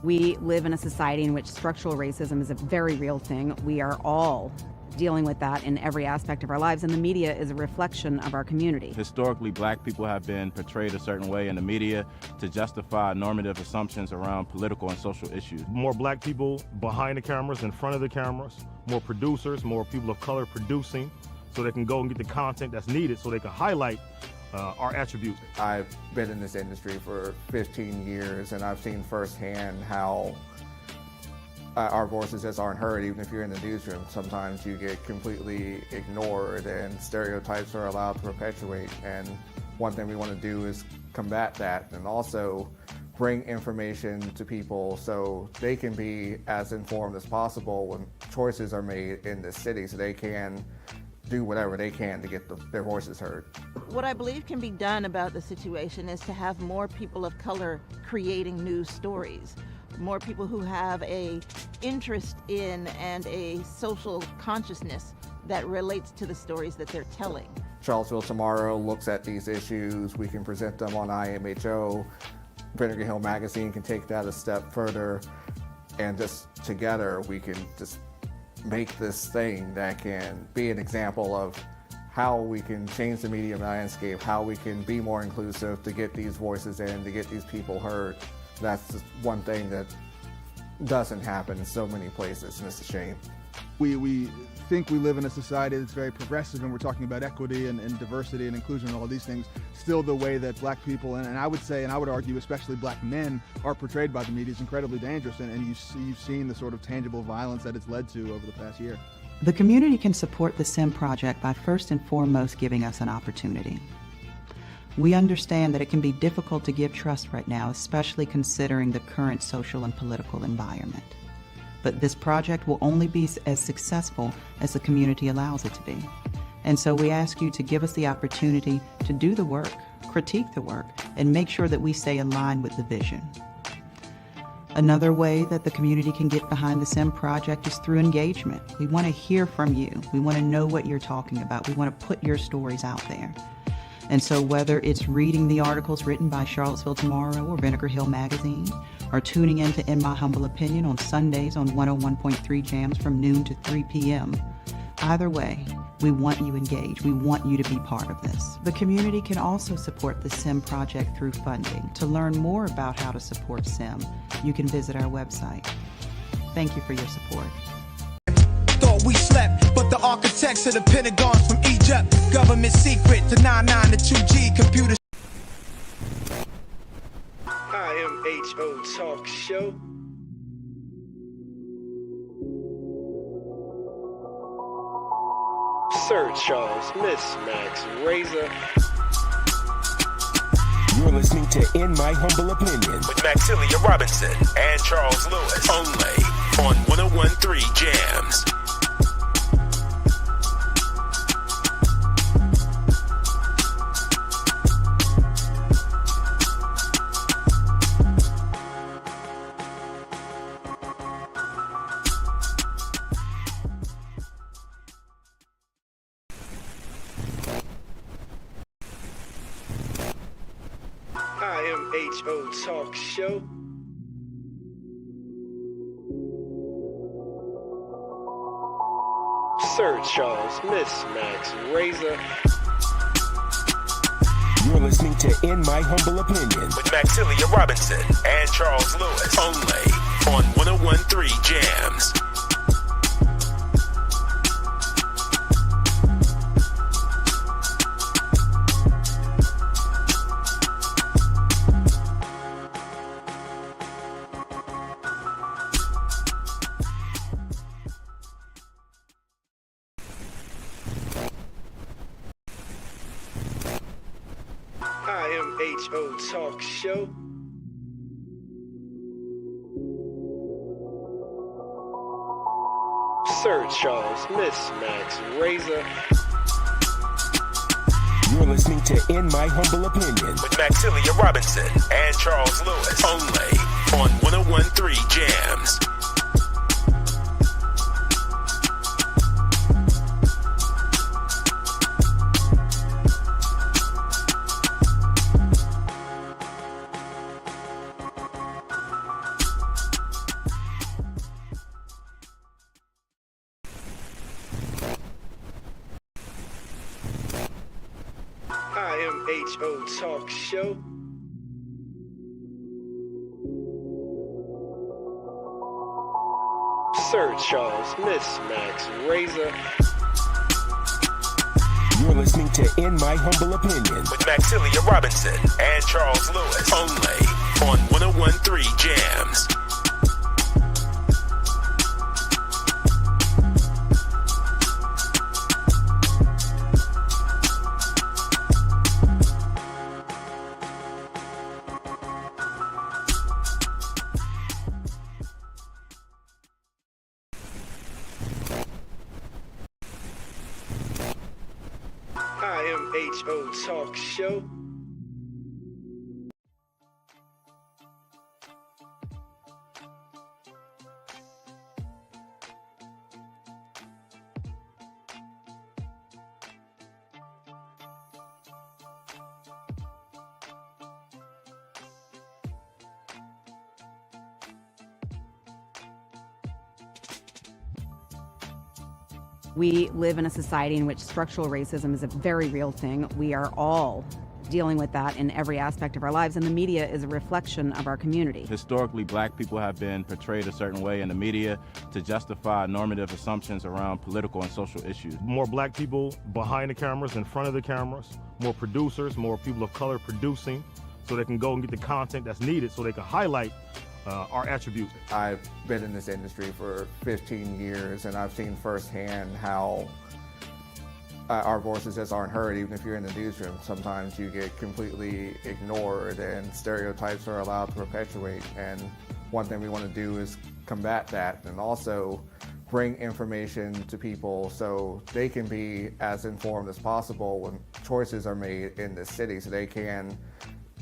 We live in a society in which structural racism is a very real thing. We are all dealing with that in every aspect of our lives, and the media is a reflection of our community. Historically, black people have been portrayed a certain way in the media to justify normative assumptions around political and social issues. More black people behind the cameras, in front of the cameras, more producers, more people of color producing, so they can go and get the content that's needed so they can highlight our attributes. I've been in this industry for 15 years, and I've seen firsthand how our voices just aren't heard. Even if you're in the newsroom, sometimes you get completely ignored and stereotypes are allowed to perpetuate. And one thing we want to do is combat that and also bring information to people so they can be as informed as possible when choices are made in this city, so they can do whatever they can to get their voices heard. What I believe can be done about the situation is to have more people of color creating news stories, more people who have an interest in and a social consciousness that relates to the stories that they're telling. Charlottesville Tomorrow looks at these issues. We can present them on IMHO. Vinegar Hill Magazine can take that a step further, and just together we can just make this thing that can be an example of how we can change the media landscape, how we can be more inclusive to get these voices in, to get these people heard. That's just one thing that doesn't happen in so many places, and it's a shame. We think we live in a society that's very progressive, and we're talking about equity and diversity and inclusion and all these things. Still, the way that black people, and I would say, and I would argue especially black men, are portrayed by the media is incredibly dangerous, and you've seen the sort of tangible violence that it's led to over the past year. The community can support the SIM project by first and foremost giving us an opportunity. We understand that it can be difficult to give trust right now, especially considering the current social and political environment. But this project will only be as successful as the community allows it to be. And so we ask you to give us the opportunity to do the work, critique the work, and make sure that we stay in line with the vision. Another way that the community can get behind the SIM project is through engagement. We want to hear from you. We want to know what you're talking about. We want to put your stories out there. And so whether it's reading the articles written by Charlottesville Tomorrow or Vinegar Hill Magazine, or tuning in to In My Humble Opinion on Sundays on 101.3 Jams from noon to 3 p.m., either way, we want you engaged. We want you to be part of this. The community can also support the SIM project through funding. To learn more about how to support SIM, you can visit our website. Thank you for your support. Thought we slept, but the architects of the Pentagons from Egypt, government secret to 99 to 2G computers. IMHO Talk Show. Sir Charles, Miss Max Razor. You're listening to In My Humble Opinion with Maxilia Robinson and Charles Lewis, only on 101.3 Jams. IMHO Talk Show. Sir Charles, Miss Max Razor. You're listening to In My Humble Opinion with Maxilia Robinson and Charles Lewis, only on 101.3 Jams. IMHO Talk Show. Sir Charles, Miss Max Razor. You're listening to In My Humble Opinion with Maxilia Robinson and Charles Lewis, only on 101.3 Jams. IMHO Talk Show. Sir Charles, Miss Max, Razor. You're listening to In My Humble Opinion with Maxilia Robinson and Charles Lewis. Only on 101.3 Jams. IMHO Talk Show. We live in a society in which structural racism is a very real thing. We are all dealing with that in every aspect of our lives, and the media is a reflection of our community. Historically, black people have been portrayed a certain way in the media to justify normative assumptions around political and social issues. More black people behind the cameras, in front of the cameras, more producers, more people of color producing, so they can go and get the content that's needed so they can highlight our attributes. I've been in this industry for 15 years, and I've seen firsthand how our voices just aren't heard. Even if you're in the newsroom, sometimes you get completely ignored and stereotypes are allowed to perpetuate. And one thing we want to do is combat that and also bring information to people so they can be as informed as possible when choices are made in this city, so they can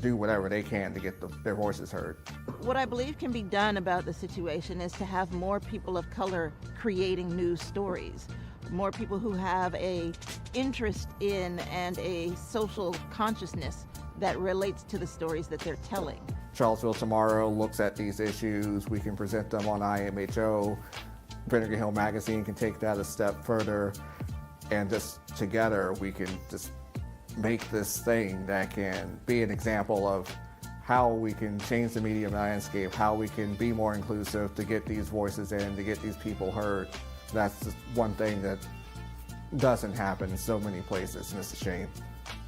do whatever they can to get their voices heard. What I believe can be done about the situation is to have more people of color creating news stories, more people who have a interest in and a social consciousness that relates to the stories that they're telling. Charlottesville Tomorrow looks at these issues. We can present them on IMHO. Vinegar Hill Magazine can take that a step further, and just together we can just make this thing that can be an example of how we can change the media landscape, how we can be more inclusive to get these voices in, to get these people heard. That's just one thing that doesn't happen in so many places, and it's a shame.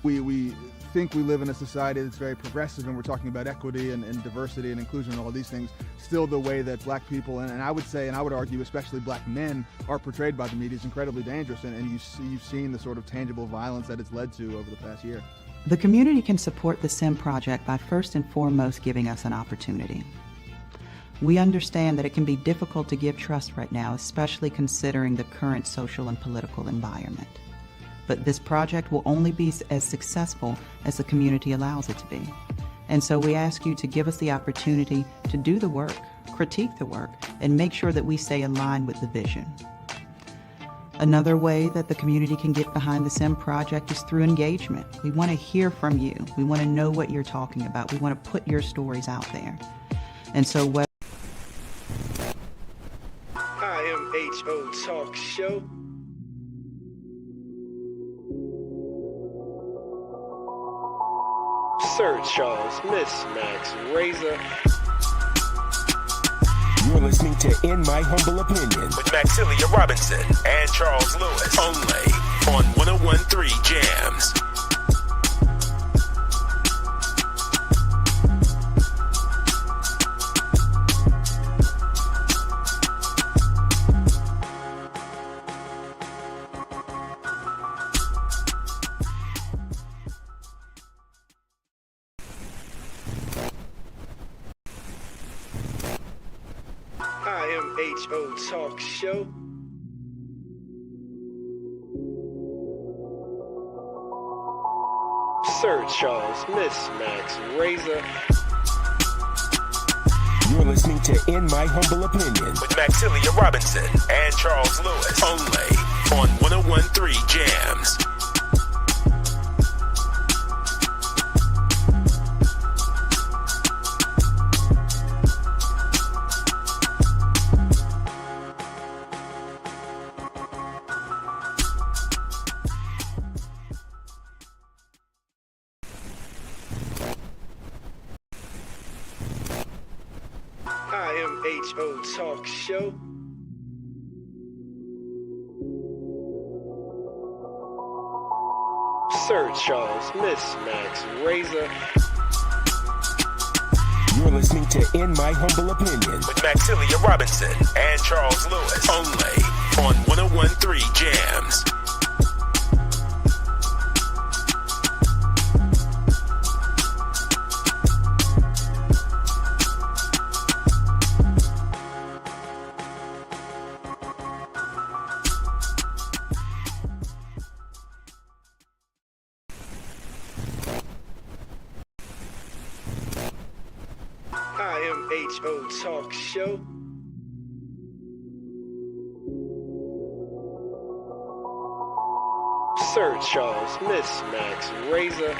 We think we live in a society that's very progressive, and we're talking about equity and diversity and inclusion and all these things. Still, the way that black people, and I would say, and I would argue especially black men, are portrayed by the media is incredibly dangerous, and you've seen the sort of tangible violence that it's led to over the past year. The community can support the SIM project by first and foremost giving us an opportunity. We understand that it can be difficult to give trust right now, especially considering the current social and political environment. But this project will only be as successful as the community allows it to be. And so we ask you to give us the opportunity to do the work, critique the work, and make sure that we stay aligned with the vision. Another way that the community can get behind the SIM project is through engagement. We want to hear from you. We want to know what you're talking about. We want to put your stories out there. And so what IMHO Talk Show. Sir Charles, Miss Max, Razor. You're listening to In My Humble Opinion with Maxilia Robinson and Charles Lewis. Only on 101.3 Jams. IMHO Talk Show. Sir Charles, Miss Max, Razor. You're listening to In My Humble Opinion with Maxilia Robinson and Charles Lewis. Only on 101.3 Jams. H.O. Talk Show. Sir Charles, Miss Max Razor. You're listening to In My Humble Opinion with Maxilia Robinson and Charles Lewis. Only on 101.3 Jams. H.O. Talk Show. Sir Charles, Miss Max Razor.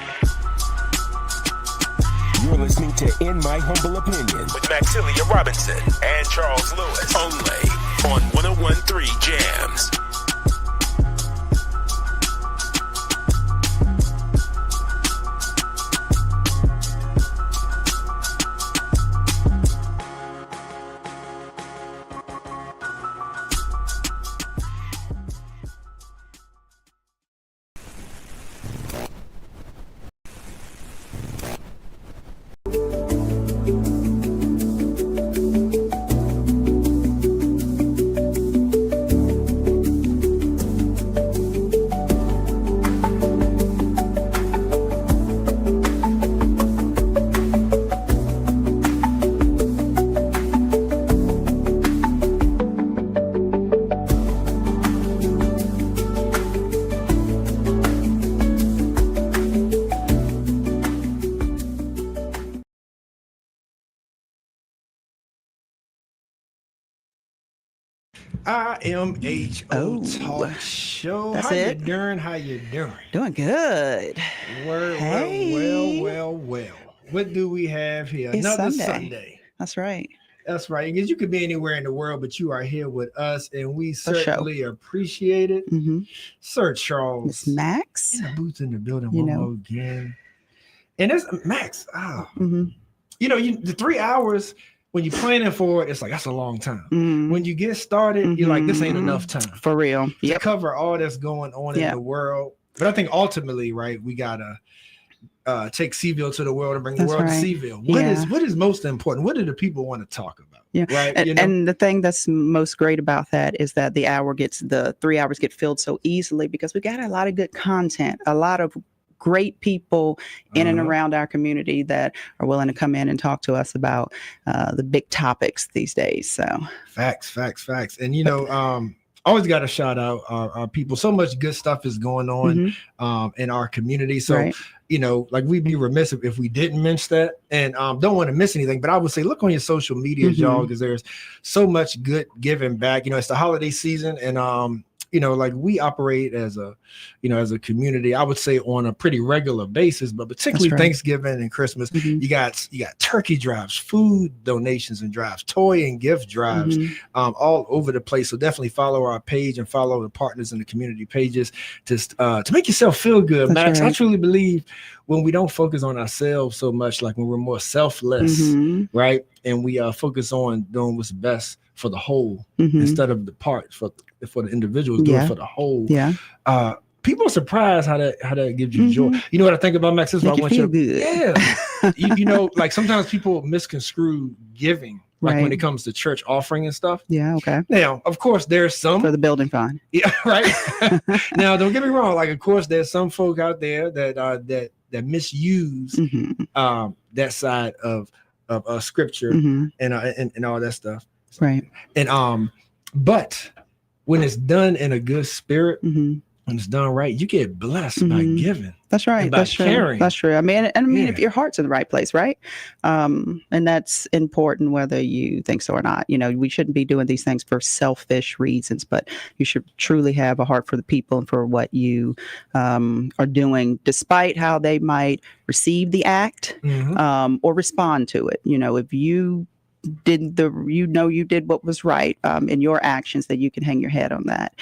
You're listening to In My Humble Opinion with Maxilia Robinson and Charles Lewis. Only on 101.3 Jams. I am H.O. Talk Show. That's How it? you doing? How you doing? Doing good. Well. What do we have here? It's Another Sunday. Sunday. That's right. That's right. Because you could be anywhere in the world, but you are here with us, and we For sure. certainly appreciate it. Mm-hmm. Sir Charles. Miss Max. In the booth in the building You one know. more again. And it's Max. Mm-hmm. The 3 hours, when you're planning for it, it's like, that's a long time. Mm-hmm. When you get started, you're like, this ain't enough time. For real. To Yep. cover all that's going on in the world. But I think ultimately, right, we gotta take Seville to the world and bring the That's world right. to Seville. Yeah. What is most important? What do the people want to talk about? Yeah. Right. And the thing that's most great about that is that the 3 hours get filled so easily because we got a lot of good content, a lot of great people in and around our community that are willing to come in and talk to us about the big topics these days. So facts. And always got to shout out our people. So much good stuff is going on in our community. So Right. like we'd be remiss if we didn't mention that, and don't want to miss anything. But I would say look on your social medias, y'all, because there's so much good giving back. It's the holiday season, and like we operate as a community, I would say on a pretty regular basis, but particularly That's right. Thanksgiving and Christmas, you got turkey drives, food donations and drives, toy and gift drives, all over the place. So definitely follow our page and follow the partners in the community pages to make yourself feel good. That's Max, right. I truly believe when we don't focus on ourselves so much, like when we're more selfless, right? And we focus on doing what's best for the whole instead of the part for the individuals, do it for the whole. Yeah. People are surprised how that gives you joy. You know what I think about Max? This is what I want you to good. like sometimes people misconstrue giving, like when Right. it comes to church offering and stuff. Yeah. Okay. Now, of course, there's some For the building fund. yeah, right. Now, don't get me wrong. Like, of course, there's some folk out there that misuse that side of scripture and all that stuff. Right. And but when it's done in a good spirit, when it's done right, you get blessed by giving. That's right. and by That's true. caring. That's true. I mean, if Yeah. your heart's in the right place, right? And that's important whether you think so or not. We shouldn't be doing these things for selfish reasons, but you should truly have a heart for the people and for what you are doing, despite how they might receive the act or respond to it. If you did you did what was right in your actions, that you can hang your head on that.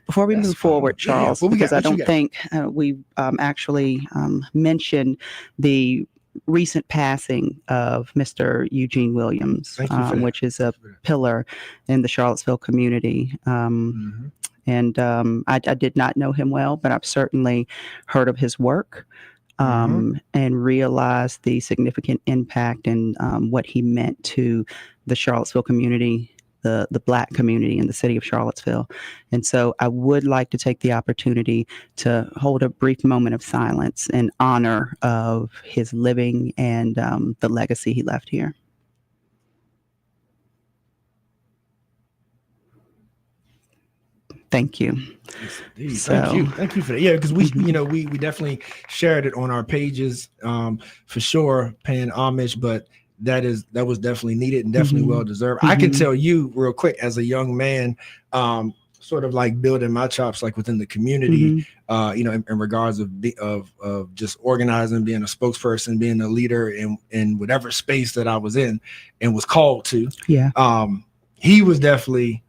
Before we move forward, Charles, What we because got? I What you don't got? think we actually mentioned the recent passing of Mr. Eugene Williams, Thank you for that. which is a pillar in the Charlottesville community. And I did not know him well, but I've certainly heard of his work and realized the significant impact and what he meant to the Charlottesville community, the Black community in the city of Charlottesville. And so I would like to take the opportunity to hold a brief moment of silence in honor of his living and the legacy he left here. Thank you. Yes, thank you for that. Yeah, because we definitely shared it on our pages for sure, paying homage, but that was definitely needed and definitely well deserved. I can tell you real quick, as a young man, sort of like building my chops like within the community, in regards of just organizing, being a spokesperson, being a leader in whatever space that I was in and was called to. Yeah. He was definitely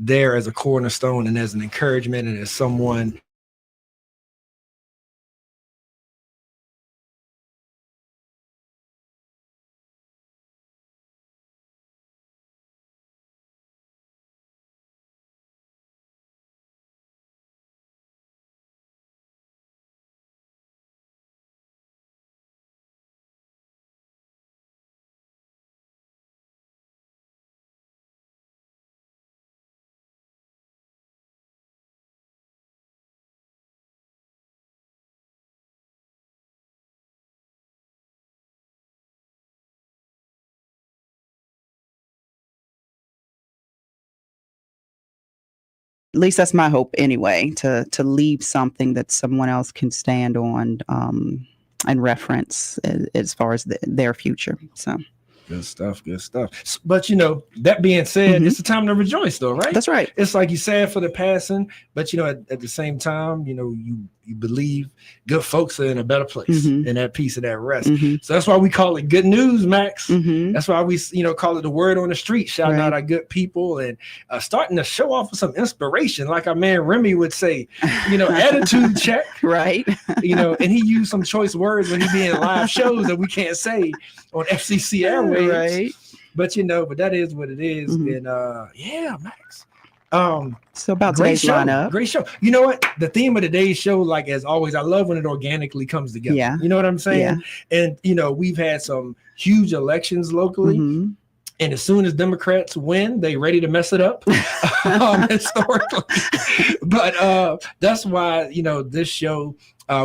there as a cornerstone and as an encouragement and as someone at least that's my hope anyway, to leave something that someone else can stand on and reference as far as their future. So good stuff. But that being said, it's a time to rejoice though, right? That's right. It's like you sad for the passing, but at the same time, you believe good folks are in a better place in that peace of that rest. So that's why we call it good news, Max. That's why we call it the word on the street, shouting out our good people and starting to show off with some inspiration, like our man Remy would say, attitude check, right? And he used some choice words when he be in live shows that we can't say on FCC airwaves, right? But that is what it is. And Max. So about today's lineup. Great show. You know what? The theme of today's show, like as always, I love when it organically comes together. Yeah. You know what I'm saying? Yeah. And we've had some huge elections locally. And as soon as Democrats win, they ready to mess it up historically. But that's why, this show,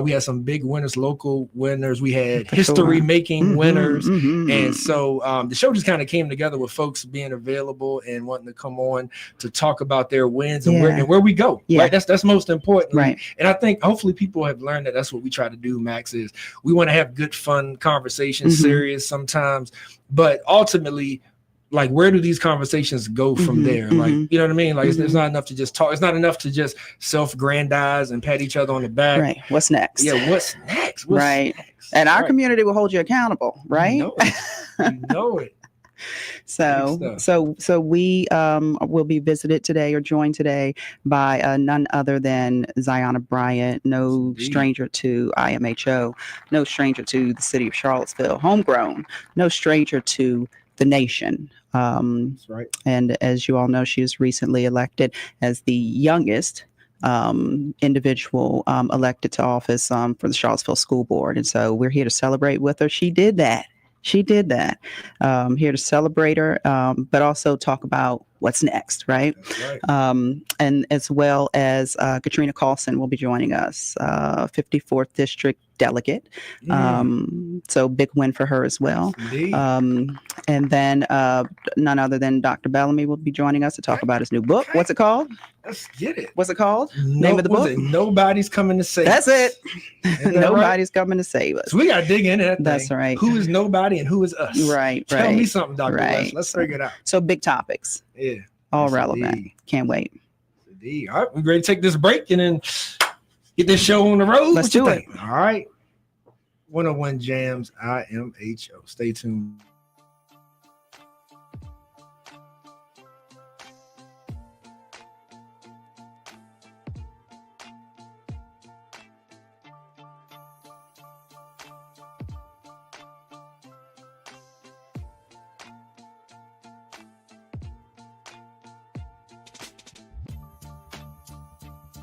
we had some big winners, local winners. We had history-making winners. And so the show just kind of came together with folks being available and wanting to come on to talk about their wins and where we go. Right? That's most important. Right. And I think hopefully people have learned that that's what we try to do, Max, is we want to have good, fun conversations, serious sometimes, but ultimately, like, where do these conversations go from there? Like, you know what I mean? Like, it's not enough to just talk. It's not enough to just self-grandize and pat each other on the back. Right. What's next? Yeah. What's next? Right. And our community will hold you accountable, right? You know it. So we will be visited today or joined today by none other than Ziona Bryant, no stranger to IMHO, no stranger to the city of Charlottesville, homegrown, no stranger to the nation. That's right. And as you all know, she was recently elected as the youngest individual elected to office for the Charlottesville School Board. And so we're here to celebrate with her. She did that. Here to celebrate her, but also talk about what's next, right? That's right. And as well as Katrina Carlson will be joining us, 54th District delegate. So big win for her as well. And then none other than Dr. Bellamy will be joining us to talk about his new book. What's it called? Let's get it. What's it called? Name of the book? Nobody's Coming to Save Us. That's it. Nobody's coming to save us. So we got to dig into that. That's right. Who is nobody and who is us? Right. Tell me something, Dr. West. Let's figure it out. So big topics. Yeah. All relevant. Indeed. Can't wait. Indeed. All right. We're ready to take this break and then get this show on the road. Let's do it. All right. 101 Jams, IMHO. Stay tuned.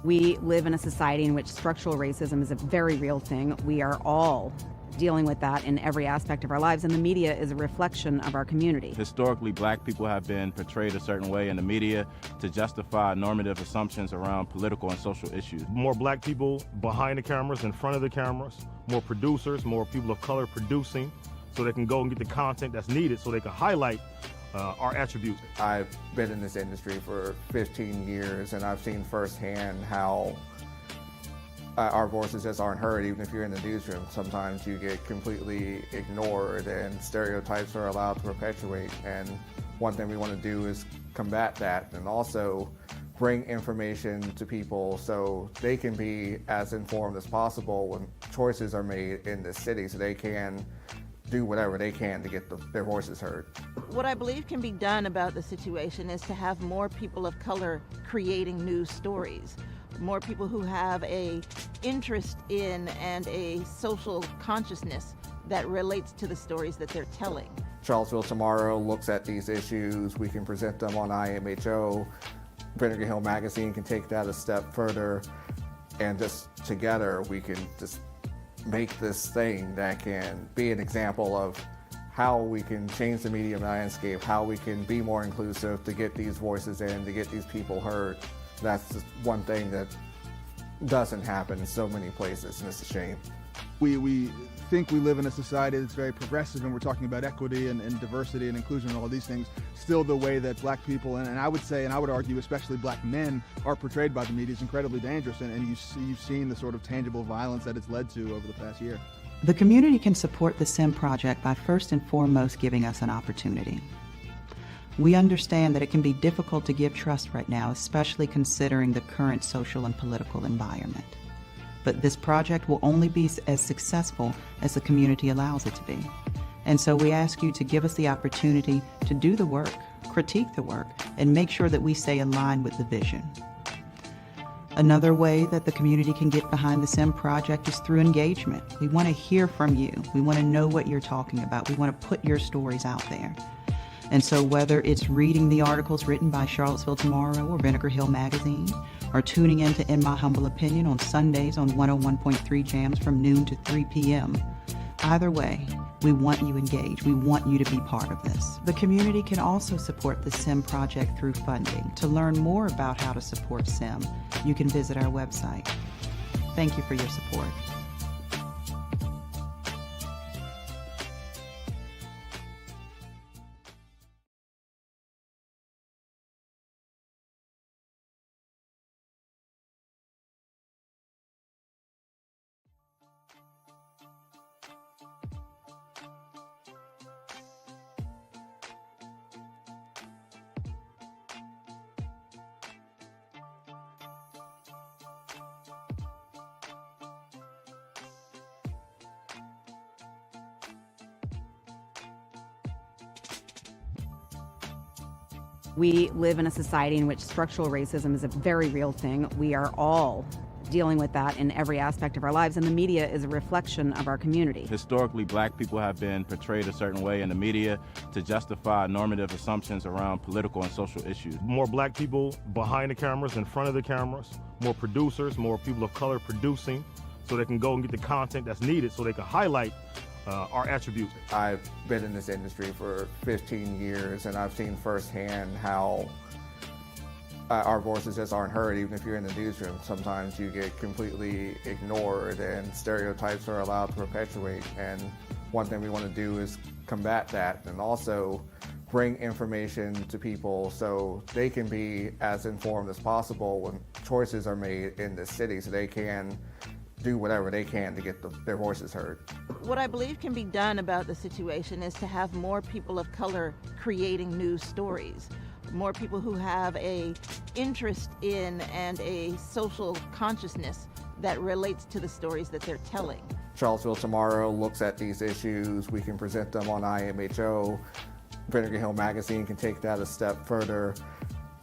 We live in a society in which structural racism is a very real thing. We are all dealing with that in every aspect of our lives, and the media is a reflection of our community. Historically, black people have been portrayed a certain way in the media to justify normative assumptions around political and social issues. More black people behind the cameras, in front of the cameras, more producers, more people of color producing, so they can go and get the content that's needed so they can highlight our attributes. I've been in this industry for 15 years, and I've seen firsthand how our voices just aren't heard. Even if you're in the newsroom, sometimes you get completely ignored and stereotypes are allowed to perpetuate. And one thing we want to do is combat that and also bring information to people so they can be as informed as possible when choices are made in this city, so they can do whatever they can to get their voices heard. What I believe can be done about the situation is to have more people of color creating news stories. More people who have a interest in and a social consciousness that relates to the stories that they're telling. Charlottesville Tomorrow looks at these issues. We can present them on IMHO. Vinegar Hill Magazine can take that a step further, and just together we can just make this thing that can be an example of how we can change the media landscape, how we can be more inclusive to get these voices in, to get these people heard. That's just one thing that doesn't happen in so many places, and it's a shame. We think we live in a society that's very progressive, and we're talking about equity and diversity and inclusion and all these things. Still, the way that black people, and I would say, and I would argue especially black men, are portrayed by the media is incredibly dangerous, and you've seen the sort of tangible violence that it's led to over the past year. The community can support the SIM project by first and foremost giving us an opportunity. We understand that it can be difficult to give trust right now, especially considering the current social and political environment. But this project will only be as successful as the community allows it to be. And so we ask you to give us the opportunity to do the work, critique the work, and make sure that we stay in line with the vision. Another way that the community can get behind the SIM project is through engagement. We want to hear from you. We want to know what you're talking about. We want to put your stories out there. And so whether it's reading the articles written by Charlottesville Tomorrow or Vinegar Hill Magazine, or tuning in to In My Humble Opinion on Sundays on 101.3 Jams from noon to 3 p.m., either way, we want you engaged. We want you to be part of this. The community can also support the SIM project through funding. To learn more about how to support SIM, you can visit our website. Thank you for your support. We live in a society in which structural racism is a very real thing. We are all dealing with that in every aspect of our lives, and the media is a reflection of our community. Historically, black people have been portrayed a certain way in the media to justify normative assumptions around political and social issues. More black people behind the cameras, in front of the cameras, more producers, more people of color producing, so they can go and get the content that's needed so they can highlight our attributes. I've been in this industry for 15 years, and I've seen firsthand how our voices just aren't heard. Even if you're in the newsroom, sometimes you get completely ignored and stereotypes are allowed to perpetuate. And one thing we want to do is combat that and also bring information to people so they can be as informed as possible when choices are made in this city, so they can do whatever they can to get their voices heard. What I believe can be done about the situation is to have more people of color creating news stories. More people who have a interest in and a social consciousness that relates to the stories that they're telling. Charlottesville Tomorrow looks at these issues. We can present them on IMHO. Vinegar Hill Magazine can take that a step further,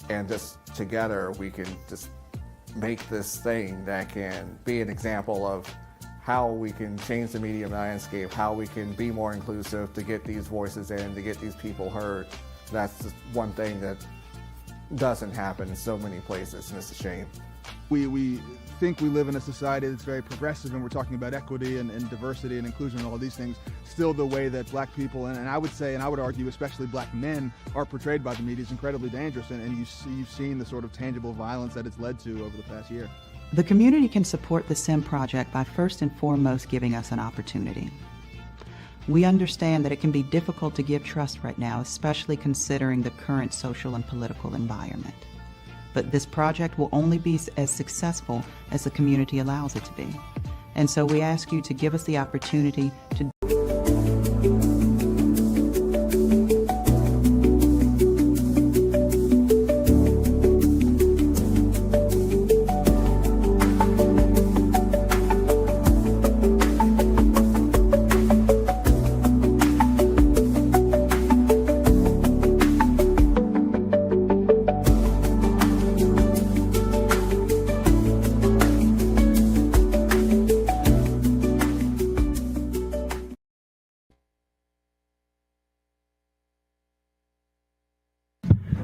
and just together we can just make this thing that can be an example of how we can change the media landscape, how we can be more inclusive to get these voices in, to get these people heard. That's just one thing that doesn't happen in so many places, and it's a shame. We think we live in a society that's very progressive, and we're talking about equity and diversity and inclusion and all these things. Still, the way that black people, and I would say, and I would argue, especially black men, are portrayed by the media is incredibly dangerous. And you've seen the sort of tangible violence that it's led to over the past year. The community can support the SIM project by first and foremost giving us an opportunity. We understand that it can be difficult to give trust right now, especially considering the current social and political environment. But this project will only be as successful as the community allows it to be. And so we ask you to give us the opportunity to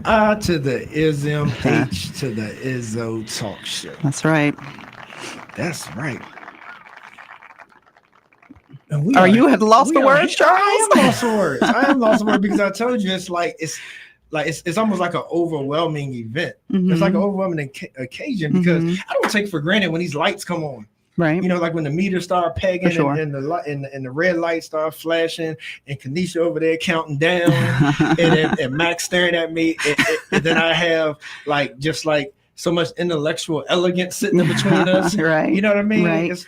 I to the ism, H to the Izzo Talk Show. That's right. That's right. And we you have lost the words, Charles? I am lost for words. I am lost for words because I told you it's almost like an overwhelming event. Mm-hmm. It's like an overwhelming occasion because I don't take for granted when these lights come on. Right. You know, like when the meters start pegging sure. and the red lights start flashing and Kanisha over there counting down and Max staring at me. And then I have just so much intellectual elegance sitting in between us. Right. You know what I mean? Right. It's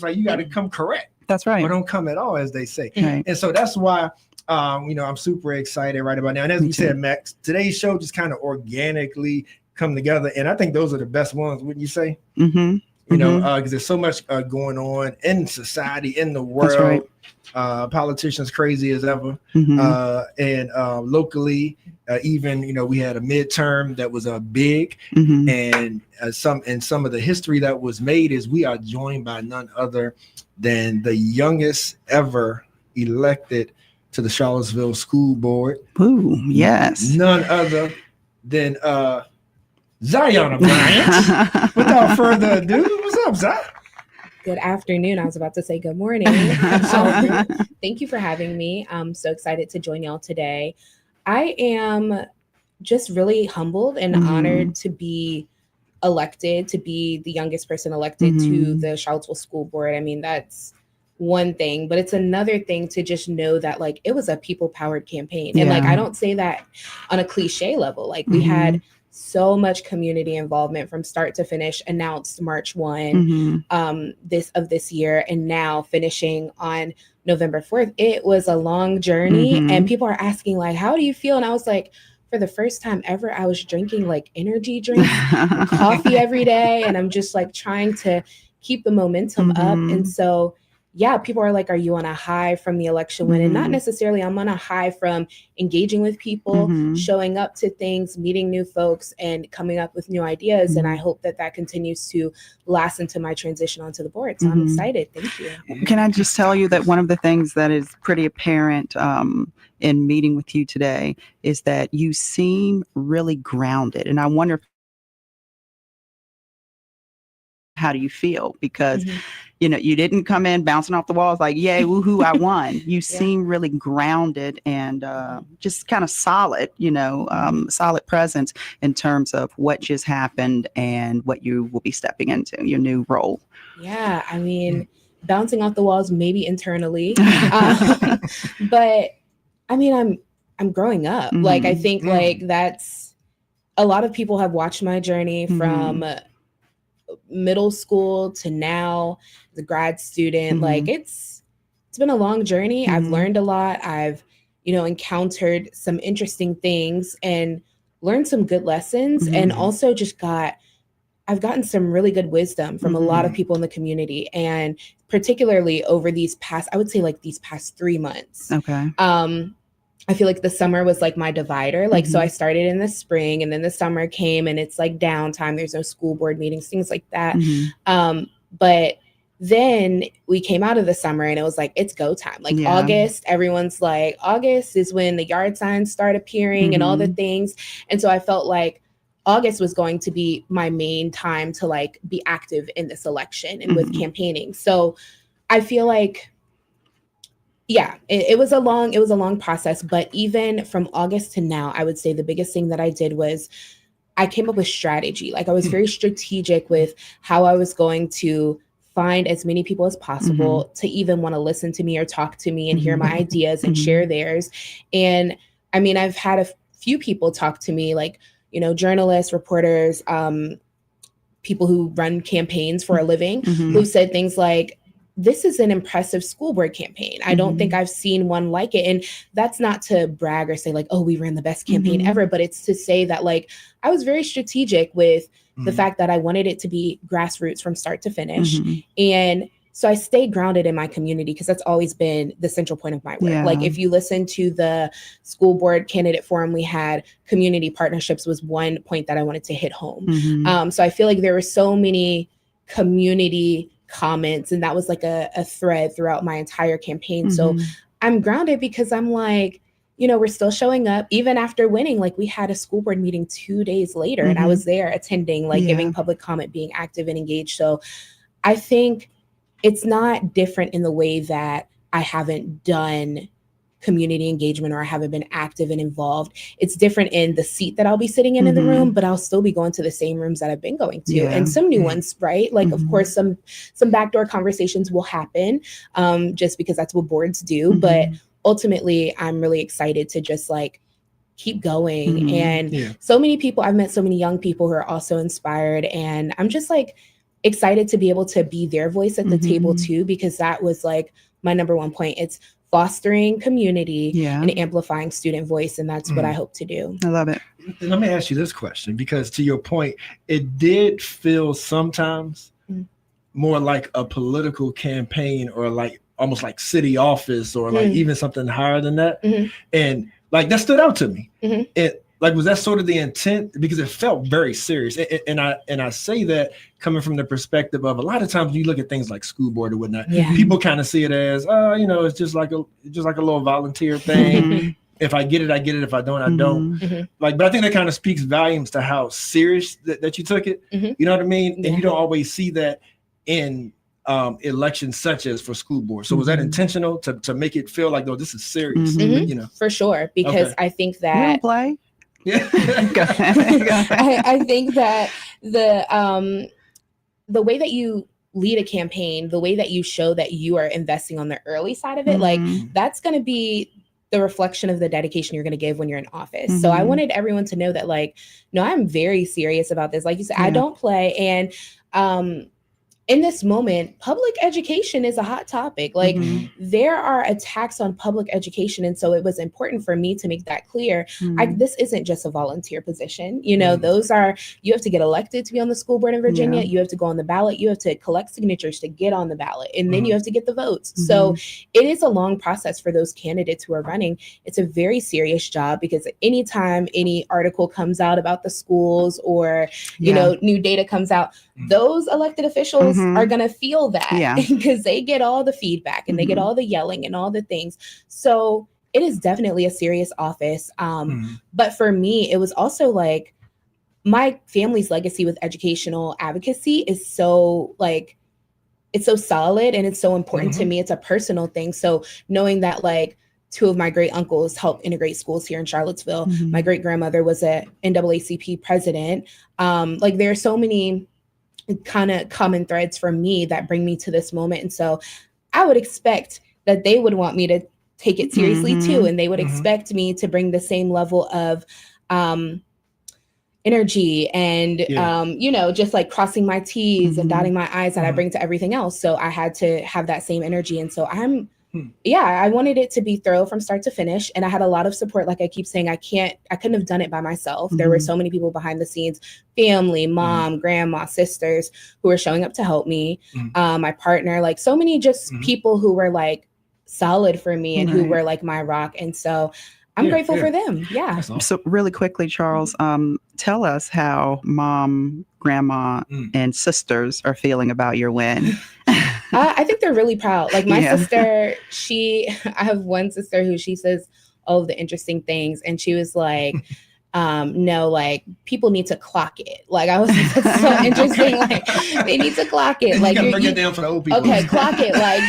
like you got to come correct. That's right. Or don't come at all, as they say. Right. And so that's why, I'm super excited right about now. And as you said, Max, today's show just kind of organically come together. And I think those are the best ones, wouldn't you say? Mm-hmm. You know, because there's so much going on in society, in the world. Right. Politicians crazy as ever. And locally, even, we had a midterm that was big. And some of the history that was made is we are joined by none other than the youngest ever elected to the Charlottesville School Board. Ooh, yes. None other than Zion Bryant. Without further ado, what's up, Zion? Good afternoon. I was about to say good morning. Thank you for having me. I'm so excited to join y'all today. I am just really humbled and honored to be elected, to be the youngest person elected to the Charlottesville School Board. I mean, that's one thing, but it's another thing to just know that it was a people-powered campaign. And I don't say that on a cliche level. We had so much community involvement from start to finish, announced March 1 this year, and now finishing on November 4th. It was a long journey, and people are asking how do you feel? And I was like, for the first time ever, I was drinking energy drinks, coffee every day, and I'm just trying to keep the momentum up. And so people are are you on a high from the election win? And not necessarily. I'm on a high from engaging with people, showing up to things, meeting new folks, and coming up with new ideas. And I hope that continues to last into my transition onto the board. So I'm excited. Thank you. Can I just tell you that one of the things that is pretty apparent in meeting with you today is that you seem really grounded. And I wonder, how do you feel? Because you didn't come in bouncing off the walls yay, woohoo, I won. You seem really grounded and just kind of solid, solid presence in terms of what just happened and what you will be stepping into, your new role. Yeah, I mean, bouncing off the walls, maybe internally. But I mean, I'm growing up. I think that's a lot of people have watched my journey from middle school to now, the grad student. It's been a long journey. I've learned a lot. I've encountered some interesting things and learned some good lessons, and also I've gotten some really good wisdom from a lot of people in the community, and particularly over these past 3 months. Okay. I feel like the summer was my divider. So I started in the spring, and then the summer came, and it's downtime. There's no school board meetings, things like that. But then we came out of the summer, and it was it's go time. August, everyone's August is when the yard signs start appearing and all the things. And so I felt August was going to be my main time to like be active in this election and with campaigning. So I feel like, yeah, it was a long process, but even from August to now, I would say the biggest thing that I did was I came up with strategy. Like I was very strategic with how I was going to find as many people as possible to even want to listen to me or talk to me and hear my ideas and share theirs. And I mean, I've had a few people talk to me, like, you know, journalists, reporters, people who run campaigns for a living, who said things like, this is an impressive school board campaign. I don't think I've seen one like it. And that's not to brag or say like, oh, we ran the best campaign ever, but it's to say that like, I was very strategic with the fact that I wanted it to be grassroots from start to finish. And so I stayed grounded in my community because that's always been the central point of my work. Yeah. Like if you listen to the school board candidate forum we had, community partnerships was one point that I wanted to hit home. So I feel like there were so many community comments, and that was like a thread throughout my entire campaign. So I'm grounded because I'm like, you know, we're still showing up even after winning. Like we had a school board meeting 2 days later and I was there attending, like giving public comment, being active and engaged. So I think it's not different in the way that I haven't done community engagement or I haven't been active and involved. It's different in the seat that I'll be sitting in the room, but I'll still be going to the same rooms that I've been going to and some new ones, right? Like, of course, some backdoor conversations will happen just because that's what boards do. But ultimately, I'm really excited to just like keep going. And so many people, I've met so many young people who are also inspired. And I'm just like excited to be able to be their voice at the table too, because that was like my number one point. It's fostering community and amplifying student voice. And that's what I hope to do. I love it. Let me ask you this question, because to your point, it did feel sometimes more like a political campaign or like almost like city office or like even something higher than that. And like that stood out to me. It like, was that sort of the intent? Because it felt very serious. And I say that coming from the perspective of a lot of times when you look at things like school board or whatnot, people kind of see it as, you know, it's just like a little volunteer thing. If I get it, I get it. If I don't, I don't. Like, but I think that kind of speaks volumes to how serious that you took it. You know what I mean? And you don't always see that in elections such as for school board. So was that intentional to make it feel like, oh, this is serious? You know, for sure, because I think that play. Go ahead. I think that the way that you lead a campaign, the way that you show that you are investing on the early side of it, like that's going to be the reflection of the dedication you're going to give when you're in office. So I wanted everyone to know that, like, no, I'm very serious about this. Like you said, I don't play. And in this moment, public education is a hot topic. Like there are attacks on public education. And so it was important for me to make that clear. This isn't just a volunteer position. You know, you have to get elected to be on the school board in Virginia. You have to go on the ballot. You have to collect signatures to get on the ballot. And then you have to get the votes. So it is a long process for those candidates who are running. It's a very serious job because anytime any article comes out about the schools or, you know, new data comes out, those elected officials are going to feel that because they get all the feedback and they get all the yelling and all the things. So it is definitely a serious office. But for me, it was also like my family's legacy with educational advocacy is so like, it's so solid and it's so important to me. It's a personal thing. So knowing that like 2 of my great uncles helped integrate schools here in Charlottesville. My great grandmother was a NAACP president. Like there are so many kind of common threads for me that bring me to this moment. And so I would expect that they would want me to take it seriously too. And they would expect me to bring the same level of energy and, you know, just like crossing my T's and dotting my I's that I bring to everything else. So I had to have that same energy. And so I wanted it to be thorough from start to finish. And I had a lot of support. Like I keep saying, I couldn't have done it by myself. There were so many people behind the scenes, family, mom, grandma, sisters who were showing up to help me. My partner, like so many just people who were like solid for me and who were like my rock. And so I'm grateful for them. Yeah. Awesome. So really quickly, Charles, tell us how mom, grandma, and sisters are feeling about your win. I think they're really proud. Like my sister, I have one sister who she says all of the interesting things. And she was like, no, like people need to clock it. Like I was like, that's so interesting. Like they need to clock it. Like you break it down for the old people. Okay, clock it. Like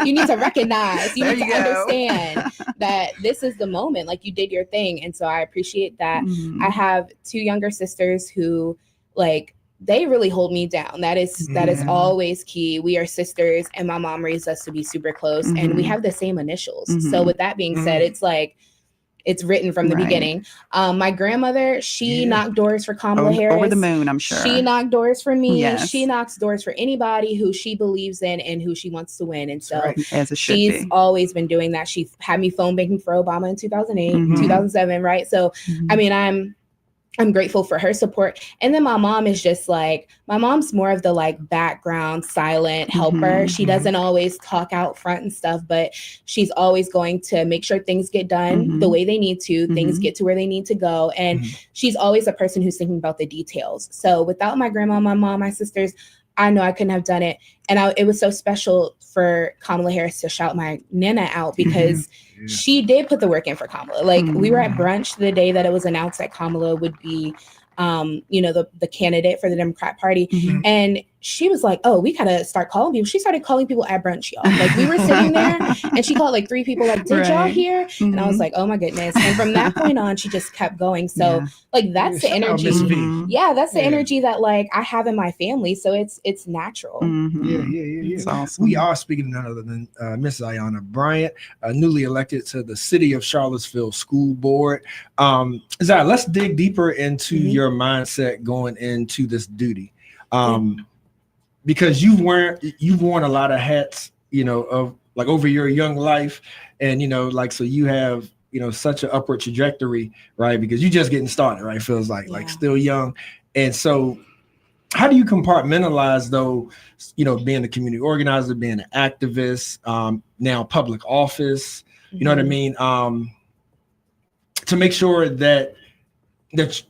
you need to recognize, you need to understand that this is the moment. Like you did your thing. And so I appreciate that. Mhm. I have 2 younger sisters who like they really hold me down. That is always key. We are sisters and my mom raised us to be super close and we have the same initials. So with that being said, it's like it's written from the beginning. My grandmother, she knocked doors for Kamala Harris. Over the moon, I'm sure. She knocked doors for me. Yes. She knocks doors for anybody who she believes in and who she wants to win. And so As it should she's be. always been doing that. She had me phone banking for Obama in 2008, 2007, right? So, I mean, I'm grateful for her support. And then my mom is just like, my mom's more of the like background silent helper. She doesn't always talk out front and stuff, but she's always going to make sure things get done the way they need to, things get to where they need to go. And she's always a person who's thinking about the details. So without my grandma, my mom, my sisters, I know I couldn't have done it. And it was so special for Kamala Harris to shout my Nana out because she did put the work in for Kamala. Like we were at brunch the day that it was announced that Kamala would be, the candidate for the Democrat Party. And she was like, oh, we gotta start calling people. She started calling people at brunch, y'all. Like we were sitting there and she called like 3 people like, did y'all hear? And I was like, oh my goodness. And from that point on, she just kept going. So like, that's the energy. Yeah, that's the energy that like I have in my family. So it's natural. It's awesome. We are speaking to none other than Miss Ayanna Bryant, newly elected to the City of Charlottesville School Board. Zara, let's dig deeper into your mindset going into this duty. Because you've worn a lot of hats, of like over your young life, and so you have such an upward trajectory, right? Because you're just getting started, right? Feels like still young, and so how do you compartmentalize though? Being a community organizer, being an activist, now public office. You know what I mean? To make sure that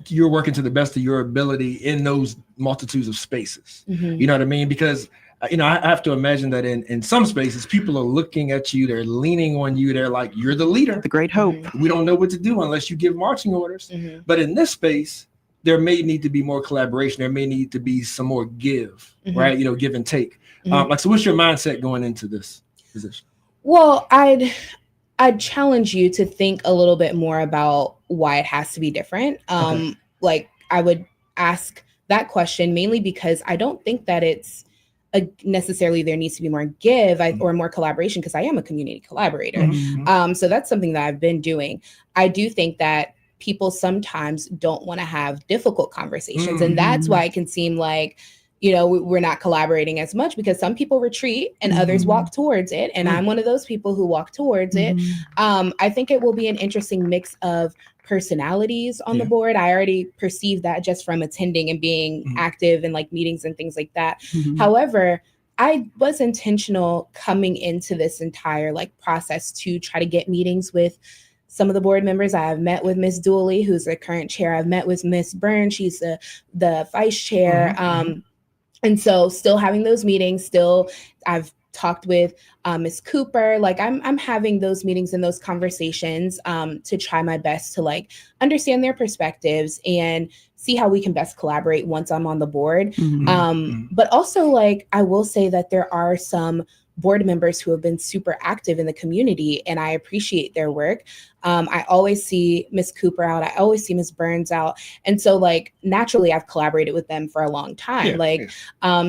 you're working to the best of your ability in those multitudes of spaces. You know what I mean? Because, I have to imagine that in some spaces, people are looking at you, they're leaning on you, they're like, you're the leader. The great hope. We don't know what to do unless you give marching orders. But in this space, there may need to be more collaboration. There may need to be some more give, right? Give and take. So what's your mindset going into this position? Well, I'd challenge you to think a little bit more about why it has to be different. Like I would ask that question mainly because I don't think that it's necessarily there needs to be more give or more collaboration because I am a community collaborator. So that's something that I've been doing. I do think that people sometimes don't want to have difficult conversations. And that's why it can seem like, we're not collaborating as much because some people retreat and others walk towards it. And I'm one of those people who walk towards it. I think it will be an interesting mix of personalities on the board. I already perceived that just from attending and being active in like meetings and things like that. However, I was intentional coming into this entire like process to try to get meetings with some of the board members. I have met with Miss Dooley, who's the current chair. I've met with Miss Byrne. She's the vice chair. And so still having those meetings, I've talked with Miss Cooper. Like I'm having those meetings and those conversations to try my best to like understand their perspectives and see how we can best collaborate once I'm on the board. But also like, I will say that there are some board members who have been super active in the community and I appreciate their work. I always see Miss Cooper out. I always see Miss Burns out. And so like, naturally I've collaborated with them for a long time.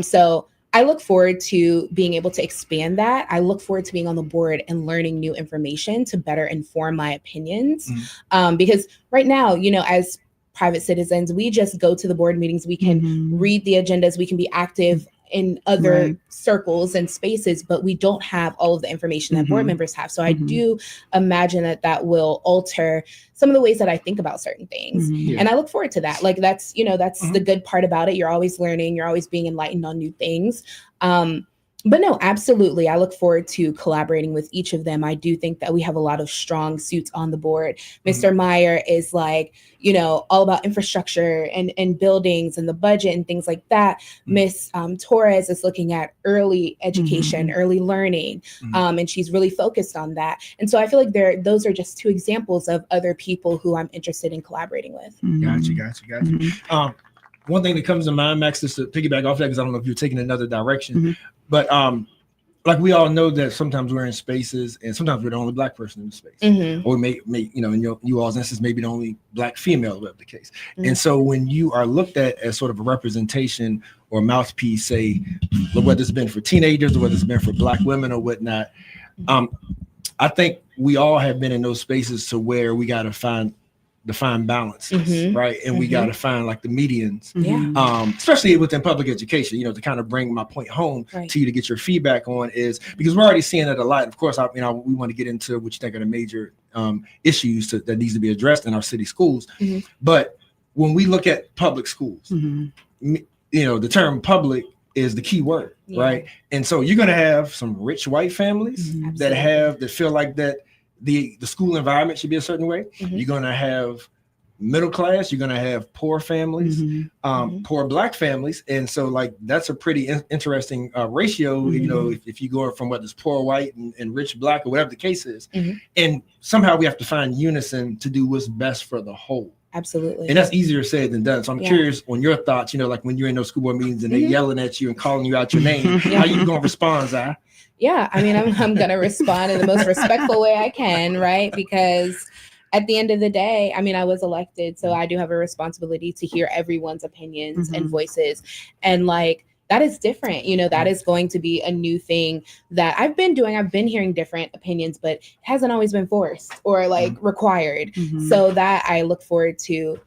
So I look forward to being able to expand that. I look forward to being on the board and learning new information to better inform my opinions. Because right now, as private citizens, we just go to the board meetings. We can read the agendas. We can be active in other circles and spaces, but we don't have all of the information that board members have. So I do imagine that will alter some of the ways that I think about certain things. And I look forward to that. Like that's the good part about it. You're always learning, you're always being enlightened on new things. But no, absolutely. I look forward to collaborating with each of them. I do think that we have a lot of strong suits on the board. Mr. Meyer is like, all about infrastructure and buildings and the budget and things like that. Miss Torres is looking at early education, early learning, and she's really focused on that. And so I feel like those are just two examples of other people who I'm interested in collaborating with. Gotcha. One thing that comes to mind, Max, just to piggyback off that, because I don't know if you're taking another direction, but like we all know that sometimes we're in spaces and sometimes we're the only Black person in the space, or may in you all's instance, maybe the only Black female, whatever the case. And so when you are looked at as sort of a representation or mouthpiece, say, whether it's been for teenagers or whether it's been for Black women or whatnot, I think we all have been in those spaces to where we got to find balances, right? And we got to find like the medians, especially within public education, to kind of bring my point home to you to get your feedback on is because we're already seeing it a lot. Of course, we want to get into what you think are the major issues that needs to be addressed in our city schools. But when we look at public schools, the term public is the key word, right? And so you're going to have some rich white families that feel like that the school environment should be a certain way. You're going to have middle class, you're going to have poor families, poor Black families. And so like, that's a pretty interesting ratio, if you go from whether it's poor white and rich Black or whatever the case is. And somehow we have to find unison to do what's best for the whole. Absolutely. And that's easier said than done. So I'm curious on your thoughts, like when you're in those school board meetings and they're yelling at you and calling you out your name, how you going to respond, Zai? Yeah, I mean, I'm going to respond in the most respectful way I can, right? Because at the end of the day, I mean, I was elected, so I do have a responsibility to hear everyone's opinions and voices. And like, that is different. That is going to be a new thing that I've been doing. I've been hearing different opinions, but it hasn't always been forced or like required. So that I look forward to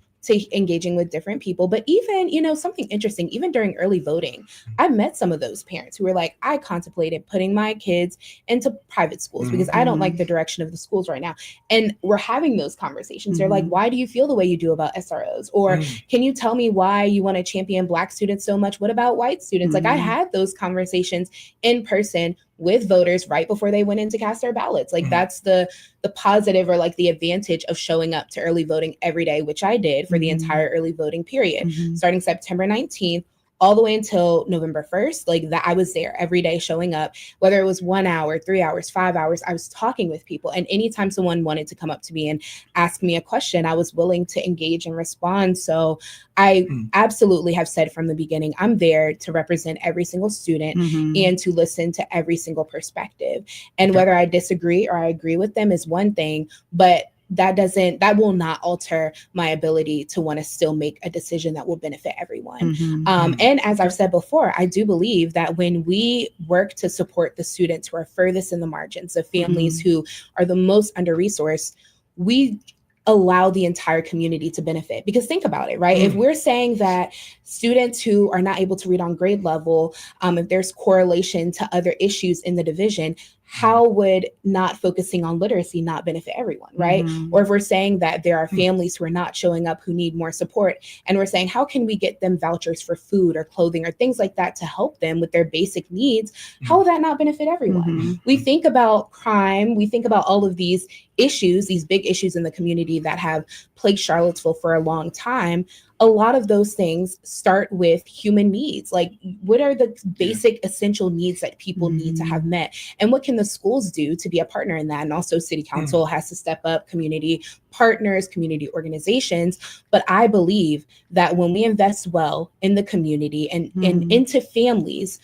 engaging with different people. But even, something interesting, even during early voting, I met some of those parents who were like, I contemplated putting my kids into private schools because I don't like the direction of the schools right now. And we're having those conversations. They're like, why do you feel the way you do about SROs? Or can you tell me why you want to champion Black students so much? What about white students? Like I had those conversations in person with voters right before they went in to cast their ballots. Like that's the positive or like the advantage of showing up to early voting every day, which I did for the entire early voting period, starting September 19th all the way until November 1st. Like that, I was there every day showing up, whether it was 1 hour, 3 hours, 5 hours, I was talking with people. And anytime someone wanted to come up to me and ask me a question, I was willing to engage and respond. So I absolutely have said from the beginning, I'm there to represent every single student and to listen to every single perspective. And whether I disagree or I agree with them is one thing, but that will not alter my ability to want to still make a decision that will benefit everyone. And as I've said before, I do believe that when we work to support the students who are furthest in the margins, the families who are the most under-resourced, we allow the entire community to benefit. Because think about it, right? If we're saying that students who are not able to read on grade level, if there's correlation to other issues in the division, how would not focusing on literacy not benefit everyone, right? Or if we're saying that there are families who are not showing up who need more support, and we're saying, how can we get them vouchers for food or clothing or things like that to help them with their basic needs? How will that not benefit everyone? We think about crime, we think about all of these issues, these big issues in the community that have plagued Charlottesville for a long time. A lot of those things start with human needs. Like, what are the basic essential needs that people need to have met? And what can the schools do to be a partner in that? And also City Council has to step up, community partners, community organizations. But I believe that when we invest well in the community and into families,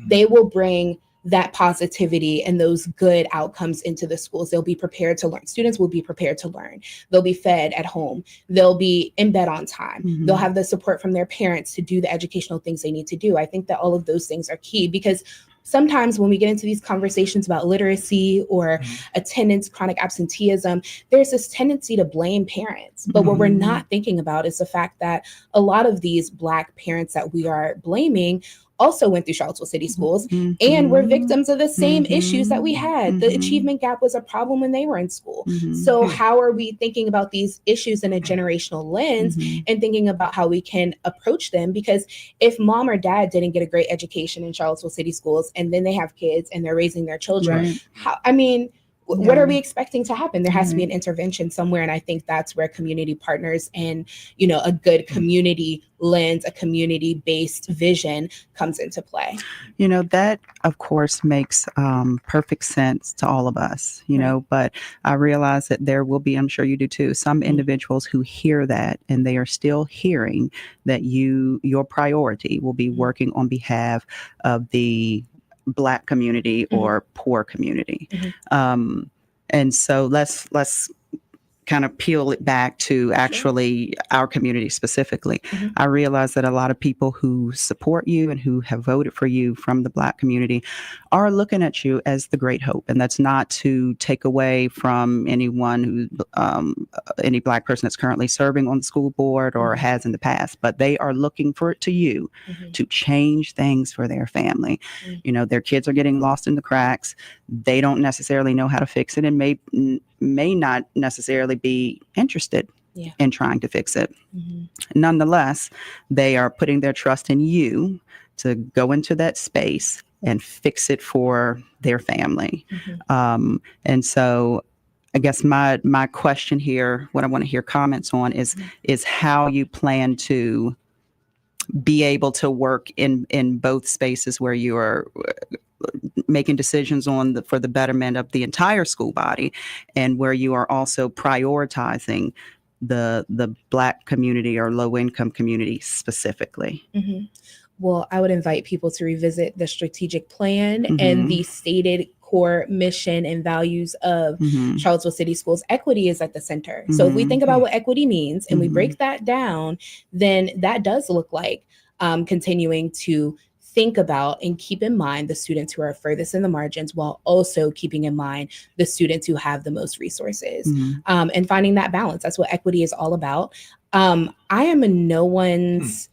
they will bring that positivity and those good outcomes into the schools. They'll be prepared to learn. Students will be prepared to learn. They'll be fed at home. They'll be in bed on time. They'll have the support from their parents to do the educational things they need to do. I think that all of those things are key, because sometimes when we get into these conversations about literacy or attendance, chronic absenteeism, there's this tendency to blame parents. But what we're not thinking about is the fact that a lot of these Black parents that we are blaming also went through Charlottesville City Schools and were victims of the same issues that we had. The achievement gap was a problem when they were in school. So how are we thinking about these issues in a generational lens and thinking about how we can approach them? Because if mom or dad didn't get a great education in Charlottesville City Schools and then they have kids and they're raising their children, what are we expecting to happen? There has to be an intervention somewhere. And I think that's where community partners and, a good community lens, a community-based vision comes into play. That of course makes perfect sense to all of us, but I realize that there will be, I'm sure you do too, some individuals who hear that and they are still hearing that your priority will be working on behalf of the Black community or poor community. And so let's kind of peel it back to actually our community specifically. I realize that a lot of people who support you and who have voted for you from the Black community are looking at you as the great hope. And that's not to take away from anyone who, any Black person that's currently serving on the school board or has in the past, but they are looking to you to change things for their family. Their kids are getting lost in the cracks. They don't necessarily know how to fix it and may not necessarily be interested in trying to fix it. Nonetheless, they are putting their trust in you to go into that space and fix it for their family. And so I guess my question here, what I want to hear comments on is how you plan to be able to work in both spaces where you are making decisions for the betterment of the entire school body, and where you are also prioritizing the Black community or low income community specifically. Well, I would invite people to revisit the strategic plan and the stated core mission and values of Charlottesville City Schools. Equity is at the center. So if we think about what equity means and we break that down, then that does look like continuing to think about and keep in mind the students who are furthest in the margins, while also keeping in mind the students who have the most resources, and finding that balance. That's what equity is all about. I am in no one's,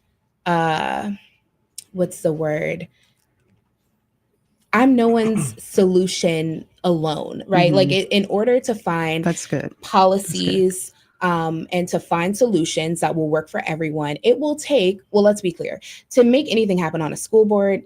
what's the word? I'm no one's solution alone, right? Like in order to find policies and to find solutions that will work for everyone, it will take, well, let's be clear, to make anything happen on a school board,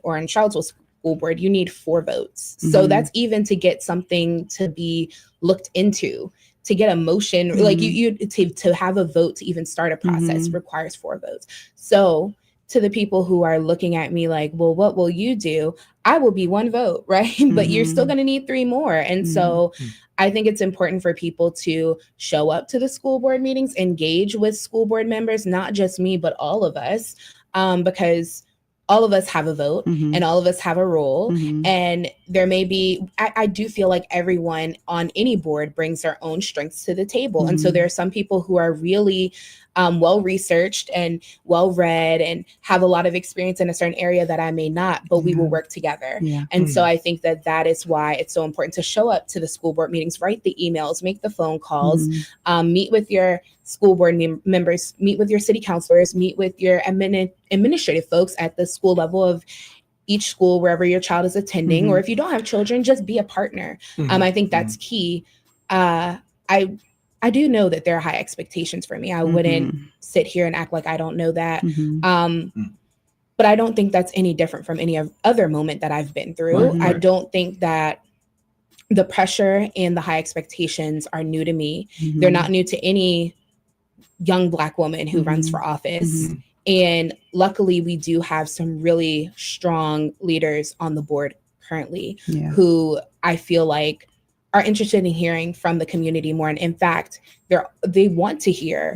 or in Charlottesville School Board, you need 4 votes. So that's even to get something to be looked into, to get a motion, like to have a vote to even start a process requires 4 votes. So to the people who are looking at me like, well, what will you do? I will be 1 vote, right? But you're still going to need 3 more. And so I think it's important for people to show up to the school board meetings, engage with school board members, not just me, but all of us, because all of us have a vote and all of us have a role. And there may be, I do feel like everyone on any board brings their own strengths to the table. And so there are some people who are really well-researched and well-read and have a lot of experience in a certain area that I may not, but we will work together. And so I think that is why it's so important to show up to the school board meetings, write the emails, make the phone calls, meet with your school board members, meet with your city councilors, meet with your administrative folks at the school level of each school, wherever your child is attending, or if you don't have children, just be a partner. I think that's key. I do know that there are high expectations for me. I wouldn't sit here and act like I don't know that. But I don't think that's any different from any other moment that I've been through. I don't think that the pressure and the high expectations are new to me. They're not new to any young Black woman who runs for office. And luckily, we do have some really strong leaders on the board currently who I feel like are interested in hearing from the community more. And in fact, they want to hear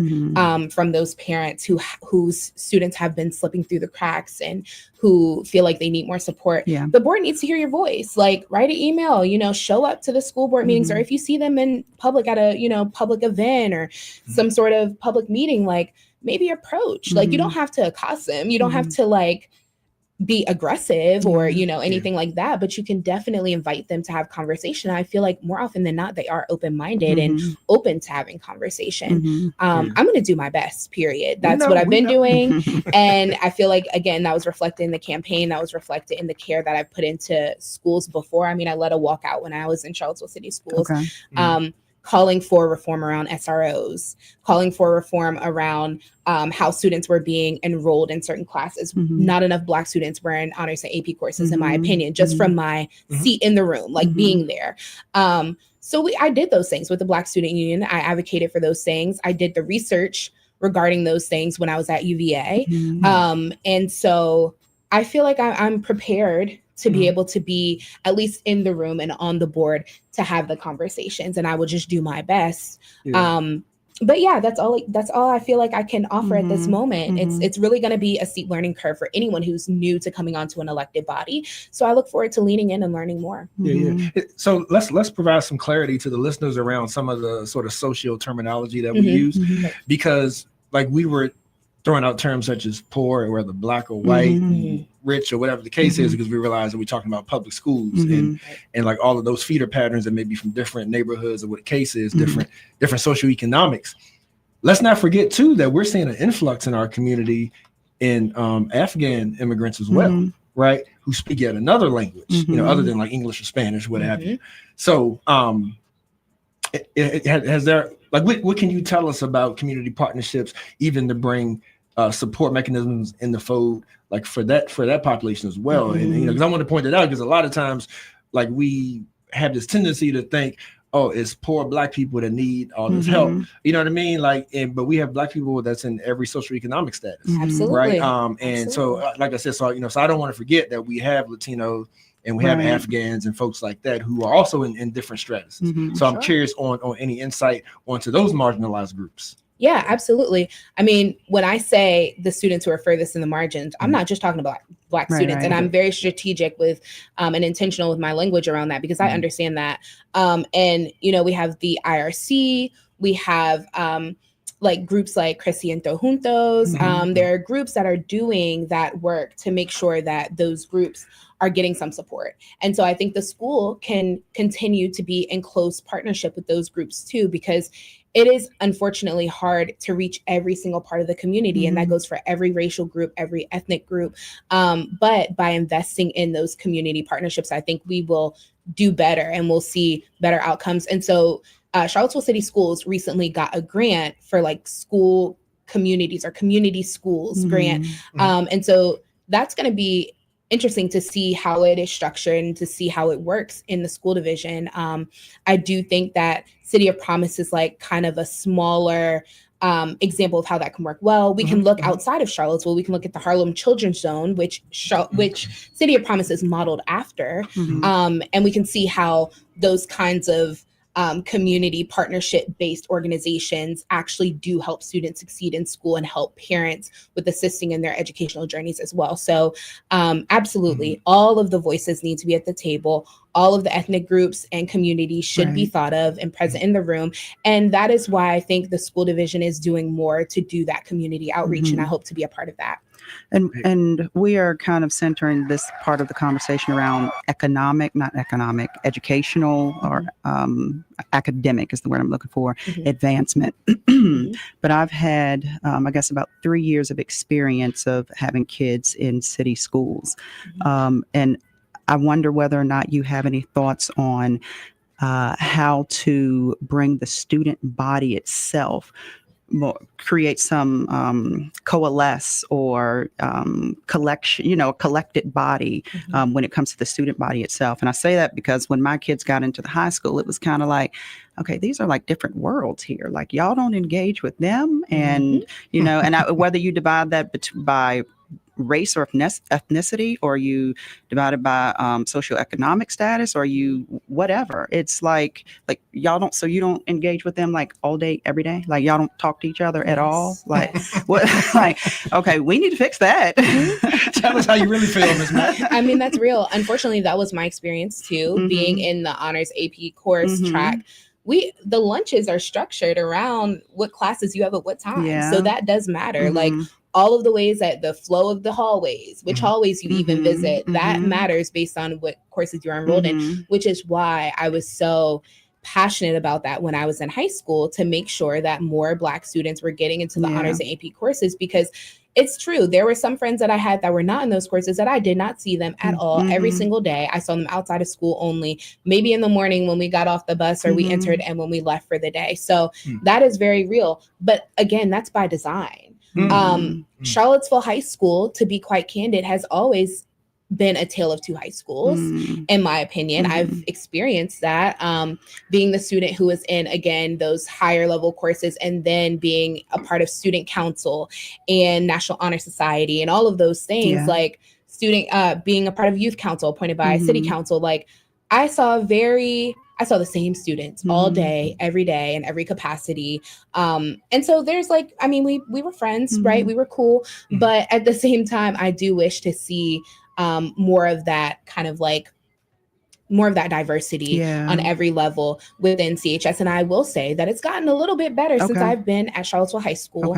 from those parents whose students have been slipping through the cracks and who feel like they need more support. The board needs to hear your voice. Like, write an email, show up to the school board meetings, or if you see them in public at a, public event or some sort of public meeting, like maybe approach. Like, you don't have to accost them. You don't have to be aggressive or, you know, anything like that, but you can definitely invite them to have conversation. I feel like more often than not, they are open-minded and open to having conversation. I'm going to do my best, period. That's what I've been doing. And I feel like, again, that was reflected in the campaign. That was reflected in the care that I've put into schools before. I mean, I led a walkout when I was in Charlottesville City Schools. Calling for reform around SROs, calling for reform around how students were being enrolled in certain classes. Not enough Black students were in honors and AP courses, in my opinion, just from my seat in the room, like being there. So I did those things with the Black Student Union. I advocated for those things. I did the research regarding those things when I was at UVA. And so I feel like I'm prepared to be able to be at least in the room and on the board to have the conversations, and I will just do my best. But yeah, that's all I feel like I can offer at this moment. It's really going to be a steep learning curve for anyone who's new to coming onto an elected body. So I look forward to leaning in and learning more. So let's provide some clarity to the listeners around some of the sort of social terminology that we use, because like we were throwing out terms such as poor, or whether Black or white, rich, or whatever the case is, because we realize that we're talking about public schools and like all of those feeder patterns that may be from different neighborhoods, or what the case is, different socioeconomics. Let's not forget too that we're seeing an influx in our community in Afghan immigrants as well, right? Who speak yet another language, you know, other than like English or Spanish, what have you. So has there, like, what can you tell us about community partnerships, even to bring support mechanisms in the fold, like for that population as well? And you know, because I want to point that out, because a lot of times, like, we have this tendency to think, oh, it's poor Black people that need all this help. You know what I mean? Like, but we have Black people that's in every socioeconomic status, right? And so, like I said, so so I don't want to forget that we have Latinos and we have Afghans and folks like that who are also in different stratus. So I'm curious on any insight onto those marginalized groups. Yeah, absolutely. I mean, when I say the students who are furthest in the margins, I'm not just talking about Black students. And I'm very strategic with and intentional with my language around that, because I understand that. And, you know, we have the IRC, we have like groups like Creciendo Juntos. There are groups that are doing that work to make sure that those groups are getting some support. And so I think the school can continue to be in close partnership with those groups too, because it is unfortunately hard to reach every single part of the community. And that goes for every racial group, every ethnic group. But by investing in those community partnerships, I think we will do better and we'll see better outcomes. And so Charlottesville City Schools recently got a grant for like school communities, or community schools grant. And so that's going to be interesting to see how it is structured and to see how it works in the school division. I do think that City of Promise is like kind of a smaller example of how that can work well. We can look outside of Charlottesville. We can look at the Harlem Children's Zone, which City of Promise is modeled after. And we can see how those kinds of community partnership-based organizations actually do help students succeed in school and help parents with assisting in their educational journeys as well. So absolutely, all of the voices need to be at the table. All of the ethnic groups and communities should be thought of and present in the room. And that is why I think the school division is doing more to do that community outreach. And I hope to be a part of that. And we are kind of centering this part of the conversation around educational or academic is the word I'm looking for, advancement. But I've had, I guess, about 3 years of experience of having kids in city schools. And I wonder whether or not you have any thoughts on how to bring the student body itself create some coalesce or collection, a collected body when it comes to the student body itself. And I say that because when my kids got into the high school, it was kind of like, okay, these are like different worlds here. Like, y'all don't engage with them. And, whether you divide that by race or ethnicity, or you divide it by socioeconomic status, or you whatever, it's like y'all don't, so you don't engage with them like all day every day, like y'all don't talk to each other at all, like what? Like, okay, we need to fix that. Tell us how you really feel, Ms. Mack. I mean, that's real. Unfortunately, that was my experience too, being in the honors AP course track. The lunches are structured around what classes you have at what time. So that does matter. Like, all of the ways that the flow of the hallways, which hallways you even visit, that matters based on what courses you're enrolled in, which is why I was so passionate about that when I was in high school, to make sure that more Black students were getting into the honors and AP courses, because it's true. There were some friends that I had that were not in those courses that I did not see them at all every single day. I saw them outside of school only, maybe in the morning when we got off the bus or we entered and when we left for the day. So that is very real. But again, that's by design. Charlottesville High School, to be quite candid, has always been a tale of two high schools, in my opinion. I've experienced that, being the student who was in, again, those higher level courses, and then being a part of student council and National Honor Society and all of those things, like being a part of youth council appointed by city council. Like I saw the same students all day, every day, in every capacity. And so there's like, I mean, we were friends, right? We were cool. But at the same time, I do wish to see more of that kind of like, more of that diversity on every level within CHS. And I will say that it's gotten a little bit better since I've been at Charlottesville High School.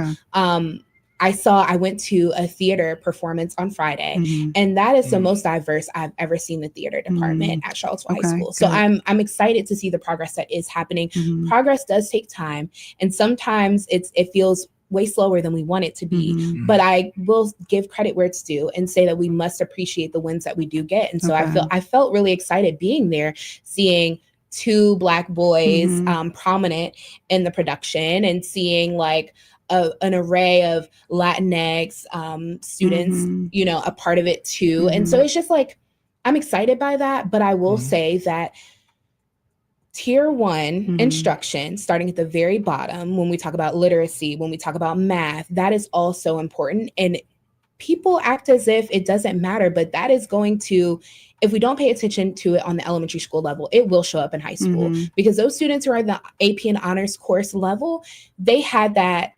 I went to a theater performance on Friday, and that is the most diverse I've ever seen the theater department at Charlottesville High School. So I'm excited to see the progress that is happening. Progress does take time, and sometimes it feels way slower than we want it to be. But I will give credit where it's due and say that we must appreciate the wins that we do get. And so I felt really excited being there, seeing two Black boys prominent in the production, and seeing like an array of Latinx students, you know, a part of it too. And so it's just like, I'm excited by that. But I will say that Tier 1 instruction, starting at the very bottom, when we talk about literacy, when we talk about math, that is also important. And people act as if it doesn't matter, but that is going to, if we don't pay attention to it on the elementary school level, it will show up in high school, because those students who are in the AP and honors course level, they had that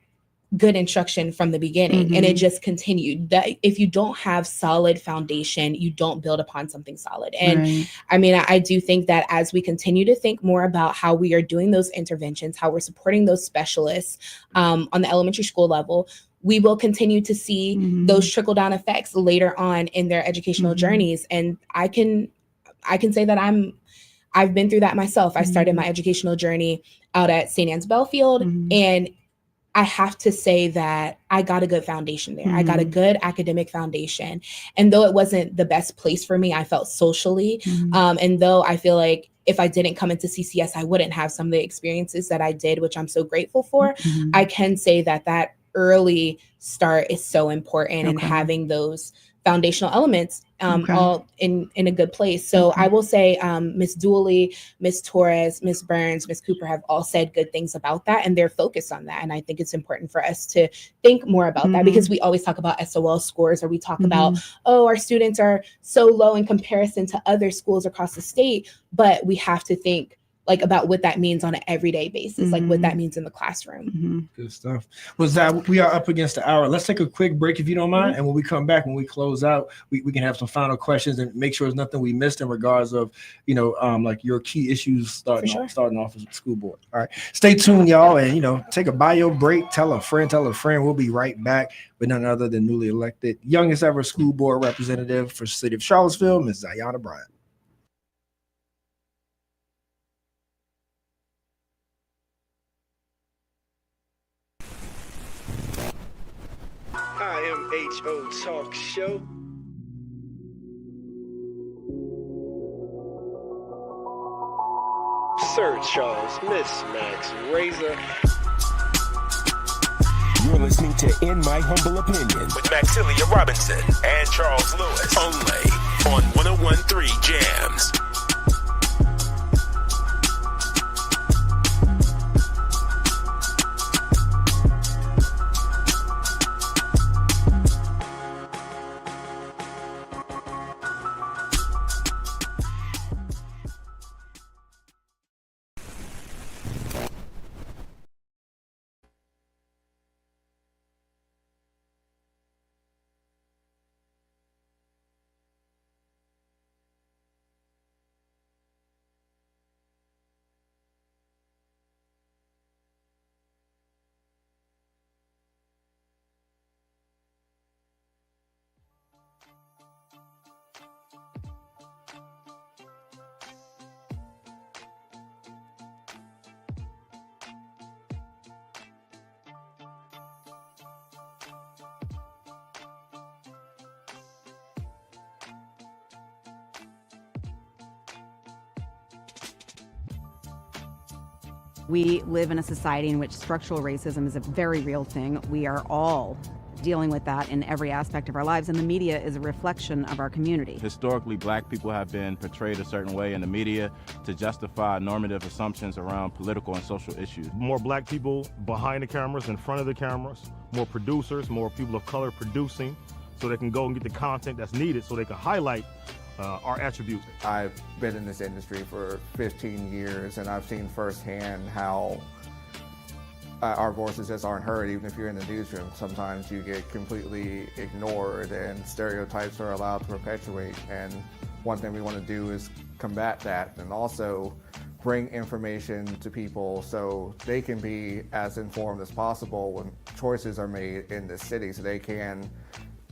good instruction from the beginning, and it just continued. That if you don't have solid foundation, you don't build upon something solid. And I mean, I do think that as we continue to think more about how we are doing those interventions, how we're supporting those specialists on the elementary school level, we will continue to see those trickle down effects later on in their educational journeys. And I can say that I've been through that myself. I started my educational journey out at St. Anne's Belfield, and I have to say that I got a good foundation there. I got a good academic foundation. And though it wasn't the best place for me, I felt socially. And though I feel like if I didn't come into CCS, I wouldn't have some of the experiences that I did, which I'm so grateful for. I can say that early start is so important, and having those foundational elements all in a good place. So I will say Ms. Dooley, Ms. Torres, Ms. Burns, Ms. Cooper have all said good things about that, and they're focused on that. And I think it's important for us to think more about that, because we always talk about SOL scores, or we talk about, oh, our students are so low in comparison to other schools across the state, but we have to think like about what that means on an everyday basis, like what that means in the classroom. Good stuff. Well, Zach, we are up against the hour. Let's take a quick break if you don't mind. And when we come back, when we close out, we can have some final questions and make sure there's nothing we missed in regards of, you know, like your key issues starting off as a school board. All right. Stay tuned, y'all. And, you know, take a bio break. Tell a friend. We'll be right back with none other than newly elected youngest ever school board representative for the city of Charlottesville, Ms. Zayana Bryant. IMHO Talk Show. Sir Charles, Miss Max Razor. You're listening to In My Humble Opinion with Maxilia Robinson and Charles Lewis, only on 101.3 Jams. We live in a society in which structural racism is a very real thing. We are all dealing with that in every aspect of our lives, and the media is a reflection of our community. Historically, black people have been portrayed a certain way in the media to justify normative assumptions around political and social issues. More black people behind the cameras, in front of the cameras, more producers, more people of color producing, so they can go and get the content that's needed so they can highlight our attributes. I've been in this industry for 15 years, and I've seen firsthand how our voices just aren't heard. Even if you're in the newsroom, sometimes you get completely ignored and stereotypes are allowed to perpetuate. And one thing we want to do is combat that and also bring information to people so they can be as informed as possible when choices are made in this city, so they can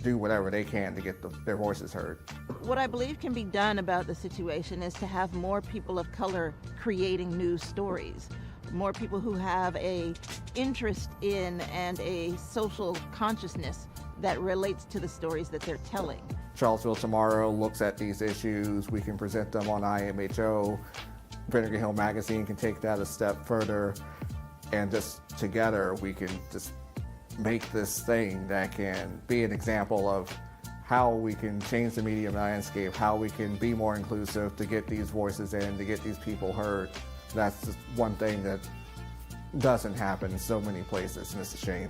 do whatever they can to get their voices heard. What I believe can be done about the situation is to have more people of color creating news stories. More people who have a interest in and a social consciousness that relates to the stories that they're telling. Charlottesville Tomorrow looks at these issues. We can present them on IMHO. Vinegar Hill Magazine can take that a step further, and just together we can just make this thing that can be an example of how we can change the media landscape, how we can be more inclusive to get these voices in, to get these people heard. That's just one thing that doesn't happen in so many places, and it's a shame.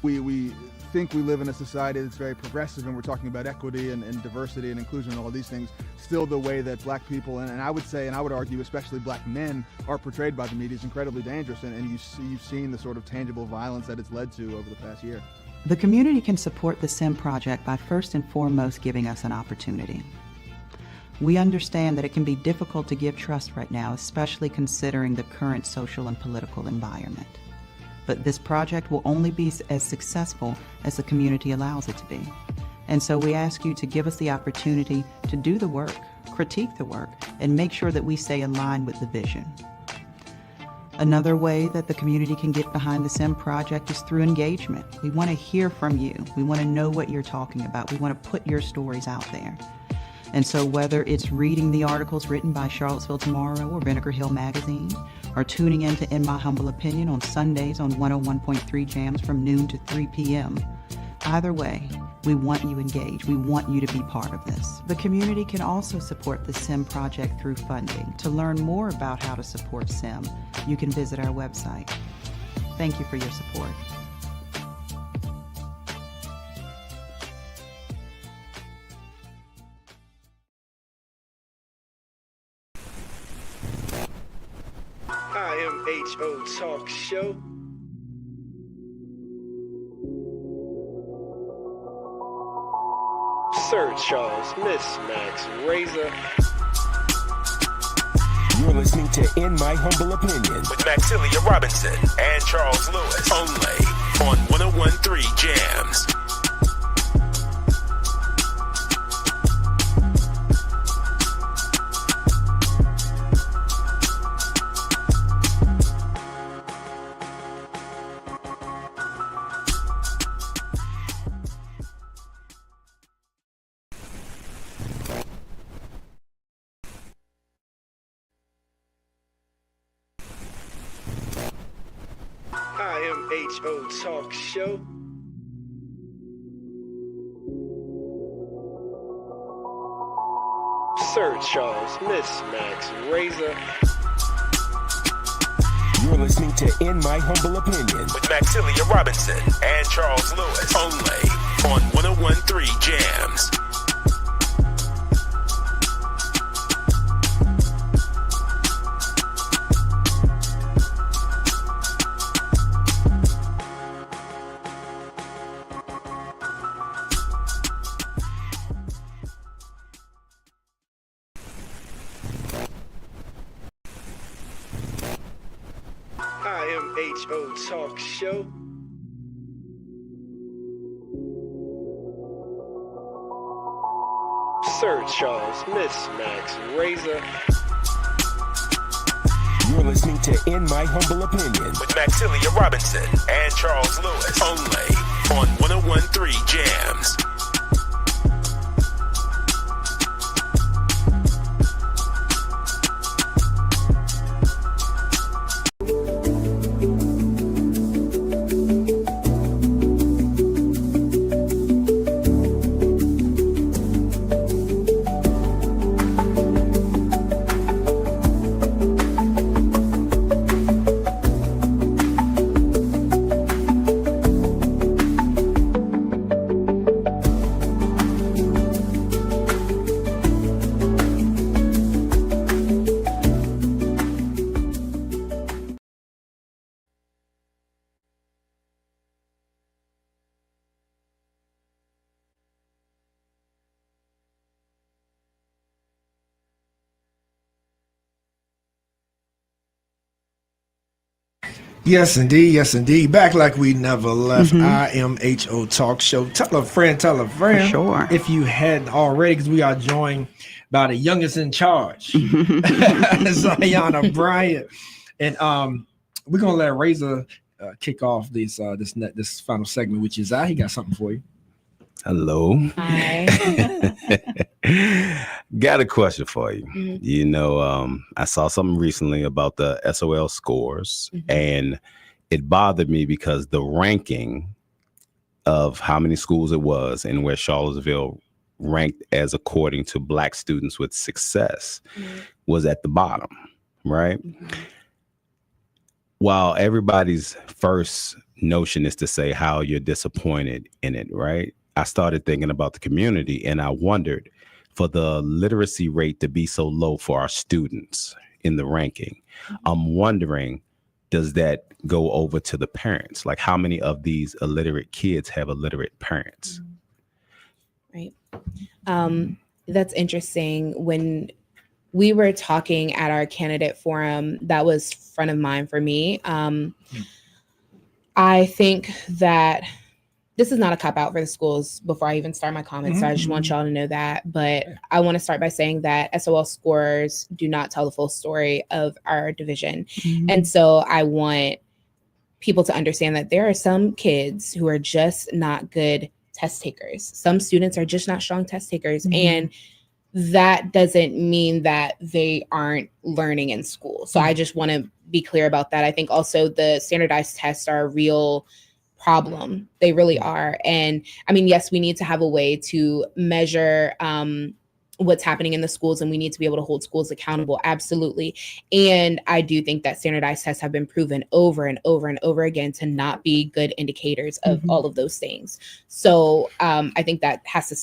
We think we live in a society that's very progressive, and we're talking about equity and diversity and inclusion and all these things. Still, the way that black people, and I would say, and I would argue especially black men, are portrayed by the media is incredibly dangerous, and you've seen the sort of tangible violence that it's led to over the past year. The community can support the SIM project by first and foremost giving us an opportunity. We understand that it can be difficult to give trust right now, especially considering the current social and political environment. But this project will only be as successful as the community allows it to be. And so we ask you to give us the opportunity to do the work, critique the work, and make sure that we stay in line with the vision. Another way that the community can get behind the SIM project is through engagement. We want to hear from you. We want to know what you're talking about. We want to put your stories out there. And so whether it's reading the articles written by Charlottesville Tomorrow or Vinegar Hill Magazine, or tuning in to In My Humble Opinion on Sundays on 101.3 Jams from noon to 3 p.m., either way, we want you engaged. We want you to be part of this. The community can also support the SIM project through funding. To learn more about how to support SIM, you can visit our website. Thank you for your support. IMHO Talk Show. Sir Charles, Miss Max Razor. You're listening to In My Humble Opinion with Maxilia Robinson and Charles Lewis. Only on 101.3 Jams. IMHO Talk Show. Sir Charles, Miss Max Razor. You're listening to In My Humble Opinion with Maxilia Robinson and Charles Lewis. Only on 101.3 Jams. IMHO Talk Show. Sir Charles, Miss Max Razor. You're listening to In My Humble Opinion with Maxilia Robinson and Charles Lewis. Only on 101.3 Jams. Yes, indeed. Yes, indeed. Back like we never left. I am HO Talk Show. Tell a friend, tell a friend. For sure. If you hadn't already, because we are joined by the youngest in charge, Zayana Bryant. And we're going to let Razor kick off this final segment, which is he got something for you. Hello. Hi. Got a question for you. You know, I saw something recently about the SOL scores, and it bothered me because the ranking of how many schools it was and where Charlottesville ranked as according to Black students with success was at the bottom, right? While everybody's first notion is to say how you're disappointed in it, right? I started thinking about the community, and I wondered, for the literacy rate to be so low for our students in the ranking, I'm wondering, does that go over to the parents? Like, how many of these illiterate kids have illiterate parents? Right. That's interesting. When we were talking at our candidate forum, that was front of mind for me. I think that this is not a cop out for the schools before I even start my comments. So I just want y'all to know that. But I want to start by saying that SOL scores do not tell the full story of our division. And so I want people to understand that there are some kids who are just not good test takers. Some students are just not strong test takers. And that doesn't mean that they aren't learning in school. So I just want to be clear about that. I think also the standardized tests are a real problem. They really are. And I mean, yes, we need to have a way to measure what's happening in the schools, and we need to be able to hold schools accountable. Absolutely. And I do think that standardized tests have been proven over and over and over again to not be good indicators of all of those things. So I think that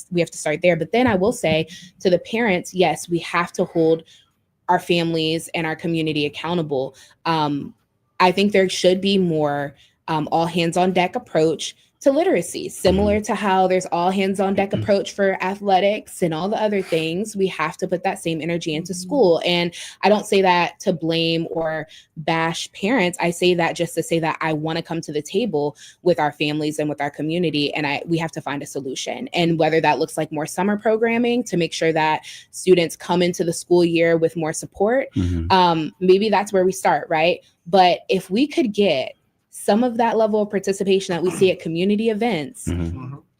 we have to start there. But then I will say to the parents, yes, we have to hold our families and our community accountable. I think there should be more all hands on deck approach to literacy, similar to how there's all hands on deck approach for athletics and all the other things. We have to put that same energy into school. And I don't say that to blame or bash parents. I say that just to say that I want to come to the table with our families and with our community, and we have to find a solution. And whether that looks like more summer programming to make sure that students come into the school year with more support, maybe that's where we start, right? But if we could get some of that level of participation that we see at community events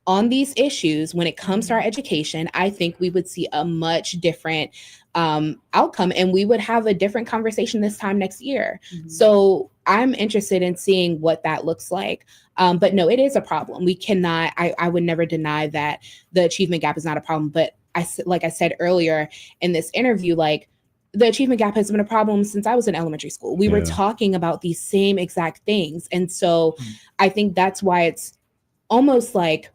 on these issues when it comes to our education, I think we would see a much different outcome, and we would have a different conversation this time next year. So I'm interested in seeing what that looks like. But no, it is a problem. We cannot, I would never deny that the achievement gap is not a problem. But like I said earlier in this interview, like, the achievement gap has been a problem since I was in elementary school. We were talking about these same exact things. And so I think that's why it's almost like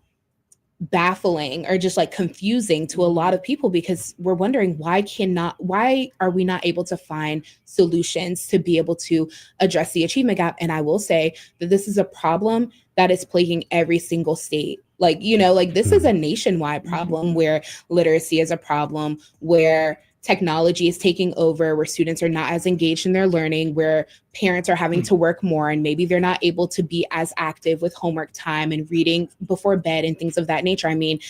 baffling or just like confusing to a lot of people, because we're wondering why are we not able to find solutions to be able to address the achievement gap? And I will say that this is a problem that is plaguing every single state. Like, you know, like this is a nationwide problem where literacy is a problem, where technology is taking over, where students are not as engaged in their learning, where parents are having to work more and maybe they're not able to be as active with homework time and reading before bed and things of that nature. I mean,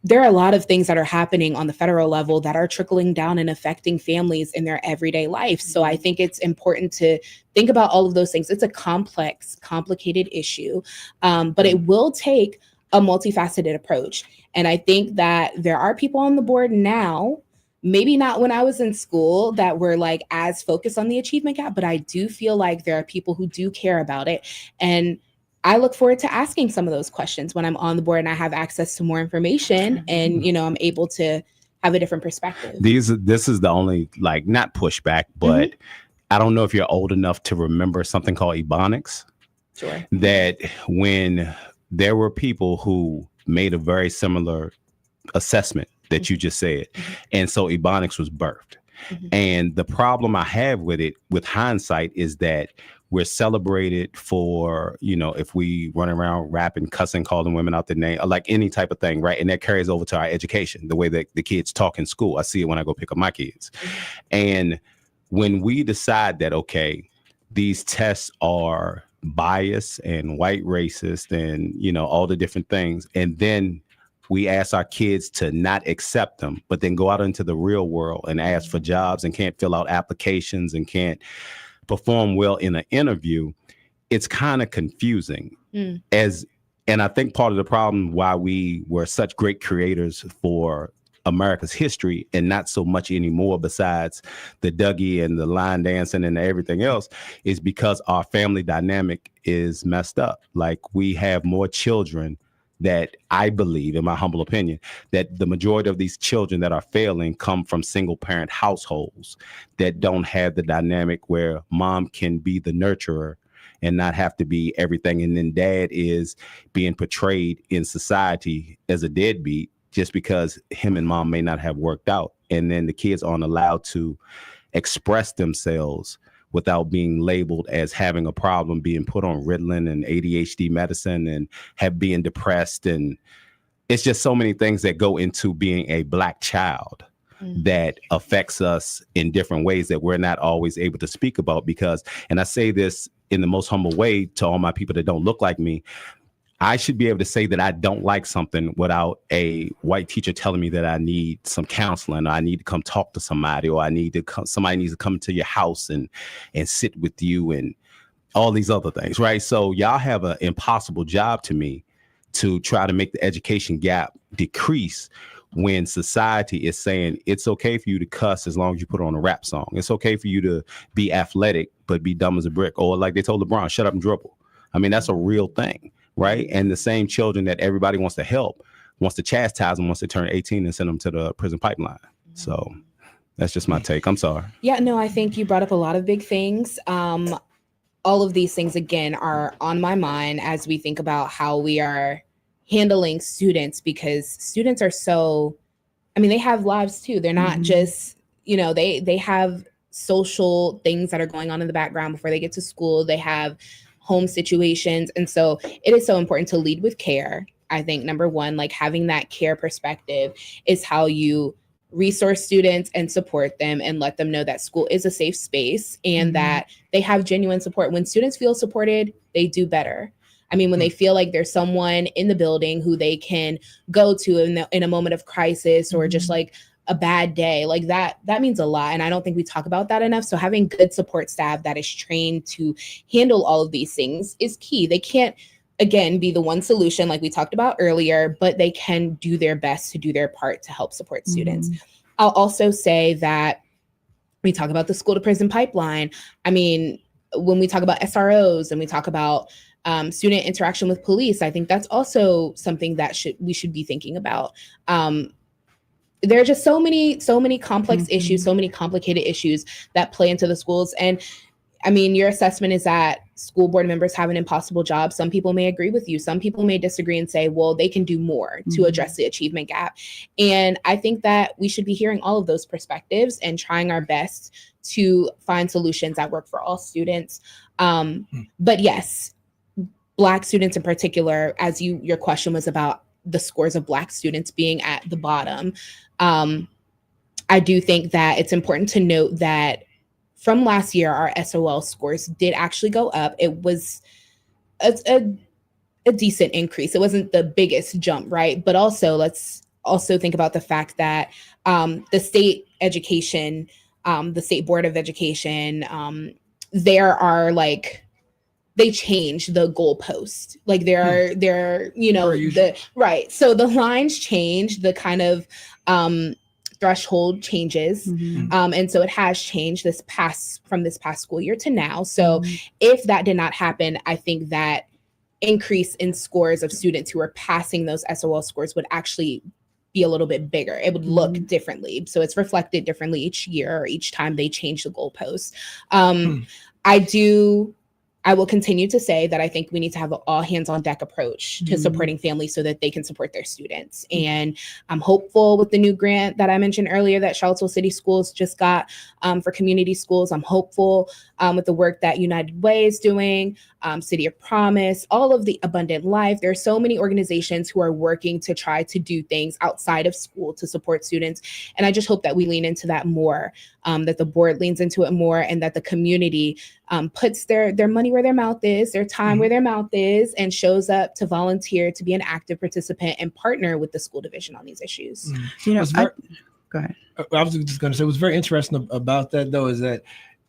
there are a lot of things that are happening on the federal level that are trickling down and affecting families in their everyday life. So I think it's important to think about all of those things. It's a complex, complicated issue, but it will take a multifaceted approach. And I think that there are people on the board now, maybe not when I was in school, that were like as focused on the achievement gap, but I do feel like there are people who do care about it. And I look forward to asking some of those questions when I'm on the board and I have access to more information and, you know, I'm able to have a different perspective. This is the only, like, not pushback, but I don't know if you're old enough to remember something called Ebonics. Sure. That when there were people who made a very similar assessment that you just said. And so Ebonics was birthed. And the problem I have with it, with hindsight, is that we're celebrated for, you know, if we run around rapping, cussing, calling women out their name, or like any type of thing, right? And that carries over to our education, the way that the kids talk in school. I see it when I go pick up my kids. And when we decide that, okay, these tests are biased and white racist and, you know, all the different things. And then we ask our kids to not accept them, but then go out into the real world and ask for jobs and can't fill out applications and can't perform well in an interview. It's kind of confusing. And I think part of the problem why we were such great creators for America's history and not so much anymore besides the Dougie and the line dancing and everything else is because our family dynamic is messed up. Like, we have more children that I believe, in my humble opinion, that the majority of these children that are failing come from single parent households that don't have the dynamic where mom can be the nurturer and not have to be everything. And then dad is being portrayed in society as a deadbeat just because him and mom may not have worked out. And then the kids aren't allowed to express themselves without being labeled as having a problem, being put on Ritalin and ADHD medicine and being depressed. And it's just so many things that go into being a Black child that affects us in different ways that we're not always able to speak about. Because, and I say this in the most humble way to all my people that don't look like me, I should be able to say that I don't like something without a white teacher telling me that I need some counseling, or I need to come talk to somebody, or somebody needs to come to your house and sit with you and all these other things, right? So y'all have an impossible job to me to try to make the education gap decrease when society is saying it's okay for you to cuss as long as you put on a rap song. It's okay for you to be athletic but be dumb as a brick, or like they told LeBron, shut up and dribble. I mean, that's a real thing. Right. And the same children that everybody wants to help, wants to chastise them once they turn 18 and send them to the prison pipeline. So that's just my take. I'm sorry. Yeah, no, I think you brought up a lot of big things. All of these things, again, are on my mind as we think about how we are handling students, because students are they have lives too. They're not just, they have social things that are going on in the background before they get to school. They have home situations. And so it is so important to lead with care. I think number one, like having that care perspective is how you resource students and support them and let them know that school is a safe space and that they have genuine support. When students feel supported, they do better. I mean, when they feel like there's someone in the building who they can go to in a moment of crisis or just like a bad day, like that means a lot. And I don't think we talk about that enough. So having good support staff that is trained to handle all of these things is key. They can't, again, be the one solution like we talked about earlier, but they can do their best to do their part to help support students. I'll also say that we talk about the school to prison pipeline. I mean, when we talk about SROs and we talk about student interaction with police, I think that's also something that we should be thinking about. There are just so many complex issues, so many complicated issues that play into the schools. And I mean, your assessment is that school board members have an impossible job. Some people may agree with you. Some people may disagree and say, well, they can do more to address the achievement gap. And I think that we should be hearing all of those perspectives and trying our best to find solutions that work for all students. But yes, Black students in particular, as your question was about the scores of Black students being at the bottom. I do think that it's important to note that from last year, our SOL scores did actually go up. It was a decent increase. It wasn't the biggest jump, right? But also, let's also think about the fact that the state education, the State Board of Education, they change the goalpost. Like right. So the lines change, the kind of threshold changes. And so it has changed from this past school year to now. So if that did not happen, I think that increase in scores of students who are passing those SOL scores would actually be a little bit bigger. It would look differently. So it's reflected differently each year or each time they change the goalpost. I do I will continue to say that I think we need to have an all hands on deck approach to supporting families so that they can support their students. And I'm hopeful with the new grant that I mentioned earlier that Charlottesville City Schools just got for community schools. I'm hopeful with the work that United Way is doing, City of Promise, all of the Abundant Life. There are so many organizations who are working to try to do things outside of school to support students. And I just hope that we lean into that more, that the board leans into it more, and that the community puts their money where their mouth is, their time where their mouth is, and shows up to volunteer, to be an active participant and partner with the school division on these issues. You know, Go ahead. I was just going to say what's very interesting about that, though, is that,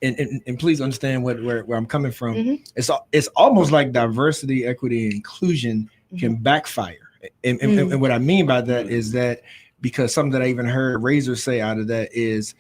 and please understand where I'm coming from. It's almost like diversity, equity, and inclusion can backfire. And what I mean by that is that, because something that I even heard Razor say out of that is,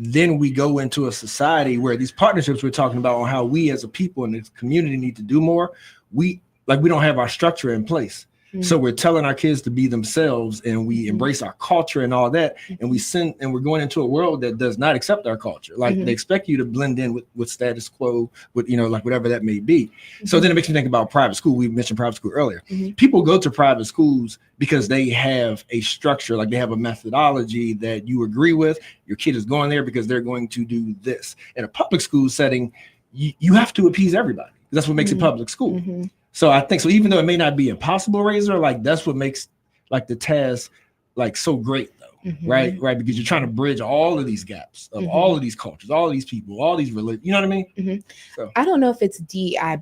then we go into a society where these partnerships we're talking about on how we as a people in this community need to do more. We don't have our structure in place. So we're telling our kids to be themselves, and we embrace our culture and all that. And we're going into a world that does not accept our culture. Like they expect you to blend in with status quo, with, like whatever that may be. So then it makes me think about private school. We mentioned private school earlier. People go to private schools because they have a structure, like they have a methodology that you agree with. Your kid is going there because they're going to do this. In a public school setting, you have to appease everybody. That's what makes it public school. So I think, so even though it may not be impossible, Razor, like that's what makes like the task like so great, though, right? Because you're trying to bridge all of these gaps of all of these cultures, all of these people, all these religions. You know what I mean? So I don't know if it's DEI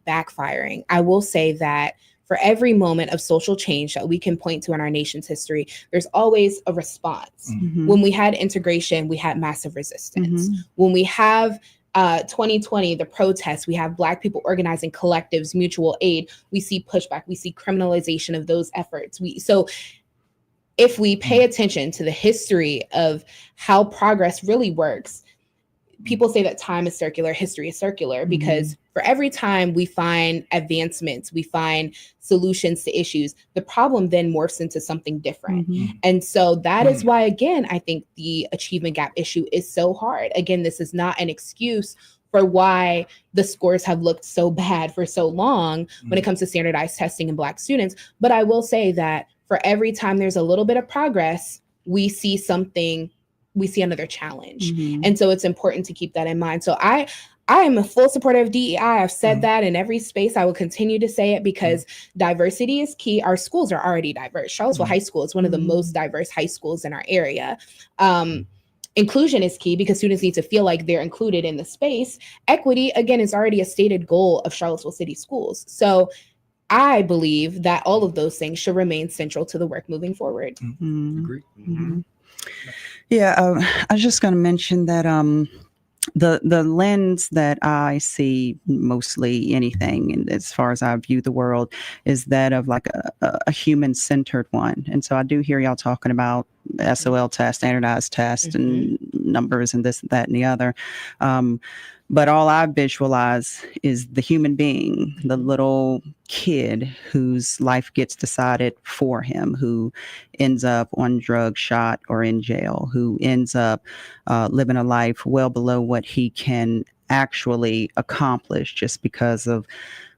backfiring. I will say that for every moment of social change that we can point to in our nation's history, there's always a response. When we had integration, we had massive resistance. When we have 2020, the protests, we have Black people organizing collectives, mutual aid, we see pushback, we see criminalization of those efforts. So if we pay attention to the history of how progress really works, people say that time is circular, history is circular, because for every time we find advancements, we find solutions to issues, the problem then morphs into something different. And so that is why, again, I think the achievement gap issue is so hard. Again, this is not an excuse for why the scores have looked so bad for so long when it comes to standardized testing in Black students. But I will say that for every time there's a little bit of progress, we see another challenge. And so it's important to keep that in mind. So I am a full supporter of DEI. I've said that in every space. I will continue to say it because diversity is key. Our schools are already diverse. Charlottesville High School is one of the most diverse high schools in our area. Inclusion is key because students need to feel like they're included in the space. Equity, again, is already a stated goal of Charlottesville City Schools. So I believe that all of those things should remain central to the work moving forward. Agree. Yeah, I was just going to mention that the lens that I see mostly anything, and as far as I view the world, is that of like a human-centered one. And so I do hear y'all talking about SOL test, standardized test, and numbers and this, that, and the other. But all I visualize is the human being, the little kid whose life gets decided for him, who ends up on drugs, shot, or in jail, who ends up living a life well below what he can actually accomplish just because of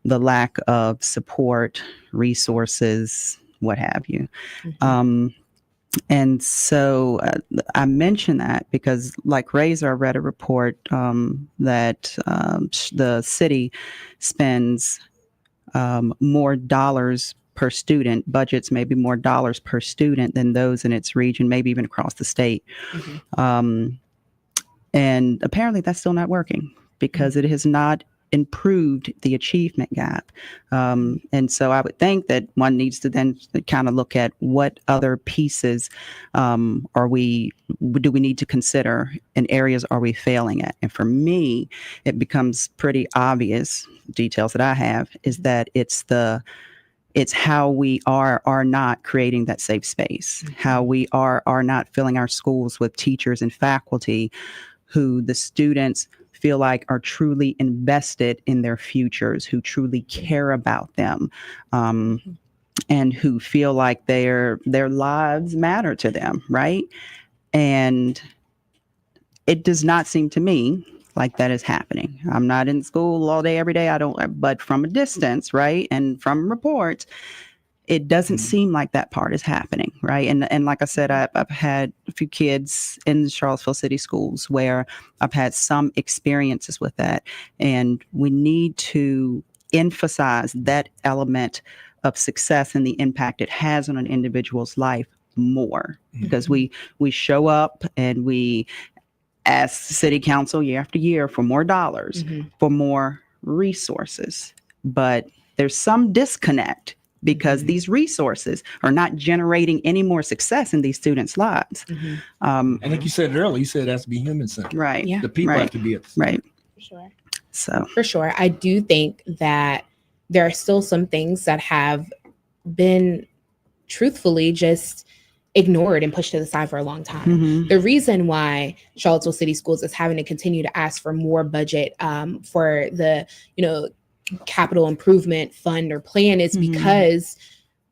the lack of support, resources, what have you. And so I mention that because, like Razor, I read a report that the city spends more dollars per student, budgets maybe more dollars per student than those in its region, maybe even across the state. And apparently that's still not working because it has not improved the achievement gap. And so I would think that one needs to then kind of look at what other pieces do we need to consider, and areas are we failing at? And for me, it becomes pretty obvious, details that I have, is that it's how we are not creating that safe space, how we are not filling our schools with teachers and faculty who the students feel like are truly invested in their futures, who truly care about them, and who feel like their lives matter to them, right? And it does not seem to me like that is happening. I'm not in school all day, every day. But from a distance, right? And from reports, it doesn't seem like that part is happening, right? And like I said, I've had a few kids in the Charlottesville City Schools where I've had some experiences with that. And we need to emphasize that element of success and the impact it has on an individual's life more, because we show up and we ask city council year after year for more dollars, for more resources. But there's some disconnect because these resources are not generating any more success in these students' lives. And like you said earlier, you said it has to be human-centered. Right. Yeah. The people have to be at the right. For sure. So for sure, I do think that there are still some things that have been truthfully just ignored and pushed to the side for a long time. The reason why Charlottesville City Schools is having to continue to ask for more budget for the, capital improvement fund or plan is because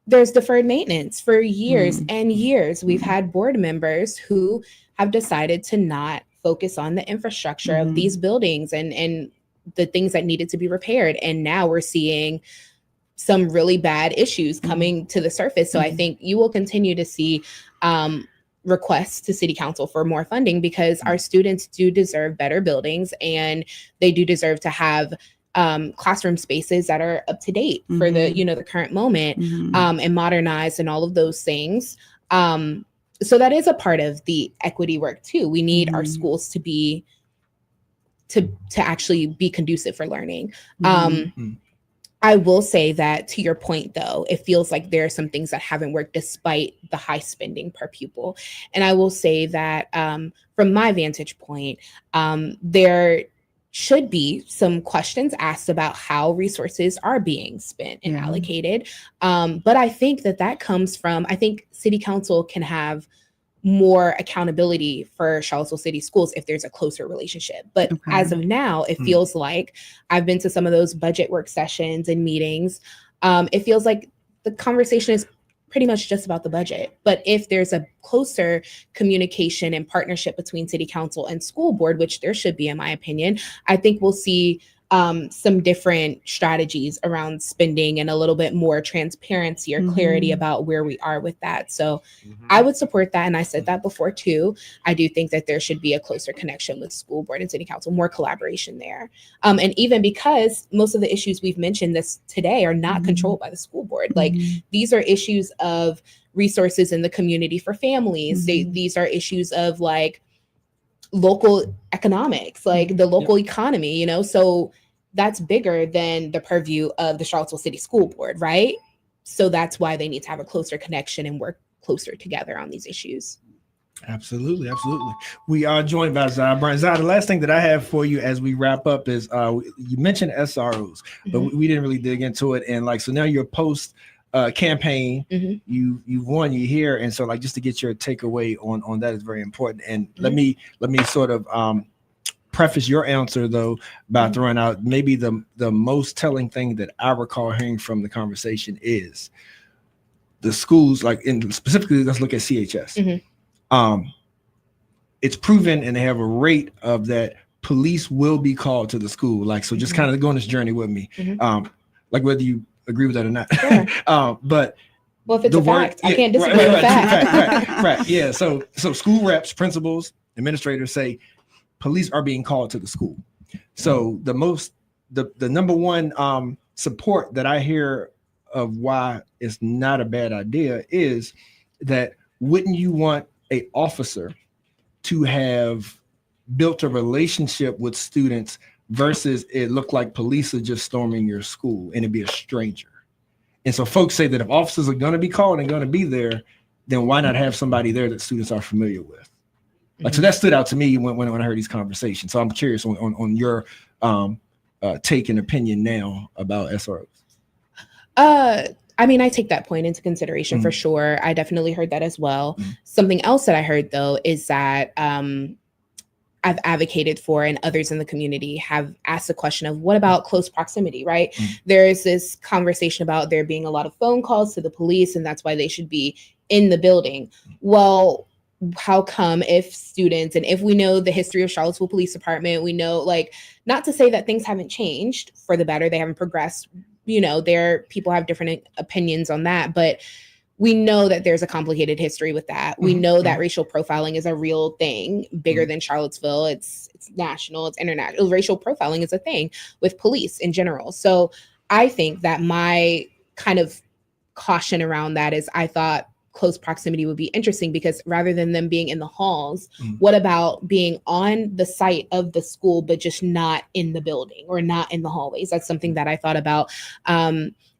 there's deferred maintenance for years and years. We've had board members who have decided to not focus on the infrastructure of these buildings and the things that needed to be repaired. And now we're seeing some really bad issues coming to the surface. So I think you will continue to see requests to City Council for more funding because our students do deserve better buildings and they do deserve to have classroom spaces that are up to date for the, the current moment and modernized and all of those things. So that is a part of the equity work too. We need our schools to be to actually be conducive for learning. I will say that to your point, though, it feels like there are some things that haven't worked despite the high spending per pupil. And I will say that from my vantage point, there should be some questions asked about how resources are being spent and allocated. But I think that comes from, I think City Council can have more accountability for Charlottesville City Schools if there's a closer relationship. But as of now, it feels like I've been to some of those budget work sessions and meetings. It feels like the conversation is pretty much just about the budget. But if there's a closer communication and partnership between City Council and school board, which there should be, in my opinion, I think we'll see some different strategies around spending and a little bit more transparency or clarity about where we are with that. So I would support that. And I said that before too. I do think that there should be a closer connection with school board and City Council, more collaboration there. And even because most of the issues we've mentioned this today are not controlled by the school board. Like these are issues of resources in the community for families. These are issues of like local economics, like the local economy, so that's bigger than the purview of the Charlottesville City School Board, right? So that's why they need to have a closer connection and work closer together on these issues. Absolutely. We are joined by Zah Bryant. Zah, the last thing that I have for you as we wrap up is you mentioned SROs, but we didn't really dig into it. And so now you're post campaign, you've won, you're here, and so just to get your takeaway on that is very important. And let me sort of preface your answer though by throwing out maybe the most telling thing that I recall hearing from the conversation is the schools, specifically let's look at CHS. It's proven, and they have a rate of that police will be called to the school. So just kind of go on this journey with me, whether you agree with that or not. Sure. But if it's a fact, I can't disagree with that. Right. Yeah. So school reps, principals, administrators say police are being called to the school. So the number one support that I hear of why it's not a bad idea is that wouldn't you want an officer to have built a relationship with students versus it looked like police are just storming your school and it'd be a stranger. And so folks say that if officers are going to be called and going to be there, then why not have somebody there that students are familiar with? So that stood out to me when I heard these conversations. So I'm curious on your take and opinion now about SROs. I mean, I take that point into consideration for sure. I definitely heard that as well. Something else that I heard though is that I've advocated for, and others in the community have asked the question of what about close proximity, right? There is this conversation about there being a lot of phone calls to the police and that's why they should be in the building. Well, how come if students, and if we know the history of Charlottesville Police Department, we know, like, not to say that things haven't changed for the better, they haven't progressed, people have different opinions on that, but we know that there's a complicated history with that. We know that racial profiling is a real thing, bigger than Charlottesville. It's national, it's international. Racial profiling is a thing with police in general. So I think that my kind of caution around that is, I thought close proximity would be interesting, because rather than them being in the halls, what about being on the site of the school, but just not in the building or not in the hallways? That's something that I thought about.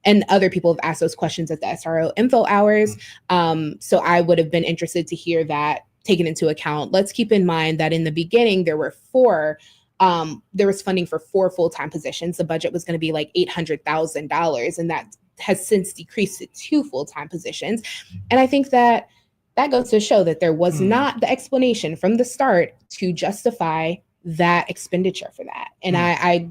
And other people have asked those questions at the SRO info hours. So I would have been interested to hear that taken into account. Let's keep in mind that in the beginning, there were there was funding for 4 full-time positions. The budget was going to be like $800,000, and that has since decreased to 2 full-time positions. And I think that goes to show that there was not the explanation from the start to justify that expenditure for that. And I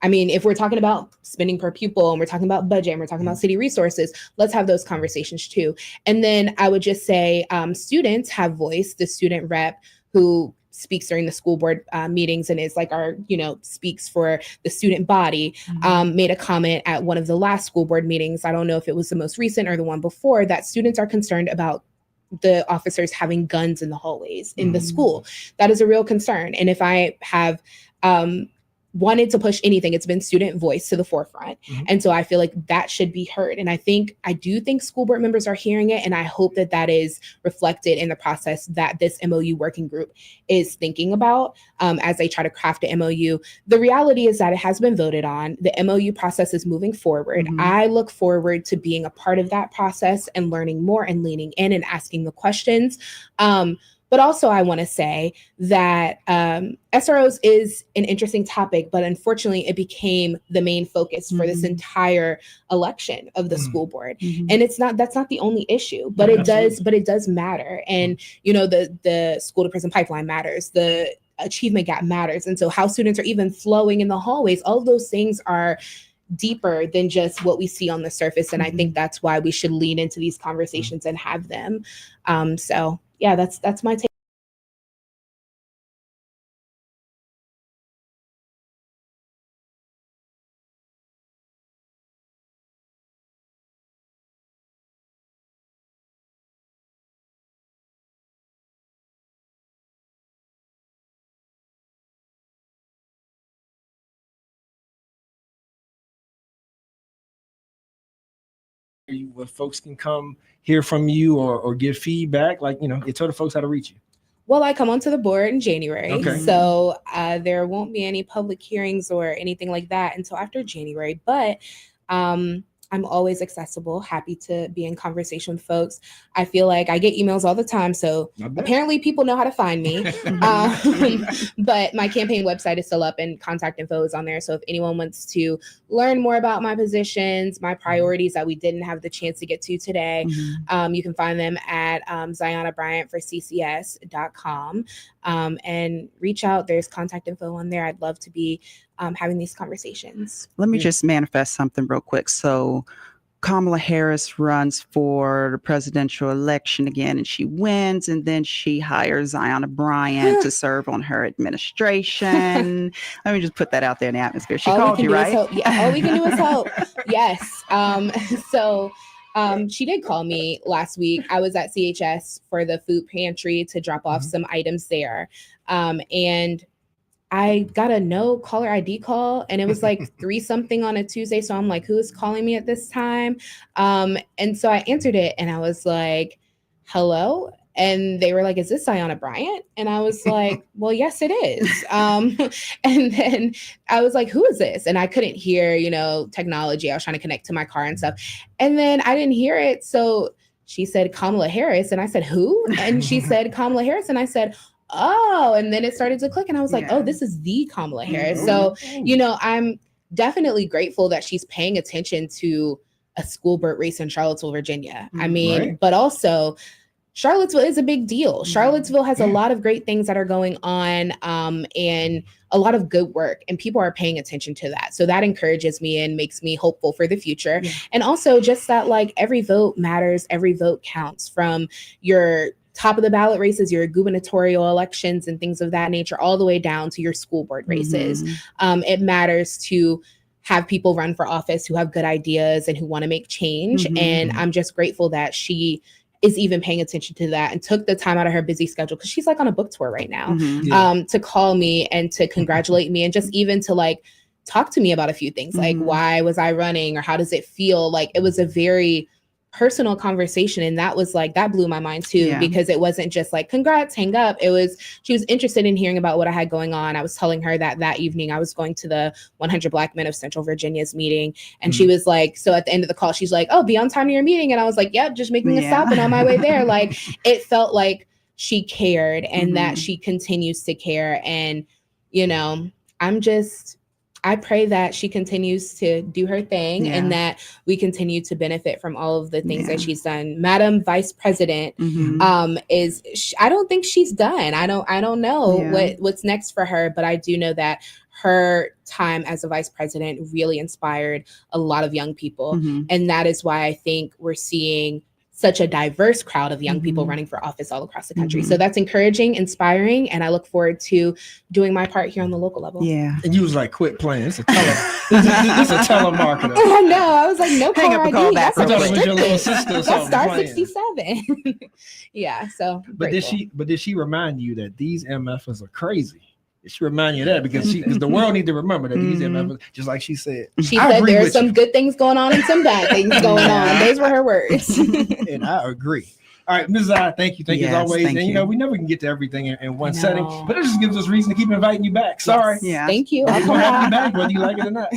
mean, if we're talking about spending per pupil and we're talking about budget and we're talking about city resources, let's have those conversations too. And then I would just say students have voice. The student rep who speaks during the school board meetings and is like our, speaks for the student body, made a comment at one of the last school board meetings. I don't know if it was the most recent or the one before, that students are concerned about the officers having guns in the hallways in the school. That is a real concern. And if I have wanted to push anything, it's been student voice to the forefront. And so I feel like that should be heard. And I do think school board members are hearing it. And I hope that that is reflected in the process that this MOU working group is thinking about as they try to craft an MOU. The reality is that it has been voted on. The MOU process is moving forward. I look forward to being a part of that process and learning more and leaning in and asking the questions. But also I want to say that SROs is an interesting topic, but unfortunately it became the main focus for this entire election of the school board. And that's not the only issue, but it does matter. And, the school to prison pipeline matters, the achievement gap matters. And so how students are even flowing in the hallways, all of those things are deeper than just what we see on the surface. And I think that's why we should lean into these conversations and have them. So yeah, that's my take. Where folks can come hear from you or give feedback, you tell the folks how to reach you. Well, I come onto the board in January, okay. So there won't be any public hearings or anything like that until after January, but I'm always accessible, happy to be in conversation with folks. I feel like I get emails all the time, so apparently people know how to find me. But my campaign website is still up and contact info is on there. So if anyone wants to learn more about my positions, my priorities that we didn't have the chance to get to today, you can find them at ZianaBryantForCCS.com and reach out. There's contact info on there. I'd love to be having these conversations. Let me just manifest something real quick. So Kamala Harris runs for the presidential election again, and she wins, and then she hires Ziana Bryant to serve on her administration. Let me just put that out there in the atmosphere. She called you, right? All we can do is hope. Yes. So she did call me last week. I was at CHS for the food pantry to drop off some items there. And I got a no caller ID call, and it was like 3-something on a Tuesday. So I'm like, who is calling me at this time? And so I answered it, and I was like, hello. And they were like, is this Ziana Bryant? And I was like, well, yes, it is. And then I was like, who is this? And I couldn't hear, technology. I was trying to connect to my car and stuff. And then I didn't hear it. So she said, Kamala Harris. And I said, who? And she said, Kamala Harris. And I said, oh, and then it started to click. And I was like, oh, this is the Kamala Harris. So, I'm definitely grateful that she's paying attention to a school board race in Charlottesville, Virginia. I mean, but also Charlottesville is a big deal. Charlottesville has a lot of great things that are going on and a lot of good work, and people are paying attention to that. So that encourages me and makes me hopeful for the future. And also just that every vote matters, every vote counts, from your top of the ballot races, your gubernatorial elections and things of that nature, all the way down to your school board races. It matters to have people run for office who have good ideas and who want to make change. And I'm just grateful that she is even paying attention to that and took the time out of her busy schedule, because she's like on a book tour right now, to call me and to congratulate me, and just even to like talk to me about a few things, like why was I running, or how does it feel? Like, it was a very personal conversation, and that was like, that blew my mind too, because it wasn't just like congrats, hang up. It was, she was interested in hearing about what I had going on. I was telling her that evening I was going to the 100 Black Men of Central Virginia's meeting, and she was like, so at the end of the call she's like, oh, be on time to your meeting. And I was like, yep, just making a stop and on my way there. Like, it felt like she cared, and that she continues to care. And you know, I pray that she continues to do her thing, and that we continue to benefit from all of the things that she's done. Madam Vice President I don't think she's done. I don't know what's next for her, but I do know that her time as a vice president really inspired a lot of young people. And that is why I think we're seeing such a diverse crowd of young people running for office all across the country. So that's encouraging, inspiring, and I look forward to doing my part here on the local level. And you was like, quit playing. It's a telemarketer. I know. I was like, no Hang up caller and call ID. back That's real quick. restricted. Your little sister or That's something star playing. 67. Yeah. So But did she remind you that these MFers are crazy? It should remind you of that, because the world need to remember that these MFers, just like she said. She said there are some good things going on and some bad things going on. Those were her words. And I agree. All right, Ms. I, thank you as always. Thank And you know, we never can get to everything in one setting, but it just gives us reason to keep inviting you back. Sorry. Yeah. Thank you. We're gonna have you back whether you like it or not.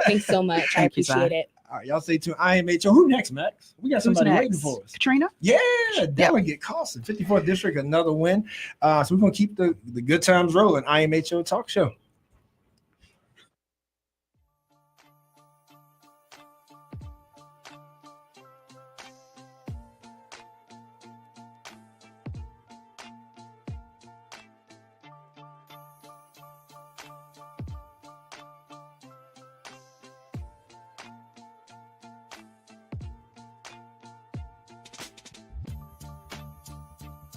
Thanks so much. I Thank you, appreciate Zi. it. All right, y'all stay tuned. IMHO. Who next, Max? We got somebody waiting for us. Katrina? Yeah, Delegate Carson, 54th District, another win. So we're going to keep the good times rolling. IMHO Talk Show.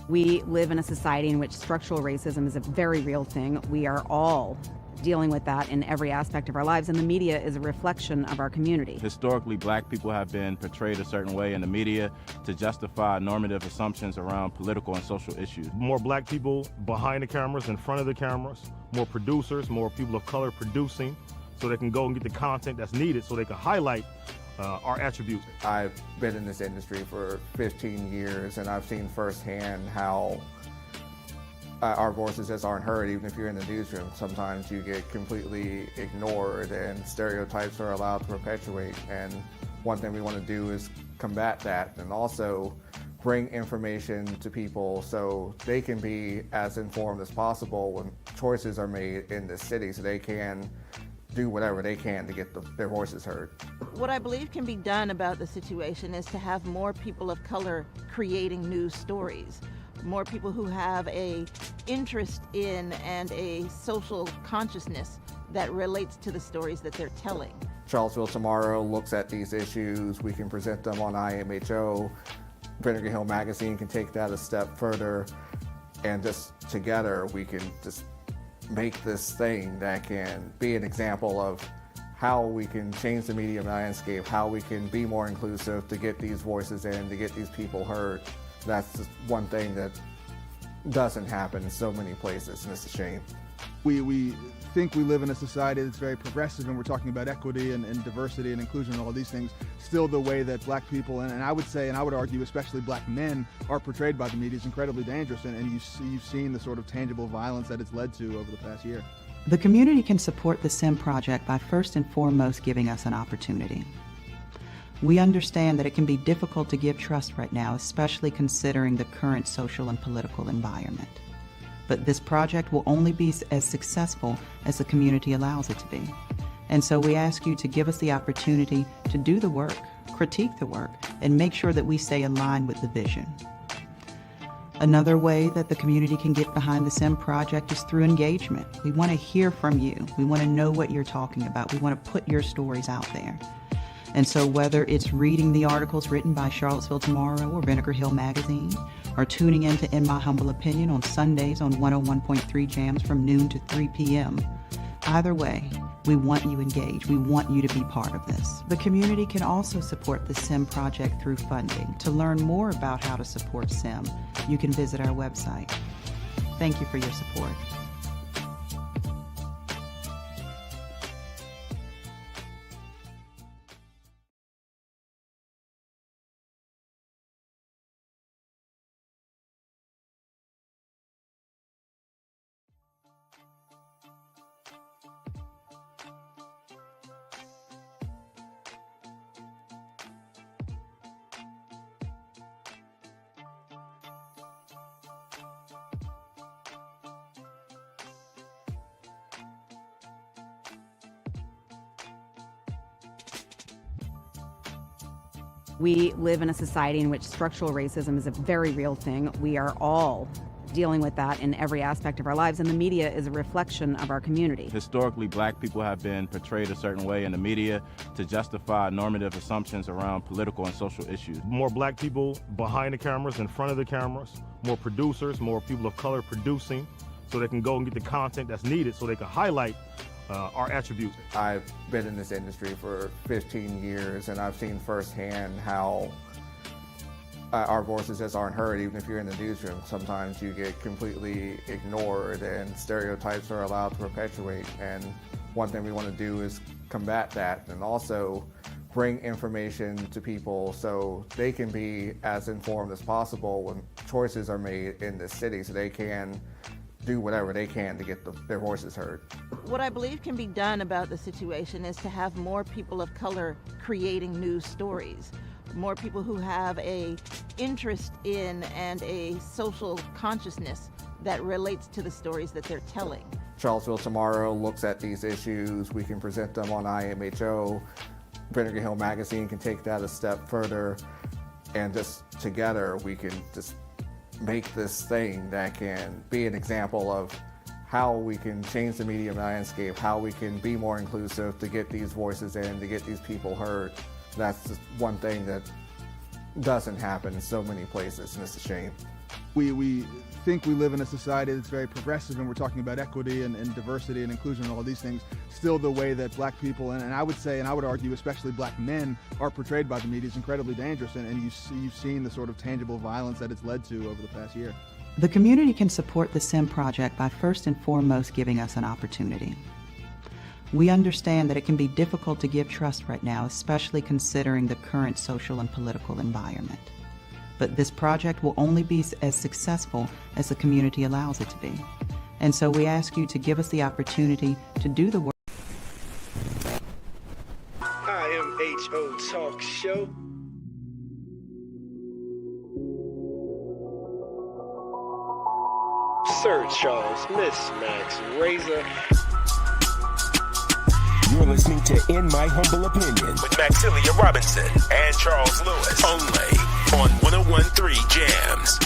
We live in a society in which structural racism is a very real thing. We are all dealing with that in every aspect of our lives, and the media is a reflection of our community. Historically, Black people have been portrayed a certain way in the media to justify normative assumptions around political and social issues. More Black people behind the cameras, in front of the cameras, more producers, more people of color producing, so they can go and get the content that's needed so they can highlight our attributes. I've been in this industry for 15 years, and I've seen firsthand how our voices just aren't heard. Even if you're in the newsroom, sometimes you get completely ignored and stereotypes are allowed to perpetuate. And one thing we want to do is combat that, and also bring information to people so they can be as informed as possible when choices are made in this city, so they can do whatever they can to get their voices heard. What I believe can be done about the situation is to have more people of color creating news stories, more people who have a interest in and a social consciousness that relates to the stories that they're telling. Charlottesville Tomorrow looks at these issues. We can present them on IMHO. Vinegar Hill Magazine can take that a step further, and just together we can just make this thing that can be an example of how we can change the media landscape, how we can be more inclusive to get these voices in, to get these people heard. That's just one thing that doesn't happen in so many places, and it's a shame. We think we live in a society that's very progressive, and we're talking about equity and diversity and inclusion and all these things. Still, the way that Black people, and I would say, and I would argue especially Black men, are portrayed by the media is incredibly dangerous, and you've seen the sort of tangible violence that it's led to over the past year. The community can support the SIM project by first and foremost giving us an opportunity. We understand that it can be difficult to give trust right now, especially considering the current social and political environment. But this project will only be as successful as the community allows it to be. And so we ask you to give us the opportunity to do the work, critique the work, and make sure that we stay aligned with the vision. Another way that the community can get behind the SIM project is through engagement. We want to hear from you. We want to know what you're talking about. We want to put your stories out there. And so whether it's reading the articles written by Charlottesville Tomorrow or Vinegar Hill Magazine, or tuning in to In My Humble Opinion on Sundays on 101.3 Jams from noon to 3 p.m., either way, we want you engaged. We want you to be part of this. The community can also support the SIM project through funding. To learn more about how to support SIM, you can visit our website. Thank you for your support. We live in a society in which structural racism is a very real thing. We are all dealing with that in every aspect of our lives, and the media is a reflection of our community. Historically, black people have been portrayed a certain way in the media to justify normative assumptions around political and social issues. More black people behind the cameras, in front of the cameras, more producers, more people of color producing, so they can go and get the content that's needed so they can highlight our attributes. I've been in this industry for 15 years, and I've seen firsthand how our voices just aren't heard. Even if you're in the newsroom, sometimes you get completely ignored and stereotypes are allowed to perpetuate. And one thing we want to do is combat that and also bring information to people so they can be as informed as possible when choices are made in this city, so they can do whatever they can to get their voices heard. What I believe can be done about the situation is to have more people of color creating news stories, more people who have a interest in and a social consciousness that relates to the stories that they're telling. Charlottesville Tomorrow looks at these issues. We can present them on IMHO. Vinegar Hill Magazine can take that a step further, and just together we can just make this thing that can be an example of how we can change the media landscape, how we can be more inclusive to get these voices in, to get these people heard. That's just one thing that doesn't happen in so many places, and it's a shame. We think we live in a society that's very progressive, and we're talking about equity and diversity and inclusion and all these things. Still, the way that black people, and I would say, and I would argue especially black men, are portrayed by the media is incredibly dangerous, and you've seen the sort of tangible violence that it's led to over the past year. The community can support the SIM project by first and foremost giving us an opportunity. We understand that it can be difficult to give trust right now, especially considering the current social and political environment. But this project will only be as successful as the community allows it to be. And so we ask you to give us the opportunity to do the work. IMHO Talk Show. Sir Charles, Miss Max, Razor. You're listening to In My Humble Opinion with Maxilia Robinson and Charles Lewis, only on 101.3 Jams.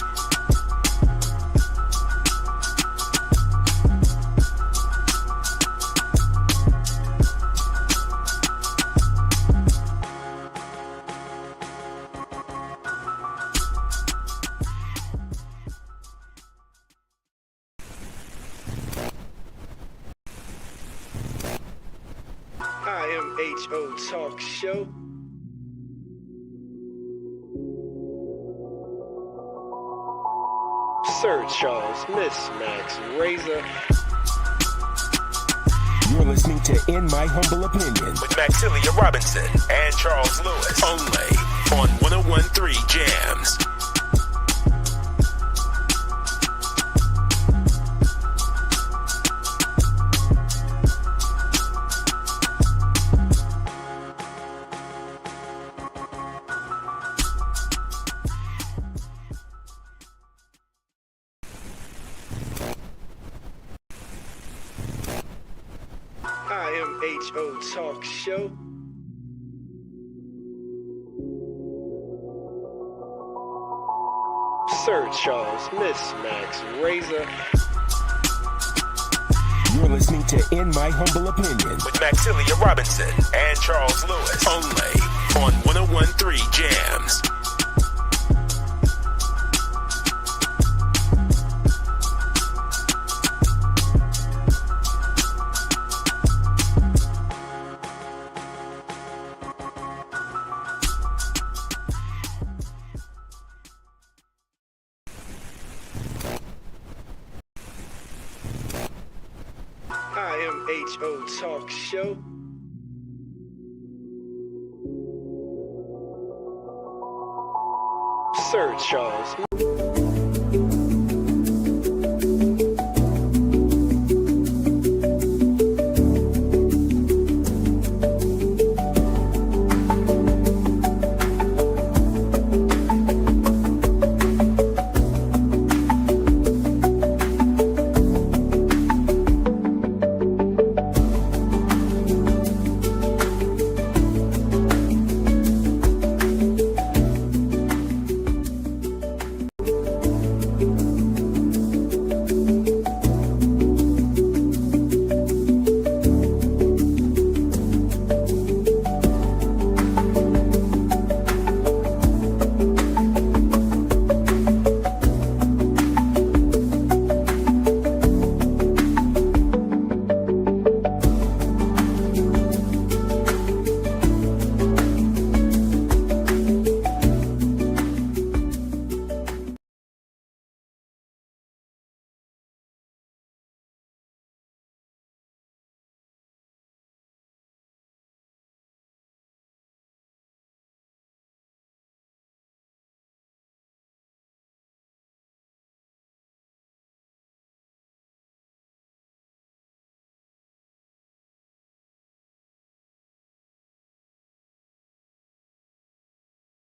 IMHO Talk Show. Sir Charles, Miss Max, Razor. You're listening to In My Humble Opinion with Maxilia Robinson and Charles Lewis, only on 101.3 Jams. IMHO Talk Show. Sir Charles, Miss Max, Razor. You're listening to In My Humble Opinion with Maxilia Robinson and Charles Lewis. Only on 101.3 Jams. IMHO Talk Show. Sir Charles.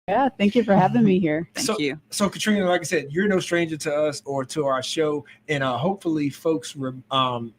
Yeah, thank you for having me here. Thank you. So Katrina, like I said, you're no stranger to us or to our show, and hopefully folks, remember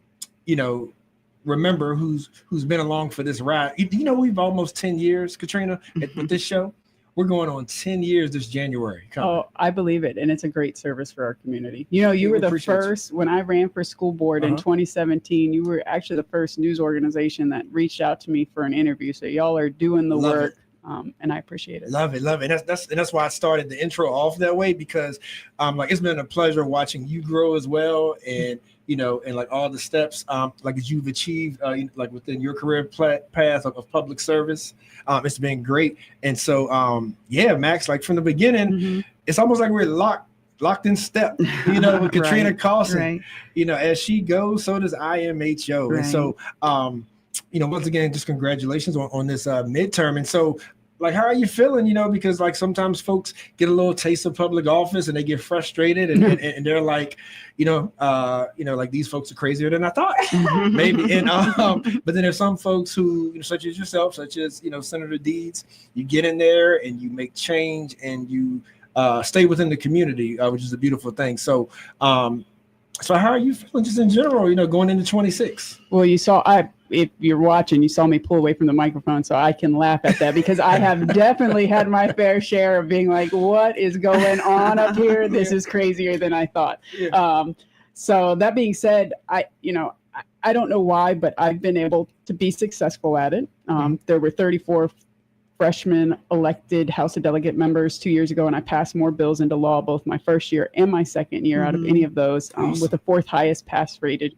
who's been along for this ride. You know, we've almost 10 years, Katrina, with this show. We're going on 10 years this January. Oh, I believe it. And it's a great service for our community. You know, you were the first, when I ran for school board in 2017, you were actually the first news organization that reached out to me for an interview. So y'all are doing the work. And I appreciate it. Love it. And that's why I started the intro off that way, because it's been a pleasure watching you grow as well, and and like all the steps like as you've achieved like within your career path of public service. It's been great. And so Max, like from the beginning, it's almost like we're locked in step, with Katrina Carlson. As she goes, so does IMHO. And so once again, just congratulations on this midterm. And so, like, how are you feeling? Because like sometimes folks get a little taste of public office and they get frustrated and they're like, like these folks are crazier than I thought, maybe. And but then there's some folks who, such as yourself, such as Senator Deeds, you get in there and you make change and you stay within the community, which is a beautiful thing. So. So how are you feeling just in general, going into 26? Well, if you're watching, you saw me pull away from the microphone, so I can laugh at that because I have definitely had my fair share of being like, what is going on up here? This is crazier than I thought. So that being said, I don't know why, but I've been able to be successful at it. There were 34 freshmen elected House of Delegate members 2 years ago, and I passed more bills into law both my first year and my second year out of any of those, with the fourth highest pass rate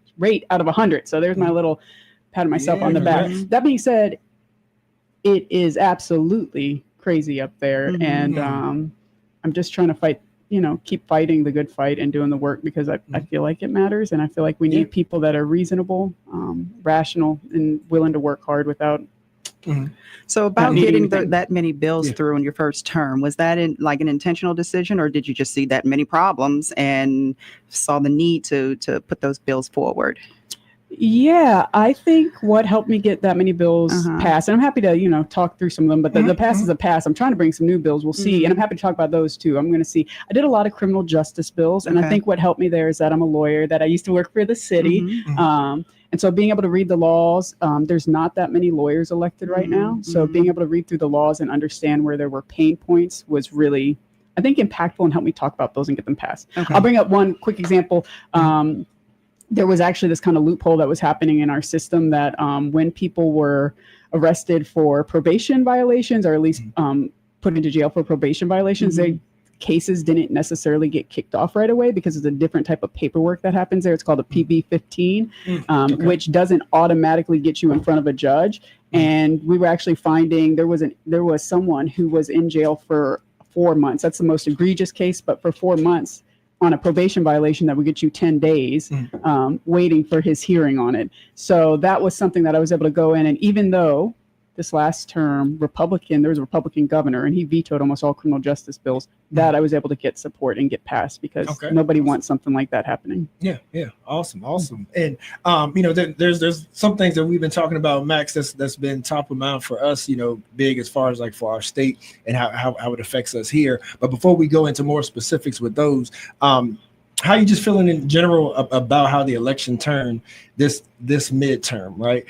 out of 100. So there's my little pat myself on the back. That being said, it is absolutely crazy up there, and I'm just trying to fight, keep fighting the good fight and doing the work because I feel like it matters, and I feel like we need people that are reasonable, rational, and willing to work hard without. So about getting that many bills through in your first term, was that an intentional decision, or did you just see that many problems and saw the need to put those bills forward? Yeah, I think what helped me get that many bills passed, and I'm happy to, talk through some of them, but the pass is a pass. I'm trying to bring some new bills. We'll see. And I'm happy to talk about those too. I'm going to see. I did a lot of criminal justice bills. And I think what helped me there is that I'm a lawyer, that I used to work for the city. And so being able to read the laws, there's not that many lawyers elected right now. So being able to read through the laws and understand where there were pain points was really, I think, impactful and helped me talk about those and get them passed. I'll bring up one quick example. there was actually this kind of loophole that was happening in our system that when people were arrested for probation violations, or at least put into jail for probation violations, their cases didn't necessarily get kicked off right away because it's a different type of paperwork that happens there. It's called a PB-15, which doesn't automatically get you in front of a judge. And we were actually finding there was someone who was in jail for 4 months. That's the most egregious case, but for 4 months on a probation violation that would get you 10 days waiting for his hearing on it. So that was something that I was able to go in. And even though this last term, there was a Republican governor and he vetoed almost all criminal justice bills, that I was able to get support and get passed because nobody wants something like that happening. Yeah. Awesome. And, there's some things that we've been talking about, Max, that's been top of mind for us, big as far as like for our state and how it affects us here. But before we go into more specifics with those, how are you just feeling in general about how the election turned this midterm, right?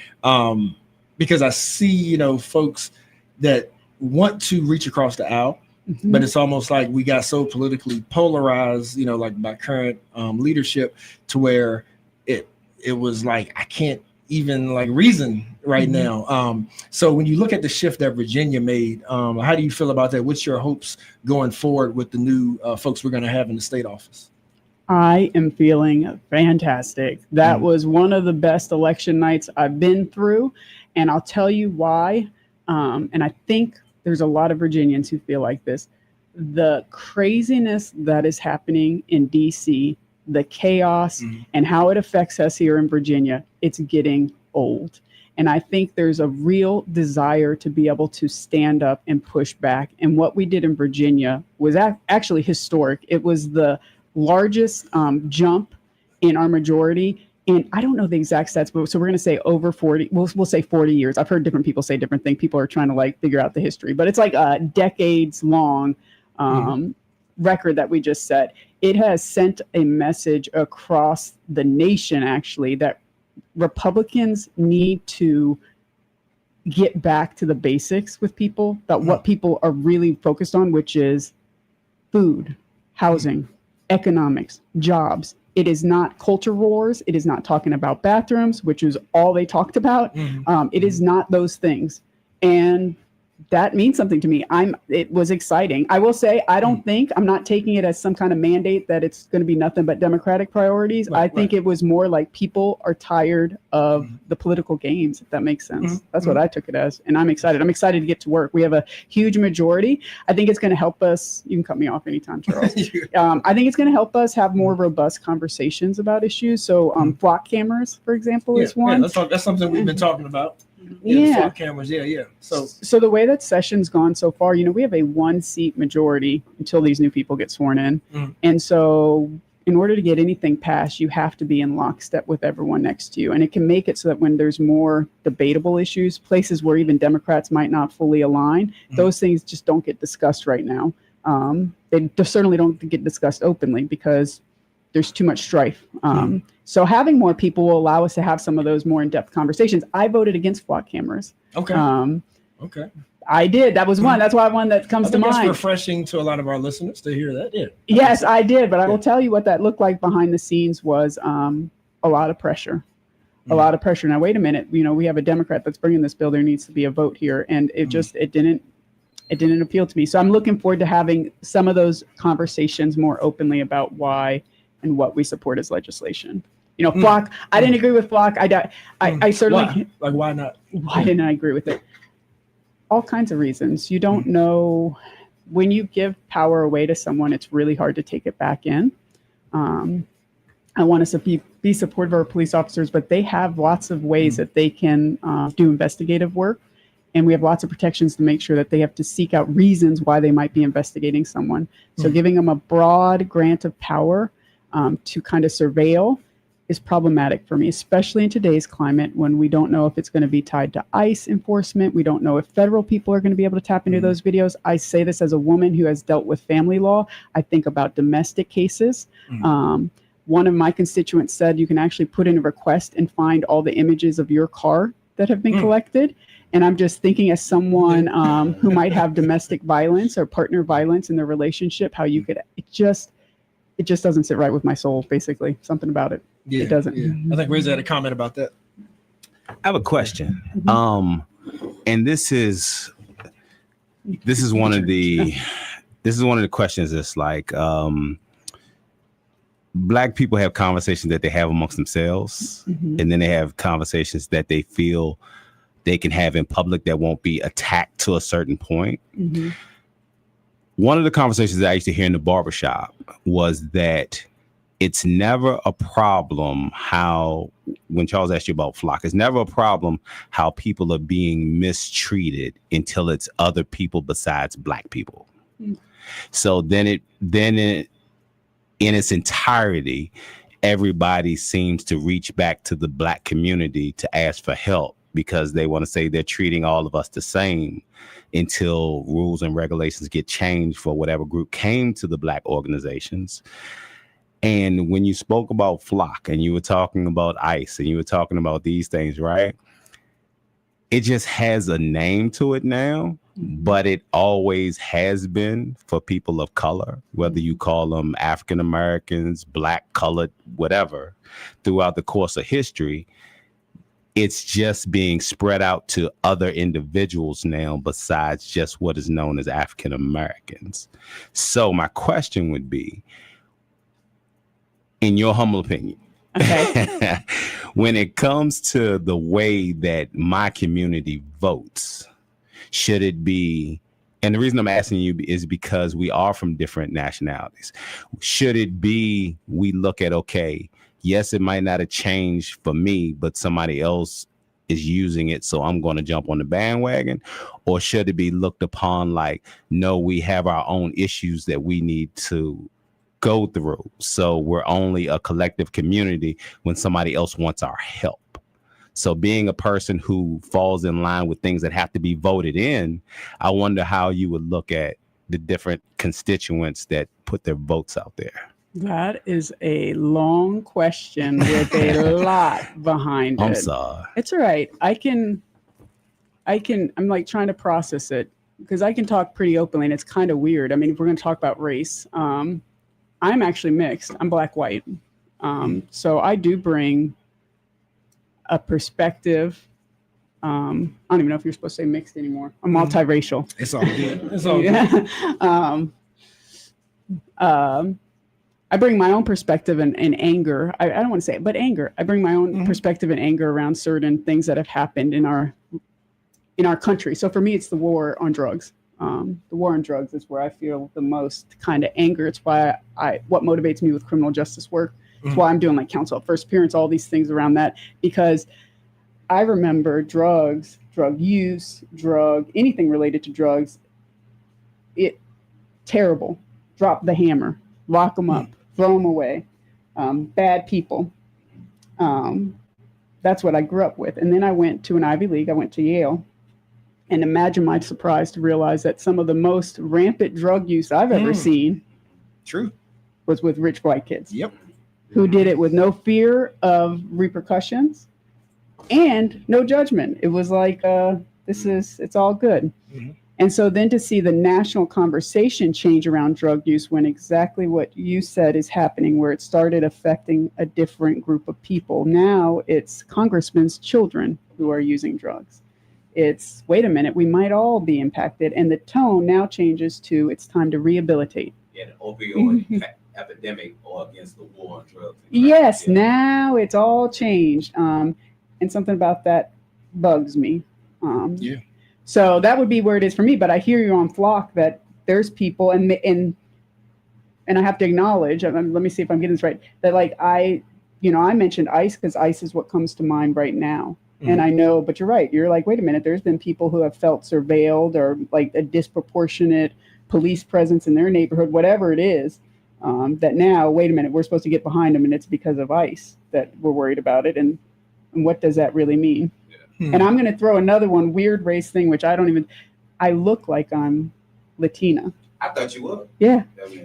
Because I see, folks that want to reach across the aisle, but it's almost like we got so politically polarized, like by current leadership, to where it was like I can't even like reason right now. So when you look at the shift that Virginia made, how do you feel about that? What's your hopes going forward with the new folks we're going to have in the state office? I am feeling fantastic. That was one of the best election nights I've been through. And I'll tell you why. And I think there's a lot of Virginians who feel like this. The craziness that is happening in DC, the chaos and how it affects us here in Virginia, it's getting old. And I think there's a real desire to be able to stand up and push back. And what we did in Virginia was actually historic. It was the largest jump in our majority. And I don't know the exact stats, but so we're going to say over 40, we'll say 40 years. I've heard different people say different things. People are trying to like figure out the history, but it's like a decades long record that we just set. It has sent a message across the nation, actually, that Republicans need to get back to the basics with people, about what people are really focused on, which is food, housing, economics, jobs. It is not culture wars. It is not talking about bathrooms, which is all they talked about. It is not those things. And that means something to me. It was exciting. I will say, I'm not taking it as some kind of mandate that it's going to be nothing but Democratic priorities. I think it was more like people are tired of the political games, if that makes sense. That's what I took it as. And I'm excited. I'm excited to get to work. We have a huge majority. I think it's going to help us. You can cut me off anytime, Charles. I think it's going to help us have more robust conversations about issues. So flock cameras, for example, is one. That's something we've been talking about. Flock cameras. So the way that session's gone so far, we have a 1-seat majority until these new people get sworn in. And so in order to get anything passed, you have to be in lockstep with everyone next to you. And it can make it so that when there's more debatable issues, places where even Democrats might not fully align, those things just don't get discussed right now. They certainly don't get discussed openly because there's too much strife. So having more people will allow us to have some of those more in-depth conversations. I voted against flock cameras. Okay. I did. That was one. That's why one that comes to mind. That's refreshing to a lot of our listeners to hear that. Yeah. Yes, I did. But I will tell you what that looked like behind the scenes was a lot of pressure. A lot of pressure. Now, wait a minute. We have a Democrat that's bringing this bill. There needs to be a vote here. And it didn't appeal to me. So I'm looking forward to having some of those conversations more openly about why and what we support as legislation. Flock, I didn't agree with Flock. I certainly... Why? Why not? Why didn't I agree with it? All kinds of reasons. You don't know... When you give power away to someone, it's really hard to take it back in. I want to be supportive of our police officers, but they have lots of ways that they can do investigative work. And we have lots of protections to make sure that they have to seek out reasons why they might be investigating someone. So giving them a broad grant of power to kind of surveil is problematic for me, especially in today's climate when we don't know if it's going to be tied to ICE enforcement. We don't know if federal people are going to be able to tap into those videos. I say this as a woman who has dealt with family law. I think about domestic cases. One of my constituents said you can actually put in a request and find all the images of your car that have been collected. And I'm just thinking as someone who might have domestic violence or partner violence in their relationship, how you could, it just doesn't sit right with my soul, basically, something about it. Yeah, it doesn't. Yeah. I think Reza had a comment about that. I have a question. And this is one of the questions that's like, Black people have conversations that they have amongst themselves, and then they have conversations that they feel they can have in public that won't be attacked to a certain point. One of the conversations that I used to hear in the barbershop was that it's never a problem how, when Charles asked you about Flock, it's never a problem how people are being mistreated until it's other people besides Black people. So then in its entirety, everybody seems to reach back to the Black community to ask for help because they want to say they're treating all of us the same until rules and regulations get changed for whatever group came to the Black organizations. And when you spoke about Flock and you were talking about ICE and you were talking about these things, right? It just has a name to it now, but it always has been for people of color, whether you call them African Americans, Black, colored, whatever. Throughout the course of history, it's just being spread out to other individuals now besides just what is known as African Americans. So my question would be, in your humble opinion, when it comes to the way that my community votes, should it be, and the reason I'm asking you is because we are from different nationalities. Should it be, we look at, okay, yes, it might not have changed for me, but somebody else is using it, so I'm going to jump on the bandwagon? Or should it be looked upon like, no, we have our own issues that we need to go through, so we're only a collective community when somebody else wants our help? So being a person who falls in line with things that have to be voted in, I wonder how you would look at the different constituents that put their votes out there. That is a long question with a lot behind it. I'm sorry. It's all right. I'm like trying to process it because I can talk pretty openly and it's kind of weird. I mean, if we're going to talk about race, I'm actually mixed. I'm Black-white. So I do bring a perspective. I don't even know if you're supposed to say mixed anymore. I'm multiracial. It's all good. It's all good. I bring my own perspective and anger. I don't want to say it, but anger. I bring my own perspective and anger around certain things that have happened in our country. So for me, it's the war on drugs. The war on drugs is where I feel the most kind of anger. It's why what motivates me with criminal justice work. It's why I'm doing like counsel at first appearance, all these things around that, because I remember drugs, drug use, anything related to drugs. Terrible. Drop the hammer, lock them up, throw them away. Bad people. That's what I grew up with. And then I went to an Ivy League. I went to Yale. And imagine my surprise to realize that some of the most rampant drug use I've ever seen was with rich white kids. Yep. Who did it with no fear of repercussions and no judgment. It was like, it's all good. And so then to see the national conversation change around drug use when exactly what you said is happening, where it started affecting a different group of people. Now it's congressmen's children who are using drugs. It's, wait a minute, we might all be impacted. And the tone now changes to, it's time to rehabilitate. Yeah, the opioid epidemic or against the war on drugs. Yes, now it's all changed. And something about that bugs me. So that would be where it is for me. But I hear you on Flock that there's people, and I have to acknowledge, let me see if I'm getting this right, that like I mentioned ICE because ICE is what comes to mind right now. And I know, but you're right. You're like, wait a minute, there's been people who have felt surveilled or like a disproportionate police presence in their neighborhood, whatever it is, that now, wait a minute, we're supposed to get behind them and it's because of ICE that we're worried about it. And what does that really mean? And I'm going to throw another one, weird race thing, which I look like I'm Latina. I thought you would. Yeah.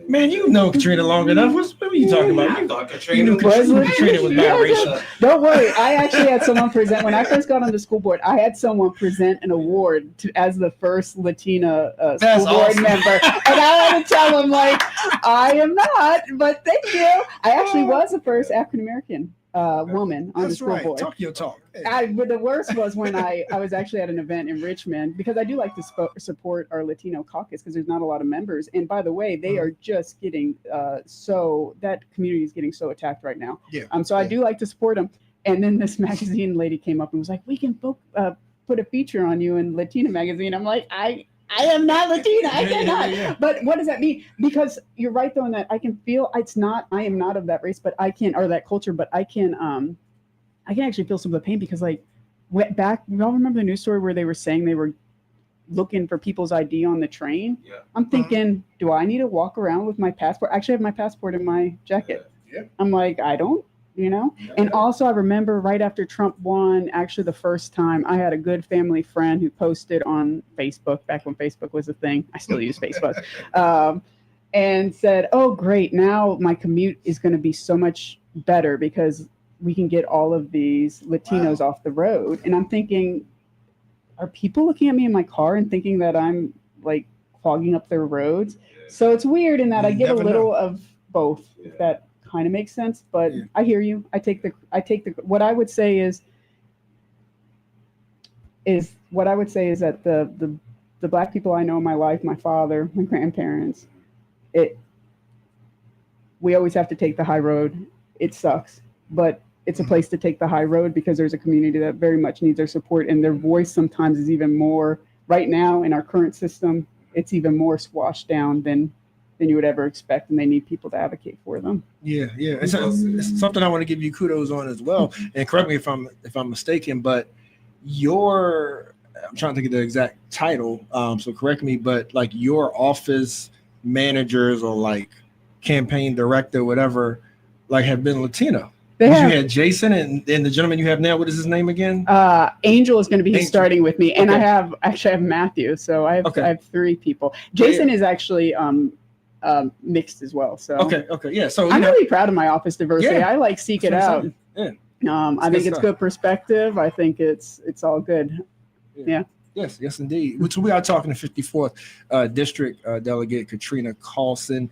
Man, you know Katrina long enough. What are you talking about? I thought Katrina was biracial. Don't worry. I actually had someone present, when I first got on the school board, I had someone present an award as the first Latina school board member. And I had to tell them, like, I am not, but thank you. I actually was the first African-American woman on the That's school right. board. Talk your talk. But the worst was when I was actually at an event in Richmond, because I do like to support our Latino caucus because there's not a lot of members. And by the way, they are just getting that community is getting so attacked right now. Yeah. So I do like to support them. And then this magazine lady came up and was like, "We can put a feature on you in Latina magazine." I'm like, I am not Latina. I cannot. Yeah. But what does that mean? Because you're right though in that I can feel I am not of that race, but I can, or that culture, but I can actually feel some of the pain because like went back, you all remember the news story where they were saying they were looking for people's ID on the train? Yeah. I'm thinking, do I need to walk around with my passport? I actually have my passport in my jacket. Yeah. I'm like, I don't, And also I remember right after Trump won, actually the first time, I had a good family friend who posted on Facebook, back when Facebook was a thing. I still use Facebook. And said, "Oh, great. Now my commute is going to be so much better because we can get all of these Latinos off the road." And I'm thinking, are people looking at me in my car and thinking that I'm like clogging up their roads? So it's weird in that I get a little of both, if that kind of makes sense. But I hear you. I take the what I would say is that the Black people I know in my life, my father, my grandparents, we always have to take the high road. It sucks, but it's a place to take the high road because there's a community that very much needs our support, and their voice sometimes is even more, right now in our current system, it's even more squashed down than you would ever expect, and they need people to advocate for them. Yeah. It's something I want to give you kudos on as well. And correct me if I'm mistaken, but I'm trying to think of the exact title. So correct me, but like your office managers or like campaign director, whatever, like have been Latino. You had Jason and the gentleman you have now, what is his name again? Angel is going to be starting with me, and I have Matthew, so I have 3 people. Jason is actually mixed as well. So yeah. So I'm really proud of my office diversity. I like seek it out. Yeah. I think it's good perspective. I think it's all good. Yeah. Yes, indeed. Which we are talking to 54th District Delegate Katrina Carlson.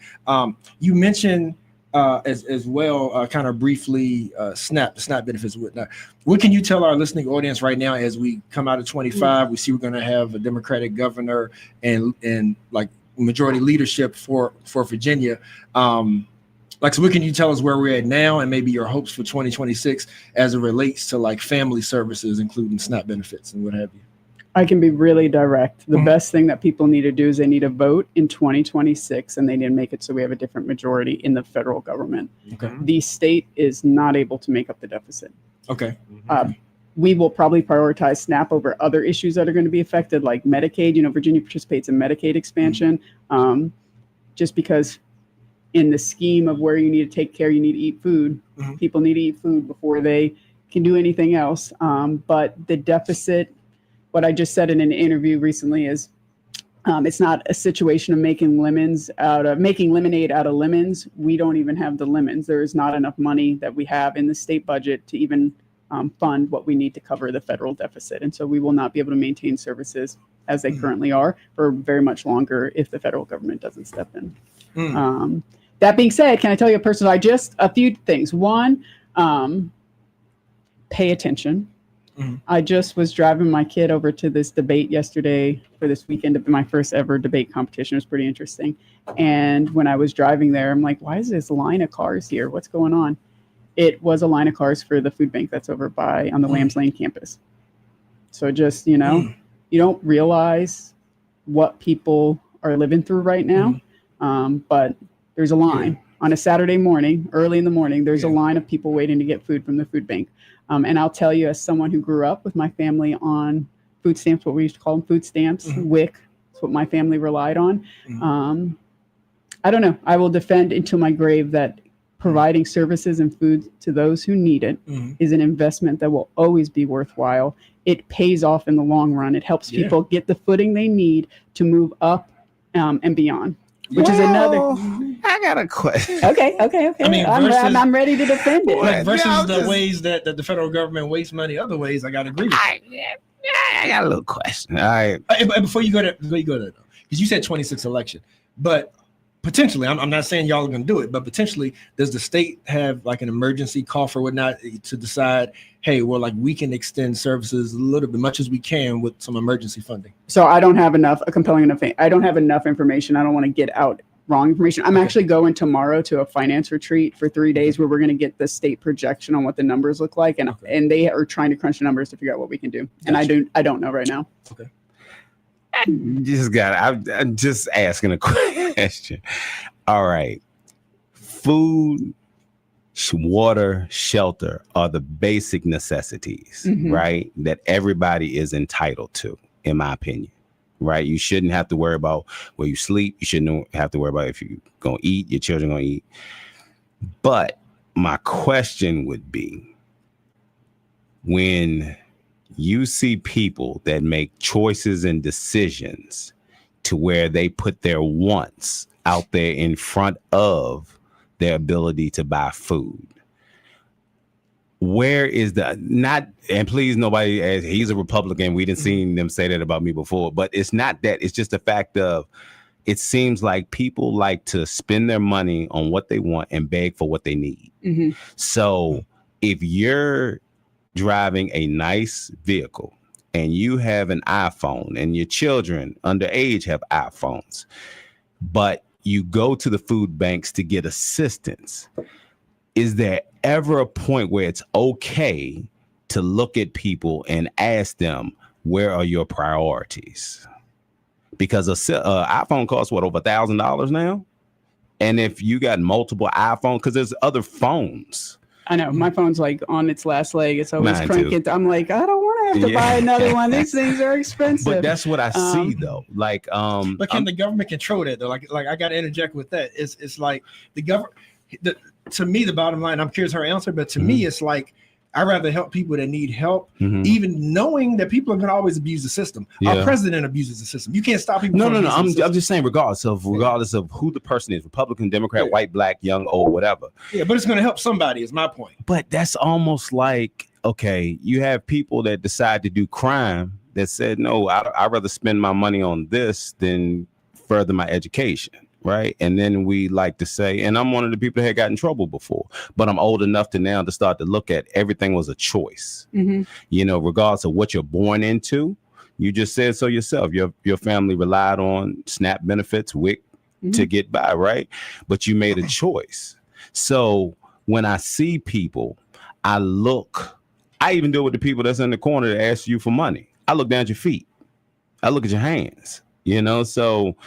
You mentioned as well, kind of briefly, the SNAP benefits and whatnot. What can you tell our listening audience right now as we come out of 25? We see we're going to have a Democratic governor and like majority leadership for Virginia. So what can you tell us where we're at now and maybe your hopes for 2026 as it relates to like family services, including SNAP benefits and what have you? I can be really direct. The best thing that people need to do is they need to vote in 2026, and they need to make it so we have a different majority in the federal government. Okay. The state is not able to make up the deficit. Okay. We will probably prioritize SNAP over other issues that are going to be affected, like Medicaid. Virginia participates in Medicaid expansion, just because in the scheme of where you need to take care, you need to eat food. People need to eat food before they can do anything else. But the deficit, what I just said in an interview recently is it's not a situation of making lemonade out of lemons. We don't even have the lemons. There is not enough money that we have in the state budget to even fund what we need to cover the federal deficit. And so we will not be able to maintain services as they currently are for very much longer if the federal government doesn't step in. That being said, can I tell you a few things. One, pay attention. I just was driving my kid over to this debate yesterday for this weekend of my first ever debate competition. It was pretty interesting. And when I was driving there, I'm like, why is this line of cars here? What's going on? It was a line of cars for the food bank that's over on the Lambs Lane campus. So just, you don't realize what people are living through right now. But there's a line on a Saturday morning, early in the morning, there's a line of people waiting to get food from the food bank. And I'll tell you, as someone who grew up with my family on food stamps, what we used to call them food stamps, WIC, that's what my family relied on. I don't know. I will defend until my grave that providing services and food to those who need it is an investment that will always be worthwhile. It pays off in the long run. It helps people get the footing they need to move up and beyond. Which is another. I got a question. Okay. I mean, I'm ready to defend it. Like versus the ways that the federal government wastes money other ways, I got to agree with you. I got a little question. All right. Before you go there, though, because you said 26 election, but potentially, I'm not saying y'all are going to do it, but potentially, does the state have like an emergency coffer or whatnot to decide, hey, well, like we can extend services a little bit, much as we can with some emergency funding? So I don't have enough, I don't have enough information. I don't want to get out wrong information. I'm actually going tomorrow to a finance retreat for 3 days where we're going to get the state projection on what the numbers look like. And they are trying to crunch the numbers to figure out what we can do. And I don't know right now. Okay. I'm just asking a question. All right. Food, water, shelter are the basic necessities, right? That everybody is entitled to, in my opinion, right? You shouldn't have to worry about where you sleep. You shouldn't have to worry about if you're going to eat, your children going to eat. But my question would be, when you see people that make choices and decisions to where they put their wants out there in front of their ability to buy food, where is and please nobody, as he's a Republican, we didn't see them say that about me before, but it's not that. It's just the fact of, it seems like people like to spend their money on what they want and beg for what they need. So if you're driving a nice vehicle and you have an iPhone and your children underage have iPhones, but you go to the food banks to get assistance, is there ever a point where it's okay to look at people and ask them, where are your priorities? Because a iPhone costs what, over $1,000 now? And if you got multiple iPhones, because there's other phones. I know my phone's like on its last leg. It's always cranking. I'm like, I don't want to have to buy another one. These things are expensive. But that's what I see though. Like, but can the government control that though? Like I got to interject with that. It's like the government. To me, the bottom line. I'm curious her answer, but to me, it's like, I'd rather help people that need help, even knowing that people are going to always abuse the system. Our president abuses the system. You can't stop people. No. I'm just saying, regardless of who the person is, Republican, Democrat, white, black, young, old, whatever. Yeah, but it's going to help somebody, is my point. But that's almost like, okay, you have people that decide to do crime that said, no, I'd rather spend my money on this than further my education. Right. And then we like to say, and I'm one of the people that had got in trouble before, but I'm old enough to now to start to look at everything was a choice, you know, regardless of what you're born into. You just said so yourself. Your family relied on SNAP benefits, WIC to get by. Right. But you made a choice. So when I see people, I even do it with the people that's in the corner that ask you for money. I look down at your feet. I look at your hands, you know, so,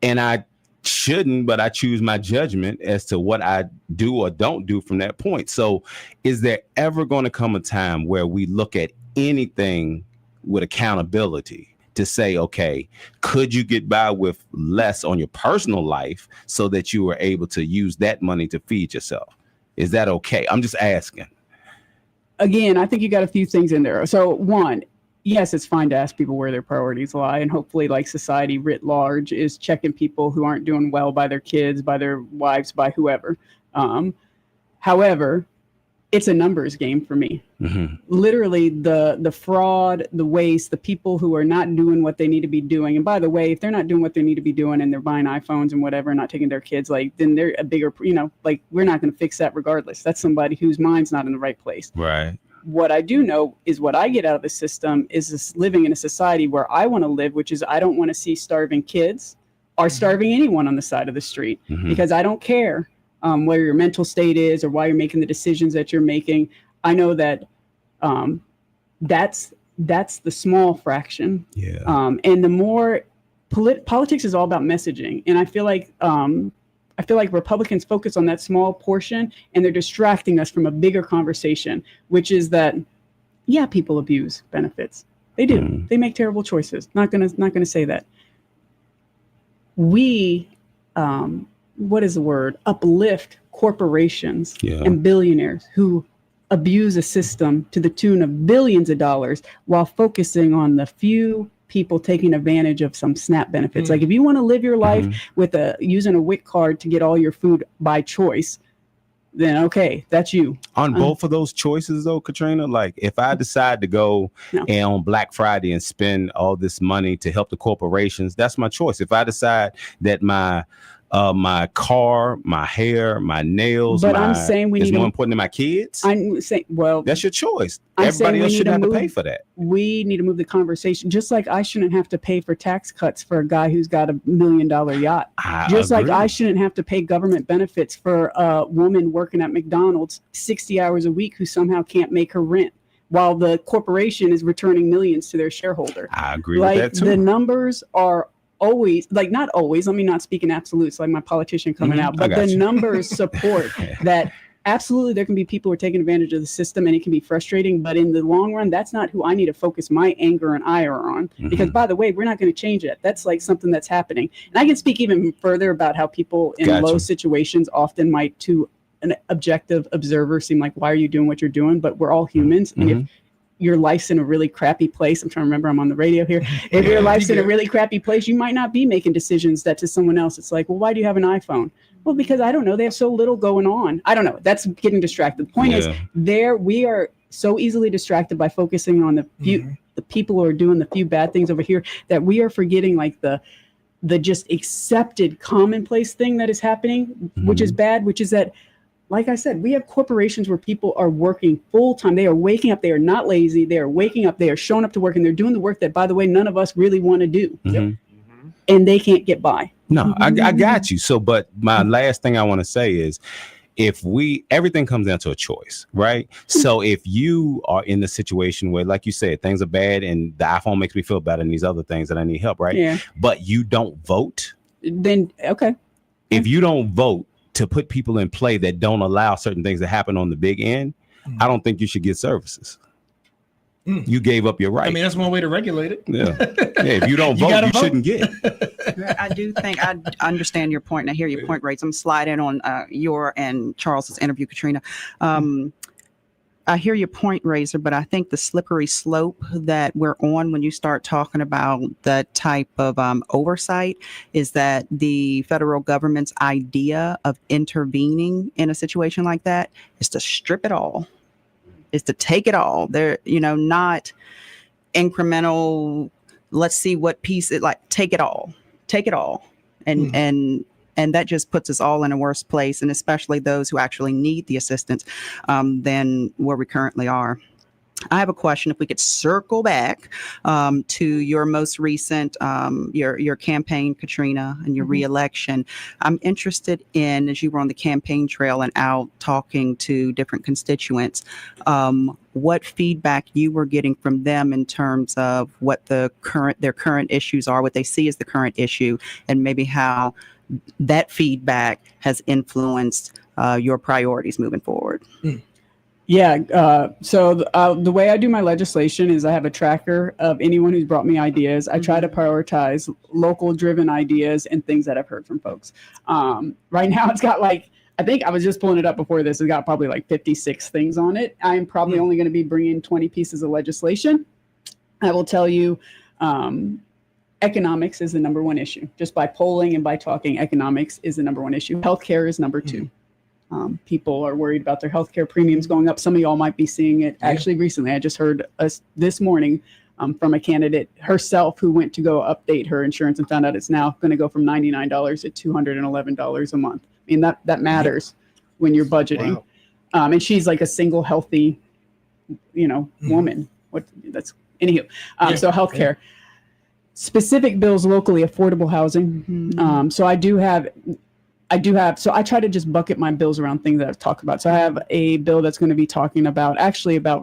and I shouldn't, but I choose my judgment as to what I do or don't do from that point. So is there ever going to come a time where we look at anything with accountability to say, okay, could you get by with less on your personal life so that you were able to use that money to feed yourself? Is that okay? I'm just asking. Again, I think you got a few things in there. So one, yes, it's fine to ask people where their priorities lie. And hopefully, like society writ large is checking people who aren't doing well by their kids, by their wives, by whoever. However, it's a numbers game for me. Literally, the fraud, the waste, the people who are not doing what they need to be doing. And by the way, if they're not doing what they need to be doing and they're buying iPhones and whatever, not taking their kids, like, then they're a bigger, you know, like, we're not going to fix that regardless. That's somebody whose mind's not in the right place. Right. What I do know is what I get out of the system is this living in a society where I want to live, which is I don't want to see starving kids or starving anyone on the side of the street, because I don't care where your mental state is or why you're making the decisions that you're making. I know that that's the small fraction. And the more politics is all about messaging. And I feel like Republicans focus on that small portion and they're distracting us from a bigger conversation, which is that, yeah, people abuse benefits. They do. They make terrible choices. Not gonna say that. We, what is the word? Uplift corporations and billionaires who abuse a system to the tune of billions of dollars while focusing on the few people taking advantage of some SNAP benefits. Like if you want to live your life with using a WIC card to get all your food by choice, then okay, that's you. On both of those choices though, Katrina, like if I decide to go and on Black Friday and spend all this money to help the corporations, that's my choice. If I decide that my my car, my hair, my nails. But I'm saying we it's need more to- important than my kids. I'm saying, well, That's your choice. I'm Everybody saying else we should need to have to move- pay for that. we need to move the conversation. Just like I shouldn't have to pay for tax cuts for a guy who's got $1 million yacht. I Just like agree. I shouldn't have to pay government benefits for a woman working at McDonald's 60 hours a week who somehow can't make her rent, while the corporation is returning millions to their shareholder. I agree Like with that too. the numbers are always, like not always, let me not speak in absolutes like my politician coming Mhm, out, I but got the you. numbers support that. Absolutely, there can be people who are taking advantage of the system and it can be frustrating, but in the long run, that's not who I need to focus my anger and ire on. Because by the way, we're not going to change it. That's like something that's happening. And I can speak even further about how people in Gotcha. low situations often might, to an objective observer, seem like, why are you doing what you're doing? But we're all humans. And if your life's in a really crappy place, I'm trying to remember, I'm on the radio here. If your life's in a really crappy place, you might not be making decisions that to someone else, it's like, well, why do you have an iPhone? Well, because I don't know, they have so little going on. I don't know. That's getting distracted. The point is, we are so easily distracted by focusing on the few, the people who are doing the few bad things over here, that we are forgetting like the just accepted commonplace thing that is happening, which is bad, which is that, like I said, we have corporations where people are working full time. They are waking up. They are not lazy. They are waking up. They are showing up to work, and they're doing the work that, by the way, none of us really want to do. And they can't get by. No, I got you. So, but my last thing I want to say is, everything comes down to a choice, right? So if you are in the situation where, like you said, things are bad and the iPhone makes me feel better and these other things that I need help, right? Yeah. But you don't vote. Then, okay. If you don't vote to put people in play that don't allow certain things to happen on the big end, I don't think you should get services. You gave up your right. I mean, that's one way to regulate it. Yeah. If you don't vote, gotta you vote. shouldn't get. I do think I understand your point, and I hear your point, Ray. So I'm sliding on your and Charles's interview, Katrina. I hear your point, Razor, but I think the slippery slope that we're on when you start talking about that type of oversight is that the federal government's idea of intervening in a situation like that is to strip it all, is to take it all. They're, not incremental. Let's see what piece it like. Take it all, and that just puts us all in a worse place, and especially those who actually need the assistance than where we currently are. I have a question. If we could circle back to your most recent, your campaign, Katrina, and your reelection. I'm interested in, as you were on the campaign trail and out talking to different constituents, what feedback you were getting from them in terms of what their current issues are, what they see as the current issue, and maybe how that feedback has influenced your priorities moving forward. Yeah. So the way I do my legislation is I have a tracker of anyone who's brought me ideas. I try to prioritize local driven ideas and things that I've heard from folks. Right now it's got I think I was just pulling it up before this. It's got probably 56 things on it. I'm probably only going to be bringing 20 pieces of legislation. I will tell you, economics is the number one issue. Just by polling and by talking, economics is the number one issue. Healthcare is number two. People are worried about their healthcare premiums going up. Some of y'all might be seeing it actually recently. I just heard this morning from a candidate herself who went to go update her insurance and found out it's now going to go from $99 to $211 a month. I mean, that matters when you're budgeting. Wow. And she's like a single healthy, woman. Anywho. So healthcare. Specific bills locally, affordable housing. So I try to just bucket my bills around things that I've talked about. So I have a bill that's going to be talking about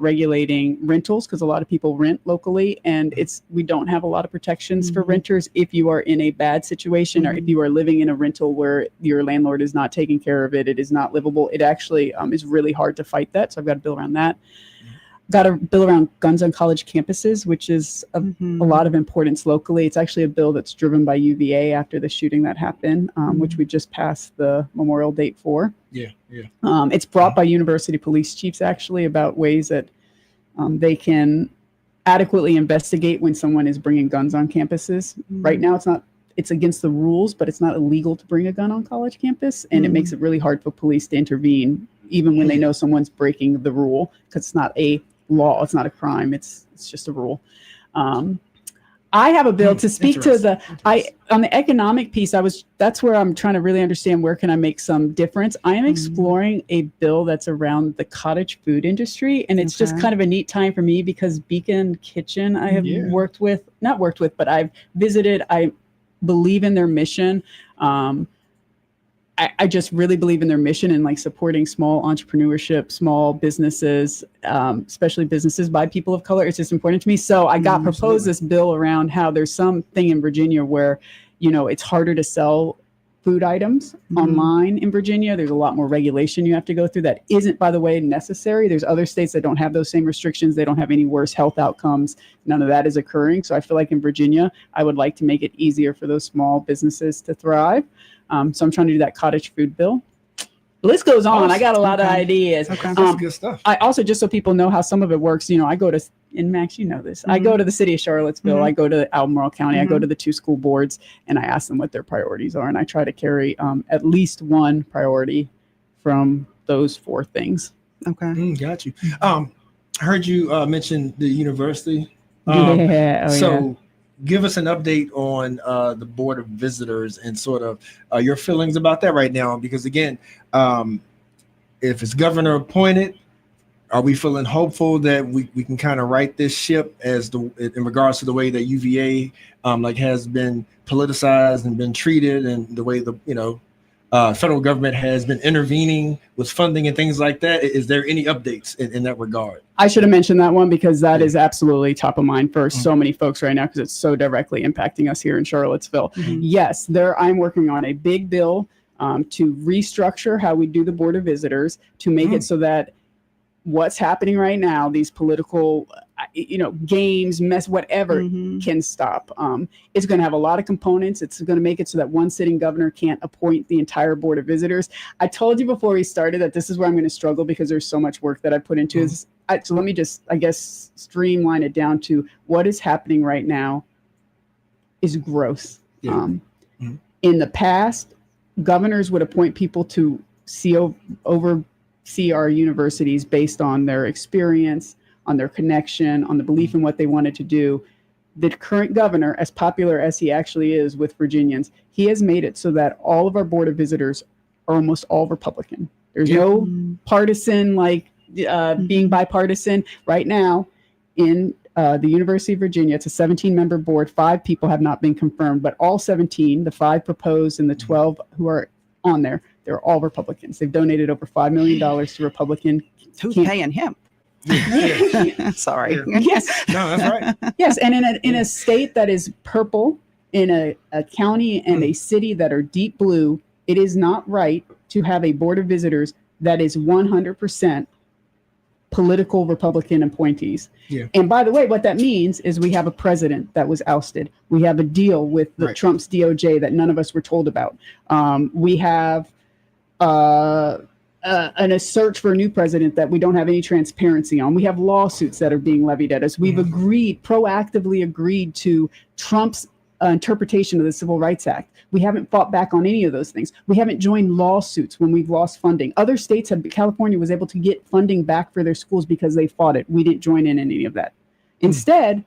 regulating rentals, because a lot of people rent locally, and we don't have a lot of protections for renters if you are in a bad situation or if you are living in a rental where your landlord is not taking care of it, it is not livable. It actually is really hard to fight that. So I've got a bill around that. Got a bill around guns on college campuses, which is a lot of importance locally. It's actually a bill that's driven by UVA after the shooting that happened, which we just passed the memorial date for. It's brought by university police chiefs, actually, about ways that they can adequately investigate when someone is bringing guns on campuses. Right now, it's against the rules, but it's not illegal to bring a gun on college campus. And it makes it really hard for police to intervene, even when they know someone's breaking the rule, because it's not a law, it's not a crime, it's just a rule. I have a bill to speak to on the economic piece. That's where I'm trying to really understand where can I make some difference. I am exploring a bill that's around the cottage food industry, and it's just kind of a neat time for me because Beacon Kitchen I have not worked with, but I've visited. I believe in their mission. I just really believe in their mission and like supporting small entrepreneurship, small businesses, especially businesses by people of color. It's just important to me. So I got proposed this bill around how there's something in Virginia where, it's harder to sell food items online in Virginia. There's a lot more regulation you have to go through that isn't, by the way, necessary. There's other states that don't have those same restrictions. They don't have any worse health outcomes. None of that is occurring. So I feel like in Virginia, I would like to make it easier for those small businesses to thrive. So I'm trying to do that cottage food bill. The list goes on. I got a lot of ideas. Okay. That's good stuff. I also, just so people know how some of it works, I go to, and Max, you know this, I go to the city of Charlottesville, I go to Albemarle County, I go to the 2 school boards, and I ask them what their priorities are. And I try to carry at least one priority from those 4 things. Okay. Got you. I heard you mention the university. Give us an update on the Board of Visitors and sort of your feelings about that right now. Because again, if it's governor appointed, are we feeling hopeful that we can kind of right this ship in regards to the way that UVA has been politicized and been treated, and the way the federal government has been intervening with funding and things like that? Is there any updates in that regard? I should have mentioned that one because that is absolutely top of mind for so many folks right now because it's so directly impacting us here in Charlottesville. Yes, I'm working on a big bill to restructure how we do the Board of Visitors to make it so that what's happening right now, these political games, mess, whatever, can stop. It's going to have a lot of components. It's going to make it so that one sitting governor can't appoint the entire Board of Visitors. I told you before we started that this is where I'm going to struggle because there's so much work that I put into this. So let me just, streamline it down to what is happening right now is gross. In the past, governors would appoint people to oversee our universities based on their experience, on their connection, on the belief in what they wanted to do. The current governor, as popular as he actually is with Virginians, he has made it so that all of our Board of Visitors are almost all Republican. There's no partisan, being bipartisan. Right now in the University of Virginia, it's a 17-member board. 5 people have not been confirmed, but all 17, the 5 proposed and the 12 who are on there, they're all Republicans. They've donated over $5 million to Republican. Who's paying him? Sorry. Yes. No, that's right. Yes, and in a state that is purple, in a county and a city that are deep blue, it is not right to have a Board of Visitors that is 100% political Republican appointees. And by the way, what that means is we have a president that was ousted. We have a deal with Trump's DOJ that none of us were told about. We have a search for a new president that we don't have any transparency on. We have lawsuits that are being levied at us. We've proactively agreed to Trump's interpretation of the Civil Rights Act. We haven't fought back on any of those things. We haven't joined lawsuits when we've lost funding. Other states California was able to get funding back for their schools because they fought it. We didn't join in any of that. Instead,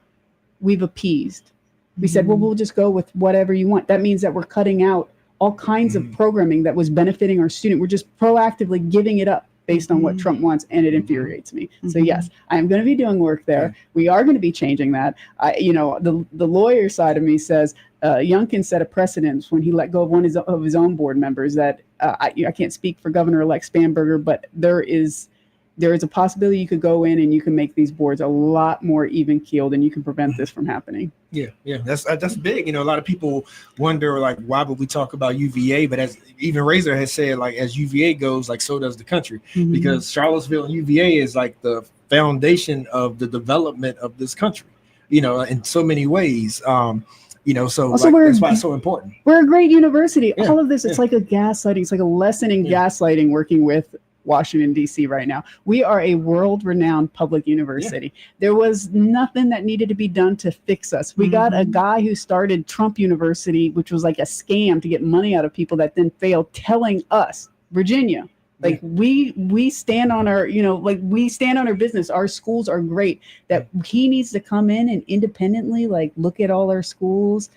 we've appeased. We said, well, we'll just go with whatever you want. That means that we're cutting out all kinds of programming that was benefiting our student. We're just proactively giving it up based on what Trump wants, and it infuriates me. So yes, I'm going to be doing work there. We are going to be changing that. The lawyer side of me says Youngkin set a precedent when he let go of one of his own board members that I can't speak for Governor-elect Spanberger, but there is a possibility you could go in and you can make these boards a lot more even-keeled and you can prevent this from happening. Yeah, that's big. A lot of people wonder, why would we talk about UVA? But as even Razor has said, as UVA goes, so does the country, because Charlottesville and UVA is the foundation of the development of this country, in so many ways. So that's why it's so important. We're a great university. All of this, it's like a gaslighting. It's like a lesson in gaslighting working with Washington, D.C. right now. We are a world-renowned public university. There was nothing that needed to be done to fix us. We got a guy who started Trump University, which was like a scam to get money out of people that then failed, telling us, Virginia, Like we stand on our, we stand on our business. Our schools are great. That he needs to come in and independently look at all our schools.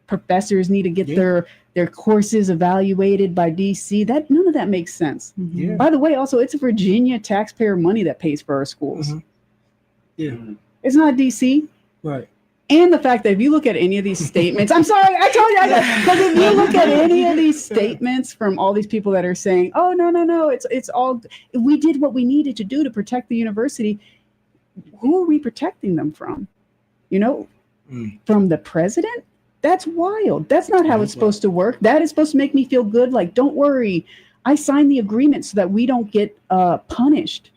Professors need to get their courses evaluated by DC. That none of that makes sense. Yeah. By the way, also it's Virginia taxpayer money that pays for our schools. Yeah. It's not DC. Right. And the fact that if you look at any of these statements, I'm sorry, I told you, because if you look at any of these statements from all these people that are saying, oh, no, it's all, we did what we needed to do to protect the university. Who are we protecting them from? From the president? That's wild. That's not how it's supposed to work. That is supposed to make me feel good. Like, don't worry. I signed the agreement so that we don't get punished.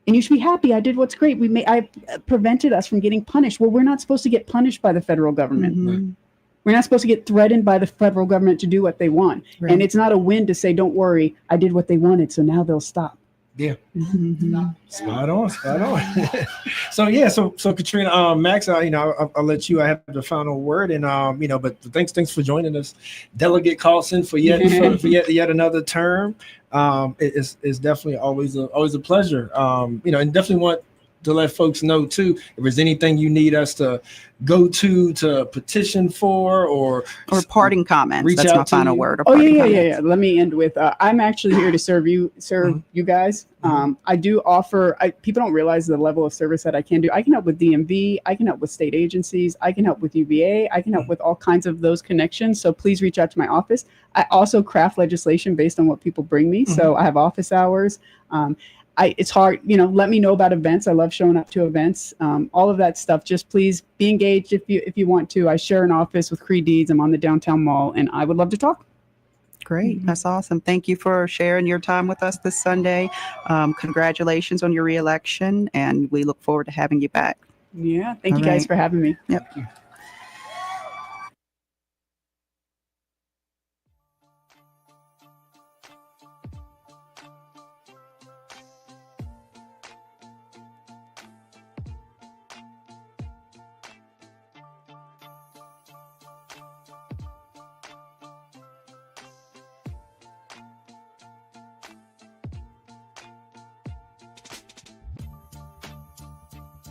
And you should be happy. I did what's great. I prevented us from getting punished. Well, we're not supposed to get punished by the federal government. Mm-hmm. We're not supposed to get threatened by the federal government to do what they want. Right. And it's not a win to say, don't worry, I did what they wanted, so now they'll stop. Yeah. Mm-hmm. Spot on. So Katrina, Max, I'll let you. I have the final word, and but thanks for joining us, Delegate Carlson, for yet another term. It's definitely always a pleasure. And definitely want to let folks know too, if there's anything you need us to go to petition for or parting comments. That's my final word. Oh yeah. Let me end with I'm actually here to serve you guys. I do offer. People don't realize the level of service that I can do. I can help with DMV. I can help with state agencies. I can help with UVA. I can help with all kinds of those connections. So please reach out to my office. I also craft legislation based on what people bring me. So I have office hours. It's hard, let me know about events. I love showing up to events, all of that stuff. Just please be engaged if you want to. I share an office with Cree Deeds. I'm on the downtown mall, and I would love to talk. Great. That's awesome. Thank you for sharing your time with us this Sunday. Congratulations on your reelection, and we look forward to having you back. Yeah. Thank you guys for having me. Yep.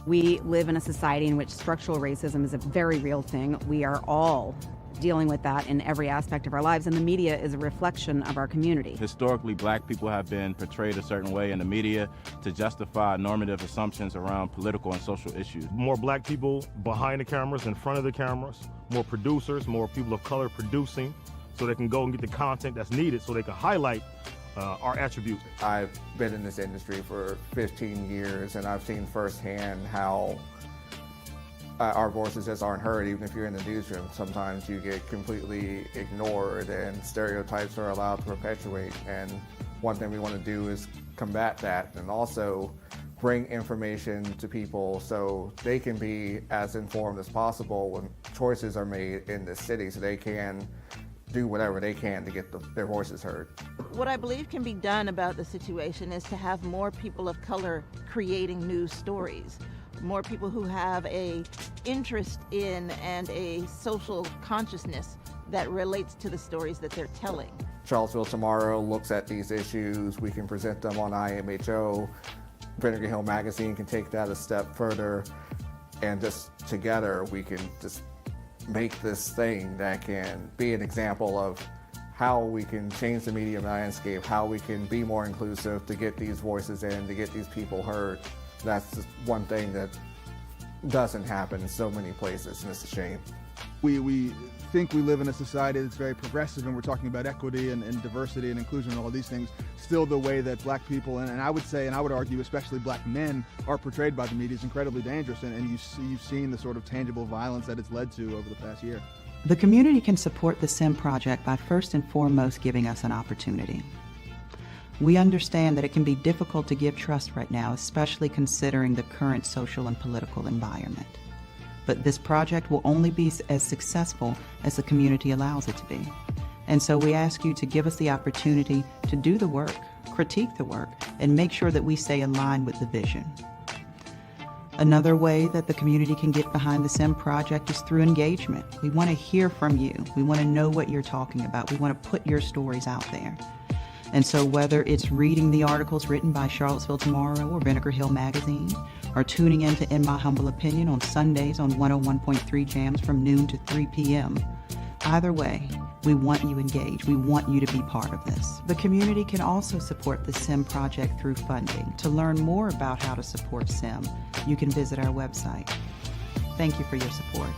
We live in a society in which structural racism is a very real thing. We are all dealing with that in every aspect of our lives, and the media is a reflection of our community. Historically, black people have been portrayed a certain way in the media to justify normative assumptions around political and social issues. More black people behind the cameras, in front of the cameras, more producers, more people of color producing, so they can go and get the content that's needed so they can highlight our attributes. I've been in this industry for 15 years, and I've seen firsthand how our voices just aren't heard. Even if you're in the newsroom, sometimes you get completely ignored and stereotypes are allowed to perpetuate. And one thing we want to do is combat that, and also bring information to people so they can be as informed as possible when choices are made in this city, so they can do whatever they can to get their voices heard. What I believe can be done about the situation is to have more people of color creating news stories, more people who have a interest in and a social consciousness that relates to the stories that they're telling. Charlottesville Tomorrow looks at these issues. We can present them on IMHO. Vinegar Hill Magazine can take that a step further, and just together we can just make this thing that can be an example of how we can change the media landscape, how we can be more inclusive to get these voices in, to get these people heard. That's just one thing that doesn't happen in so many places, and it's a shame. We think we live in a society that's very progressive, and we're talking about equity and diversity and inclusion and all these things. Still, the way that black people, and I would say, and I would argue, especially black men, are portrayed by the media is incredibly dangerous, and you've seen the sort of tangible violence that it's led to over the past year. The community can support the SIM project by first and foremost giving us an opportunity. We understand that it can be difficult to give trust right now, especially considering the current social and political environment. But this project will only be as successful as the community allows it to be. And so we ask you to give us the opportunity to do the work, critique the work, and make sure that we stay in line with the vision. Another way that the community can get behind the SIM project is through engagement. We want to hear from you. We want to know what you're talking about. We want to put your stories out there. And so whether it's reading the articles written by Charlottesville Tomorrow or Vinegar Hill Magazine, or tuning in to In My Humble Opinion on Sundays on 101.3 Jams from noon to 3 p.m., either way, we want you engaged. We want you to be part of this. The community can also support the SIM project through funding. To learn more about how to support SIM, you can visit our website. Thank you for your support.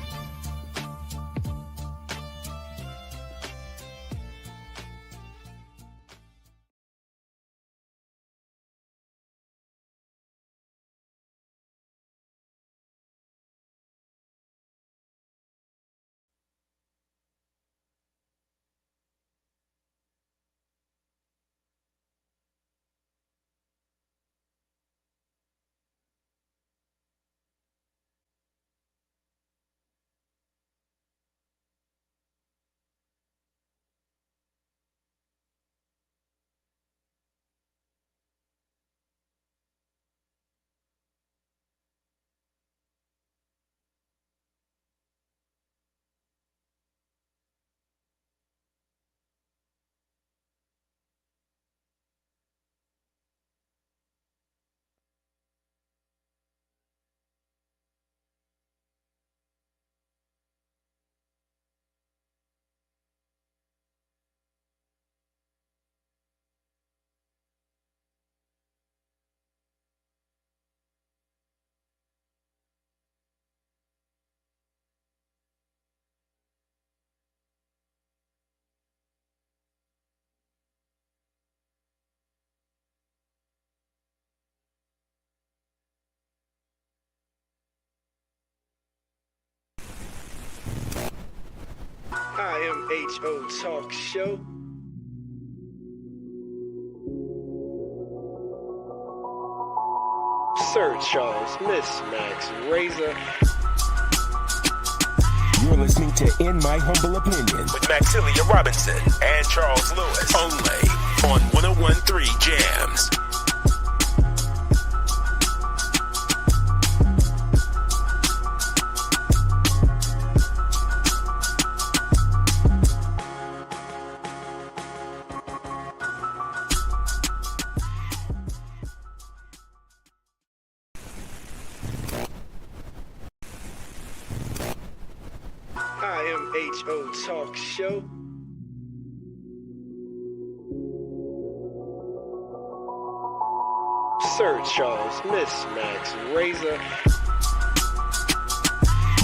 IMHO Talk Show. Sir Charles, Miss Max Razor. You're listening to In My Humble Opinion with Maxilia Robinson and Charles Lewis. Only on 101.3 Jams. IMHO Talk Show. Sir Charles, Miss Max Razor.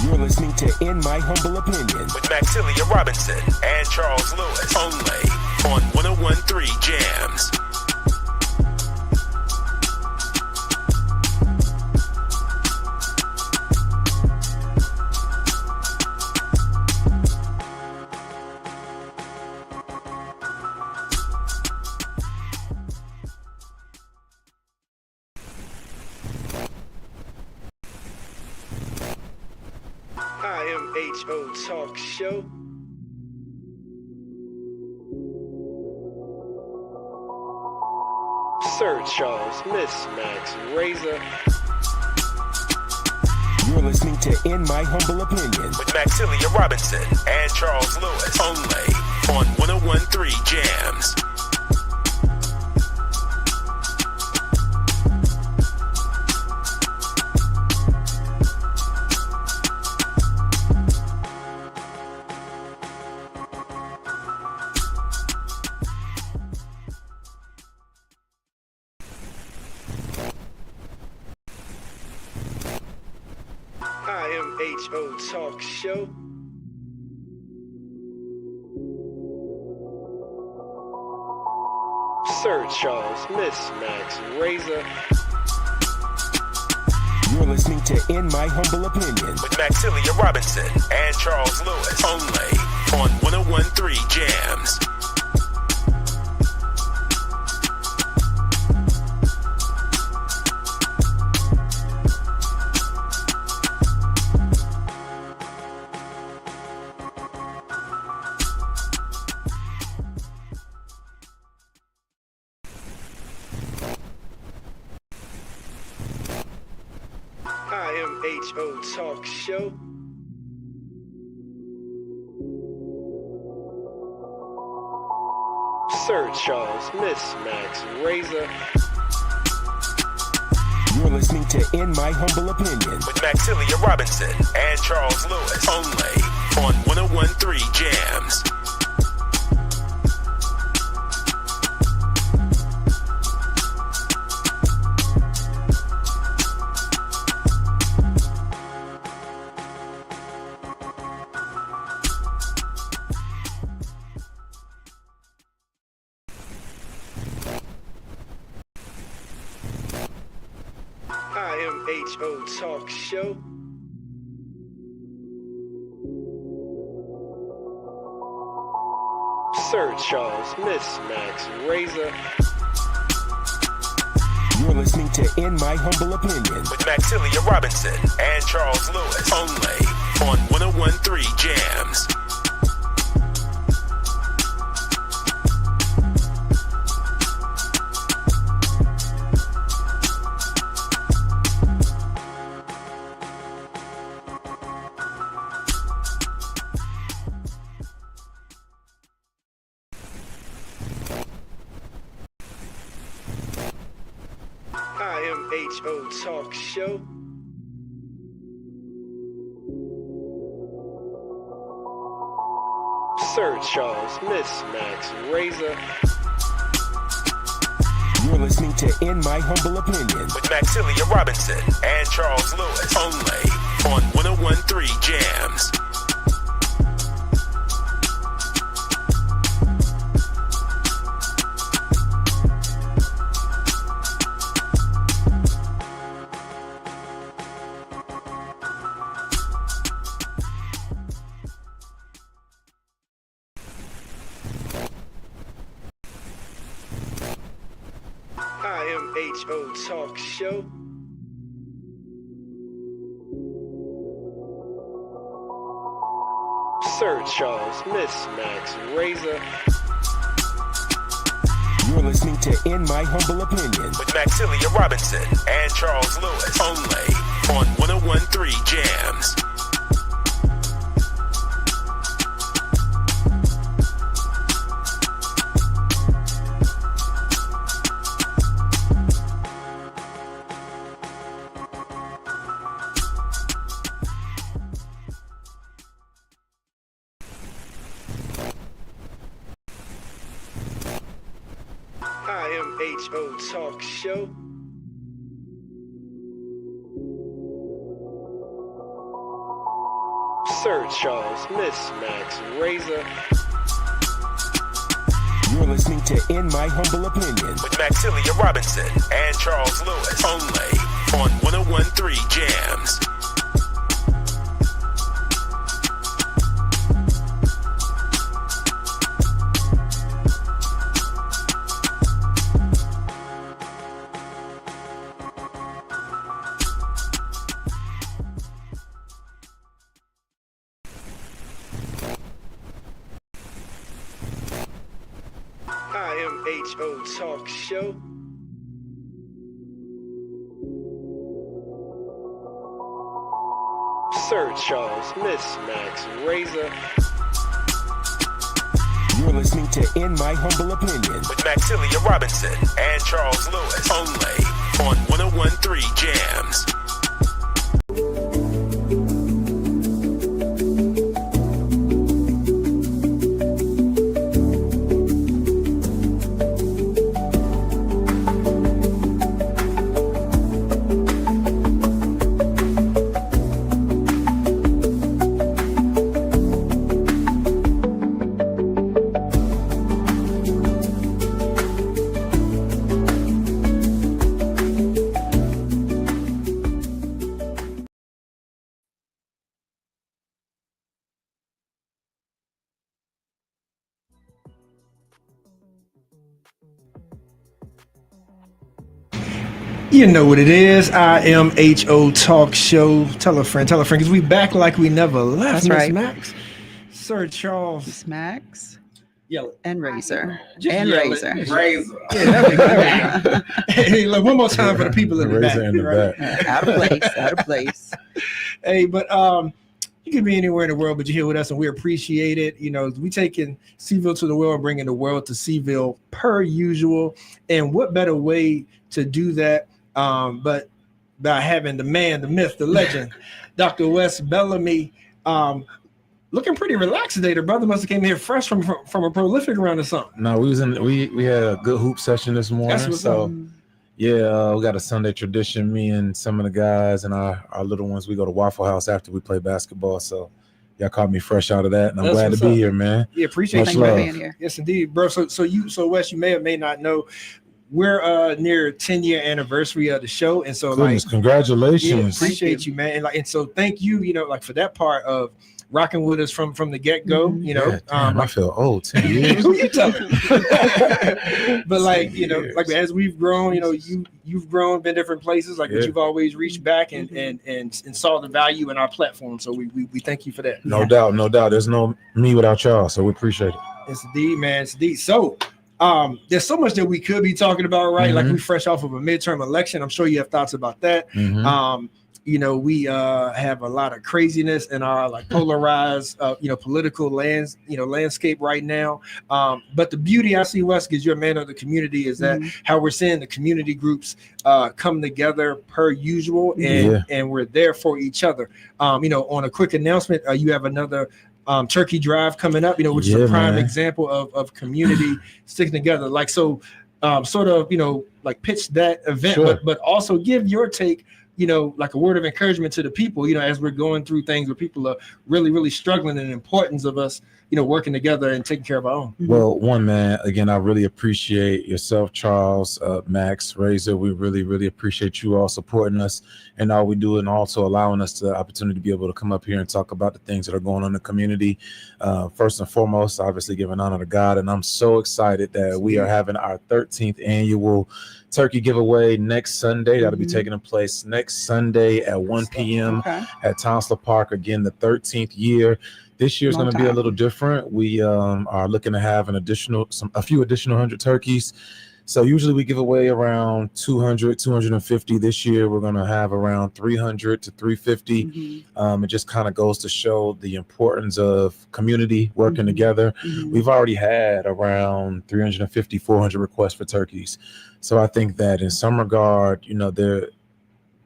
You're listening to In My Humble Opinion with Maxilia Robinson and Charles Lewis. Only on 101.3 Jams. IMHO Talk Show. Sir Charles, Miss Max Razor. You're listening to In My Humble Opinion with Maxilia Robinson and Charles Lewis. Only on 101.3 Jams. IMHO Talk Show. Sir Charles, Miss Max Razor. You're listening to In My Humble Opinion with Maxilia Robinson and Charles Lewis. Only on 101.3 Jams. IMHO Talk Show. Sir Sir Charles, Miss Max, Razor. You're listening to In My Humble Opinion with Maxilia Robinson and Charles Lewis, only on 101.3 Jams. IMHO Talk Show. Sir Charles, Miss Max, Razor. You're listening to In My Humble Opinion with Maxilia Robinson and Charles Lewis, only on 101.3 Jams. IMHO Talk Show. Sir Charles, Miss Max, Razor. You're listening to In My Humble Opinion with Maxilia Robinson and Charles Lewis, only on 101.3 Jams. IMHO Talk Show. Sir Charles, Miss Max, Razor. You're listening to In My Humble Opinion with Maxilia Robinson and Charles Lewis, only on 101.3 Jams. IMHO Talk Show. Sir Charles, Miss Max, Razor. You're listening to In My Humble Opinion with Maxilia Robinson and Charles Lewis, only on 101.3 Jams. IMHO Talk Show. Sir Charles, Miss Max, Razor. You're listening to In My Humble Opinion with Maxilia Robinson and Charles Lewis, only on 101.3 Jams. You know what it is. IMHO Talk Show. Tell a friend, because we back like we never left. That's right. Miss Max, Sir Charles, Miss Max, yell it. and Razor. Just And yell Razor. it. Razor. Yeah, there we go. Hey, look, one more time for the people in the back. Out of place. Hey, but You could be anywhere in the world, but you're here with us, and we appreciate it. You know, we taking Seville to the world and bringing the world to Seville per usual. And what better way to do that but by having the man, the myth, the legend, Dr. Wes Bellamy, looking pretty relaxed today. The brother must have came here fresh from a prolific run or something. No, we had a good hoop session this morning. That's what's so up. yeah, we got a Sunday tradition. Me and some of the guys and our little ones, we go to Waffle House after we play basketball. So y'all caught me fresh out of that, and I'm That's glad to what's be up. here, man. Yeah, appreciate Much you love. being here. Yes, indeed, bro. So Wes, you may or may not know, we're near 10-year anniversary of the show, and so Goodness, like, congratulations. yeah, appreciate you, man. And so thank you, like for that part of rocking with us from the get-go. Yeah, damn, I feel old. 10 years. Who you telling? But like, like as we've grown, you've grown, been different places, like, but you've always reached back and saw the value in our platform. So we thank you for that. No doubt. There's no me without y'all, so we appreciate it. It's indeed, man. It's indeed. So there's so much that we could be talking about, right? Like we fresh off of a midterm election. I'm sure you have thoughts about that. We have a lot of craziness in our like polarized, political landscape right now. But the beauty I see, Wes, because you're a man of the community, is that how we're seeing the community groups come together per usual, and we're there for each other. On a quick announcement, you have another turkey drive coming up, which is a prime example of community sticking together. Like, so sort of, like pitch that event, but also give your take, like a word of encouragement to the people, as we're going through things where people are really, really struggling, and the importance of us, working together and taking care of our own. Well, man, again, I really appreciate yourself, Charles, Max, Razor. We really, really appreciate you all supporting us and all we do, and also allowing us the opportunity to be able to come up here and talk about the things that are going on in the community. First and foremost, obviously giving honor to God. And I'm so excited that we are having our 13th annual turkey giveaway next Sunday. That'll be taking place next Sunday at 1 p.m. at Tonsler Park. Again, the 13th year. This year is going to be a little different. We are looking to have a few additional 100 turkeys. So usually we give away around 200, 250. This year we're going to have around 300 to 350. It just kind of goes to show the importance of community working together. We've already had around 350, 400 requests for turkeys. So I think that in some regard,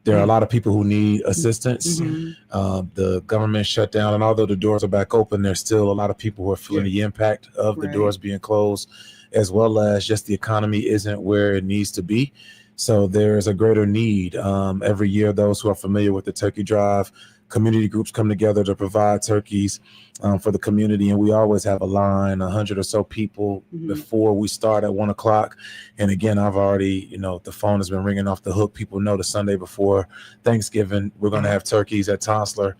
there are a lot of people who need assistance. The government shut down, and although the doors are back open, there's still a lot of people who are feeling the impact of the doors being closed, as well as just the economy isn't where it needs to be. So there's a greater need. Every year, those who are familiar with the Turkey Drive, community groups come together to provide turkeys for the community. And we always have a line, 100 or so people before we start at 1 o'clock. And again, I've already, the phone has been ringing off the hook. People know the Sunday before Thanksgiving, we're going to have turkeys at Tonsler.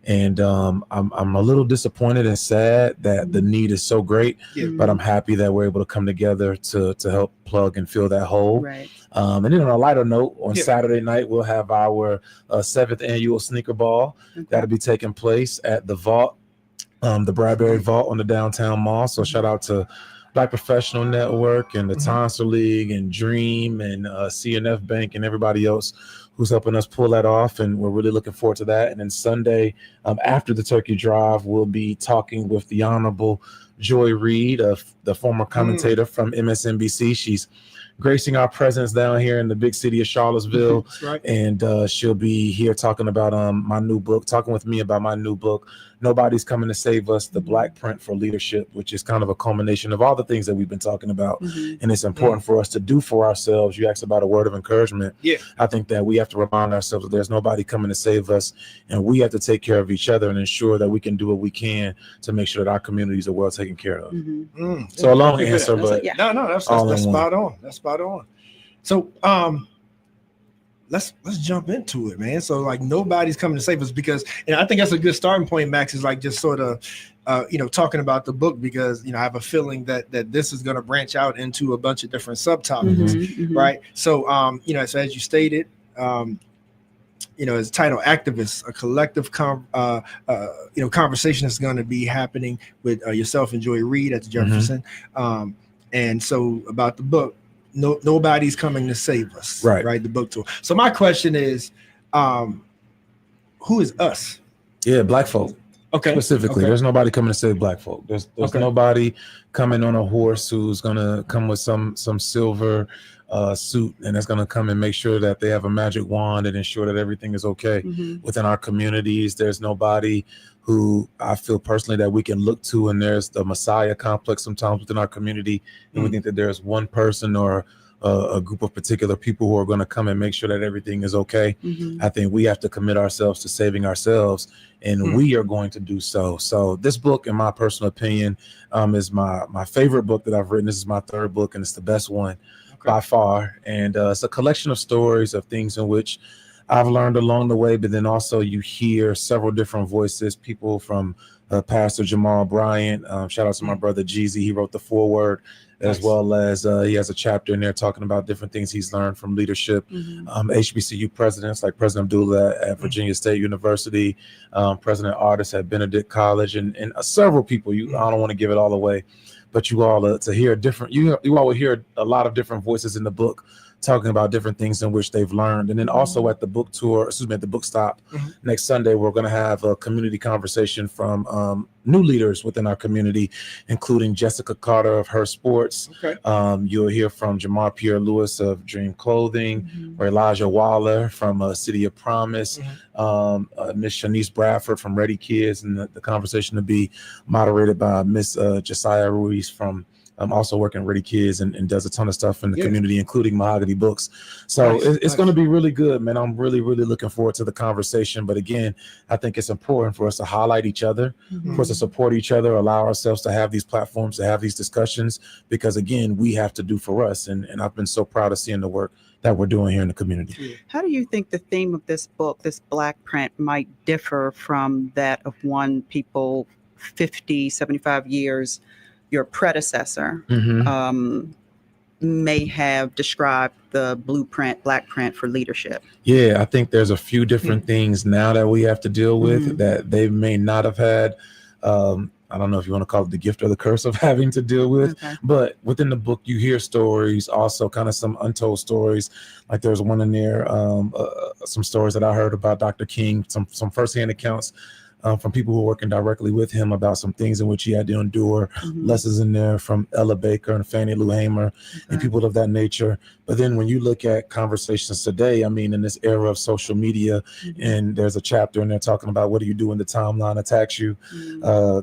And I'm a little disappointed and sad that the need is so great, but I'm happy that we're able to come together to help plug and fill that hole. Right. And then on a lighter note, on Saturday night, we'll have our 7th annual sneaker ball. That'll be taking place at the Vault, the Bradbury Vault on the downtown mall. So shout out to Black Professional Network and the Tonsler League and Dream and CNF Bank and everybody else who's helping us pull that off, and we're really looking forward to that. And then Sunday, after the turkey drive, we'll be talking with the Honorable Joy Reid, the former commentator from MSNBC. She's gracing our presence down here in the big city of Charlottesville. That's right. And she'll be here talking about my new book, talking with me about my new book, Nobody's Coming to Save Us, The Black Print for Leadership, which is kind of a culmination of all the things that we've been talking about. And it's important for us to do for ourselves. You asked about a word of encouragement. I think that we have to remind ourselves that there's nobody coming to save us, and we have to take care of each other and ensure that we can do what we can to make sure that our communities are well taken care of. So a long answer, but no, that's spot on. That's spot on. So let's jump into it, man. So like nobody's coming to save us, because, and I think that's a good starting point, Max, is like just sort of talking about the book, because I have a feeling that this is going to branch out into a bunch of different subtopics, right? So so as you stated, it's titled Activists, a collective conversation is going to be happening with yourself and Joy Reid at the Jefferson. And so about the book, nobody's coming to save us, right? The book tour. So my question is, who is us? Black folk. Okay. Specifically, Okay. there's nobody coming to save black folk. There's Okay. nobody coming on a horse who's gonna come with some silver suit and that's gonna come and make sure that they have a magic wand and ensure that everything is okay within our communities. There's nobody who I feel personally that we can look to, and there's the Messiah complex sometimes within our community, and we think that there's one person or a group of particular people who are going to come and make sure that everything is okay. I think we have to commit ourselves to saving ourselves, and we are going to do so. So this book, in my personal opinion, is my favorite book that I've written. This is my third book, and it's the best one by far. And it's a collection of stories of things in which I've learned along the way, but then also you hear several different voices, people from Pastor Jamal Bryant. Shout out to my brother Jeezy. He wrote the foreword, as well as he has a chapter in there talking about different things he's learned from leadership. HBCU presidents like President Abdullah at Virginia State University, President Artis at Benedict College, and several people. I don't want to give it all away, but you all to hear different. You all will hear a lot of different voices in the book talking about different things in which they've learned. And then also at the book tour, at the book stop next Sunday, we're going to have a community conversation from new leaders within our community, including Jessica Carter of Her Sports. You'll hear from Jamar Pierre-Lewis of Dream Clothing, or Elijah Waller from City of Promise, Miss Shanice Bradford from Ready Kids, and the conversation to be moderated by Miss Josiah Ruiz from also working Ready Kids and does a ton of stuff in the community, including Mahogany Books. So it's going to be really good, man. I'm really, really looking forward to the conversation. But again, I think it's important for us to highlight each other, for us to support each other, allow ourselves to have these platforms, to have these discussions, because again, we have to do for us. And I've been so proud of seeing the work that we're doing here in the community. How do you think the theme of this book, this Black print, might differ from that of one people 50, 75 years your predecessor may have described the blueprint, Black print for leadership? Yeah, I think there's a few different things now that we have to deal with that they may not have had. I don't know if you want to call it the gift or the curse of having to deal with, but within the book, you hear stories, also kind of some untold stories. Like there's one in there, some stories that I heard about Dr. King, some firsthand accounts from people who are working directly with him about some things in which he had to endure, lessons in there from Ella Baker and Fannie Lou Hamer and people of that nature. But then when you look at conversations today, I mean, in this era of social media, and there's a chapter in there talking about what do you do when the timeline attacks you.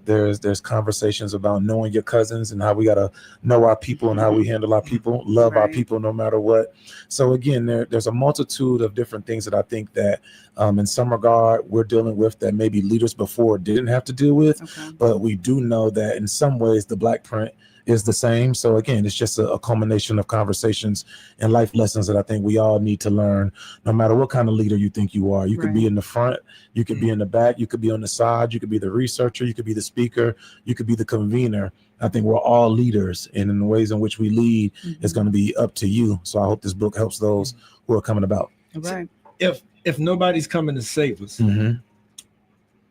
There's conversations about knowing your cousins and how we got to know our people and how we handle our people, love our people no matter what. So again, there's a multitude of different things that I think that in some regard we're dealing with that maybe leaders before didn't have to deal with, but we do know that in some ways the Black print is the same. So again, it's just a culmination of conversations and life lessons that I think we all need to learn, no matter what kind of leader you think you are. You could be in the front, you could be in the back, you could be on the side, you could be the researcher, you could be the speaker, you could be the convener. I think we're all leaders, and in the ways in which we lead is going to be up to you. So I hope this book helps those who are coming about. Right. If nobody's coming to save us,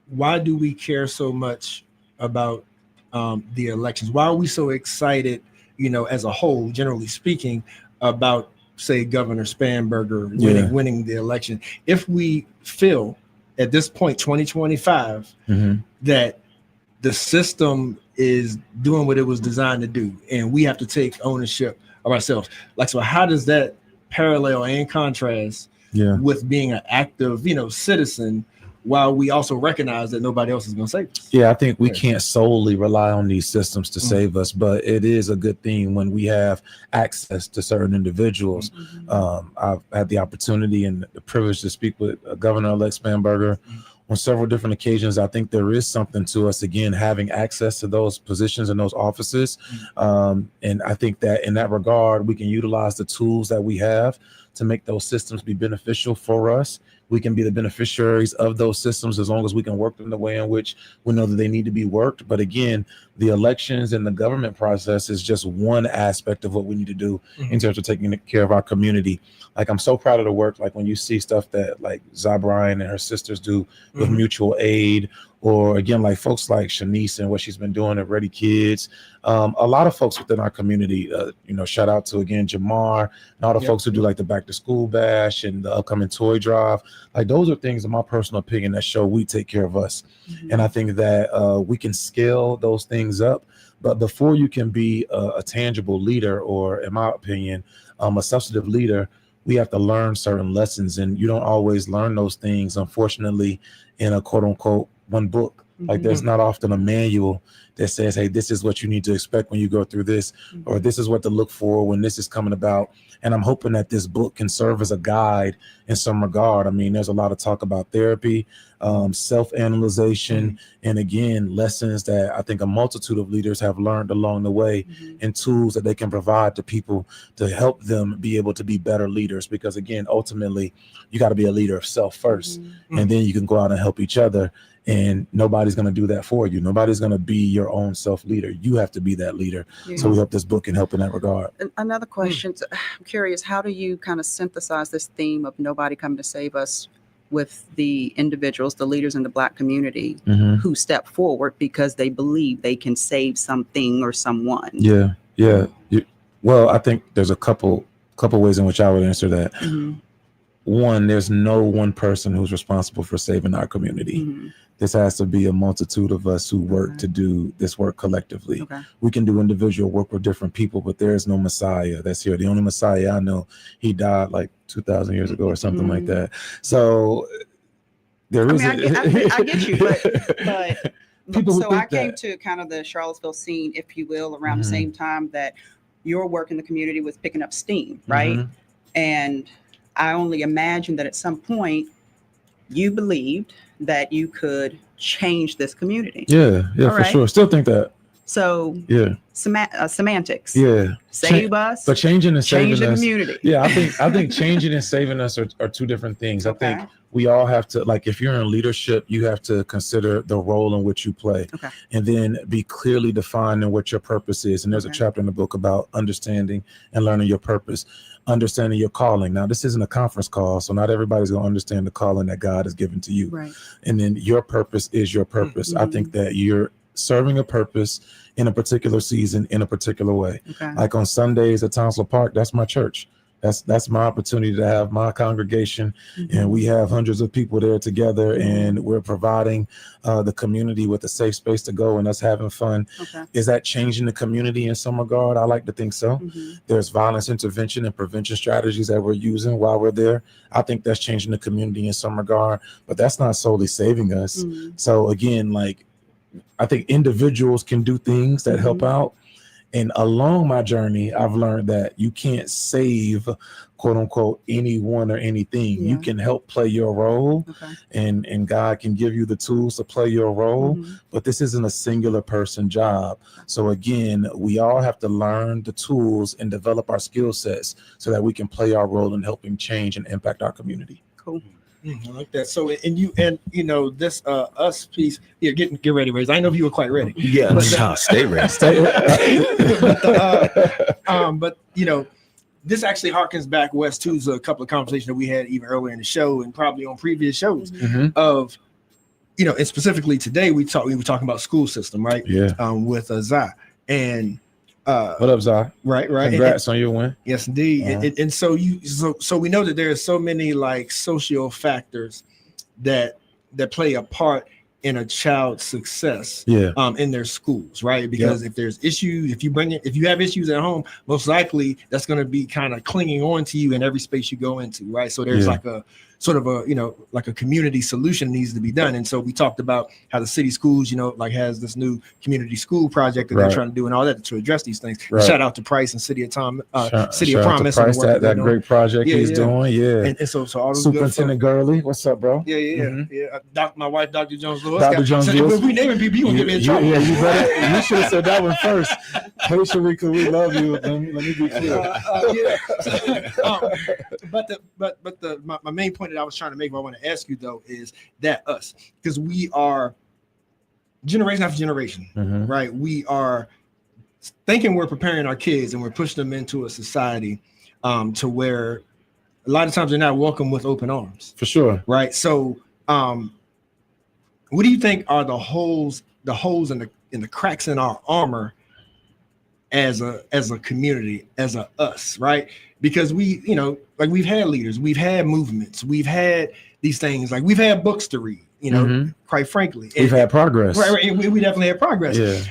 why do we care so much about the elections? Why are we so excited, as a whole, generally speaking, about, say, Governor Spanberger winning the election? If we feel at this point, 2025, that the system is doing what it was designed to do, and we have to take ownership of ourselves. So how does that parallel and contrast with being an active, citizen, while we also recognize that nobody else is going to save us? Yeah, I think we can't solely rely on these systems to save us, but it is a good thing when we have access to certain individuals. I've had the opportunity and the privilege to speak with Governor-elect Spanberger on several different occasions. I think there is something to us, again, having access to those positions and those offices. And I think that in that regard, we can utilize the tools that we have to make those systems be beneficial for us. We can be the beneficiaries of those systems as long as we can work them the way in which we know that they need to be worked. But again, the elections and the government process is just one aspect of what we need to do in terms of taking care of our community. Like, I'm so proud of the work, like when you see stuff that like Zabrine and her sisters do with mutual aid, or again, like folks like Shanice and what she's been doing at Ready Kids. A lot of folks within our community, shout out to again Jamar and all the folks who do like the back to school bash and the upcoming toy drive. Like those are things in my personal opinion that show we take care of us. And I think that we can scale those things up. But before you can be a tangible leader, or in my opinion, a substantive leader, we have to learn certain lessons. And you don't always learn those things, unfortunately, in a quote unquote one book. Like there's not often a manual that says, hey, this is what you need to expect when you go through this, or this is what to look for when this is coming about. And I'm hoping that this book can serve as a guide in some regard. I mean, there's a lot of talk about therapy, self-analyzation, and again, lessons that I think a multitude of leaders have learned along the way, and tools that they can provide to people to help them be able to be better leaders. Because again, ultimately, you got to be a leader of self first, and then you can go out and help each other. And nobody's going to do that for you. Nobody's going to be your own self leader. You have to be that leader. So we hope this book can help in that regard. Another question. I'm curious, how do you kind of synthesize this theme of nobody coming to save us with the individuals, the leaders in the Black community who step forward because they believe they can save something or someone? Well, I think there's a couple ways in which I would answer that. One, there's no one person who's responsible for saving our community. This has to be a multitude of us who work to do this work collectively. We can do individual work with different people, but there is no Messiah that's here. The only Messiah I know, he died like 2,000 years ago or something like that. So there is. I get you, but people. So I came to kind of the Charlottesville scene, if you will, around the same time that your work in the community was picking up steam, right? And I only imagine that at some point you believed that you could change this community. For sure. Still think that. So semantics. Save us, but changing and saving change the us. Community. I think changing and saving us are two different things. I think we all have to, like, if you're in leadership, you have to consider the role in which you play, and then be clearly defined in what your purpose is. And there's a chapter in the book about understanding and learning your purpose. Understanding your calling. Now, this isn't a conference call, so not everybody's going to understand the calling that God has given to you. And then your purpose is your purpose. I think that you're serving a purpose in a particular season in a particular way. Like on Sundays at Townsville Park, that's my church. That's my opportunity to have my congregation, and we have hundreds of people there together, and we're providing the community with a safe space to go, and us having fun. Is that changing the community in some regard? I like to think so. There's violence intervention and prevention strategies that we're using while we're there. I think that's changing the community in some regard, but that's not solely saving us. So again, like, I think individuals can do things that help out. And along my journey, I've learned that you can't save, quote unquote, anyone or anything. You can help play your role, and God can give you the tools to play your role. But this isn't a singular person job. So again, we all have to learn the tools and develop our skill sets so that we can play our role in helping change and impact our community. Cool. I like that. So, this us piece here, get ready, Raise. I know if you were quite ready. Stay ready. Stay ready. But this actually harkens back, Wes, to a couple of conversations that we had even earlier in the show and probably on previous shows of, and specifically today we were talking about school system, right? With Zai and. What up, Zai? Right. Congrats on your win. Yes, indeed. And so we know that there are so many like social factors that play a part in a child's success in their schools, right? Because if there's issues, if you have issues at home, most likely that's going to be kind of clinging on to you in every space you go into, right? So there's like a sort of a, like a community solution needs to be done. And so we talked about how the city schools, has this new community school project that they're trying to do and all that to address these things. Shout out to Price and City of Promise. Price, that great project he's doing. And so all those Superintendent Gurley, what's up, bro? My wife, Dr. Jones Lewis. Dr. Jones Lewis. If we naming people, you will get me in trouble. You should have said that one first. Hey, Sharika, we love you. Let me be clear. But my main point that I was trying to make, what I want to ask you though, is that us, because we are generation after generation, right? We are thinking we're preparing our kids and we're pushing them into a society to where a lot of times they're not welcome with open arms. For sure. Right. So when what do you think are the holes in the cracks in our armor as a community, as a us, right? Because we, like we've had leaders, we've had movements, we've had these things, like we've had books to read, quite frankly. We've had progress. Right, we definitely had progress. Yeah.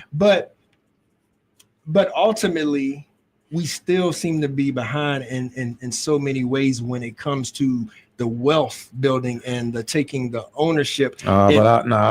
But ultimately, we still seem to be behind in so many ways when it comes to the wealth building and the taking the ownership. I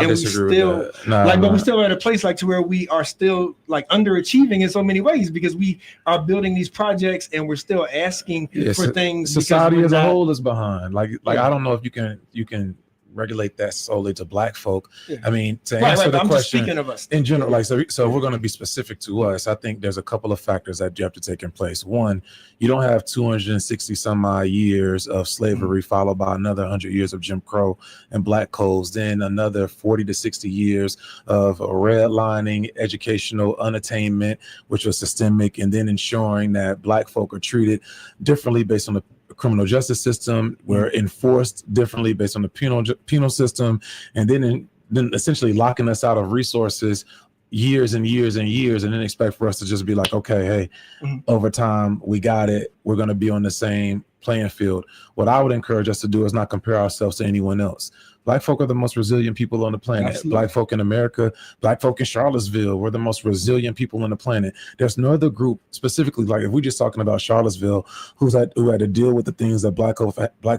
disagree with that. But we still are at a place like to where we are still like underachieving in so many ways because we are building these projects and we're still asking for things. Society as a whole is behind. I don't know if you can regulate that solely to Black folk. Yeah. I mean, to answer the I'm just question speaking of us in general, so we're going to be specific to us. I think there's a couple of factors that you have to take in place. One, you don't have 260 some odd years of slavery followed by another 100 years of Jim Crow and Black codes, then another 40 to 60 years of redlining, educational unattainment, which was systemic, and then ensuring that Black folk are treated differently based on the criminal justice system. We're enforced differently based on the penal system, and then essentially locking us out of resources years and years and years, and then expect for us to just be like, okay, hey, over time we got it. We're going to be on the same playing field. What I would encourage us to do is not compare ourselves to anyone else. Black folk are the most resilient people on the planet. Absolutely. Black folk in America, Black folk in Charlottesville, we're the most resilient people on the planet. There's no other group specifically, like if we're just talking about Charlottesville, who had to deal with the things that Black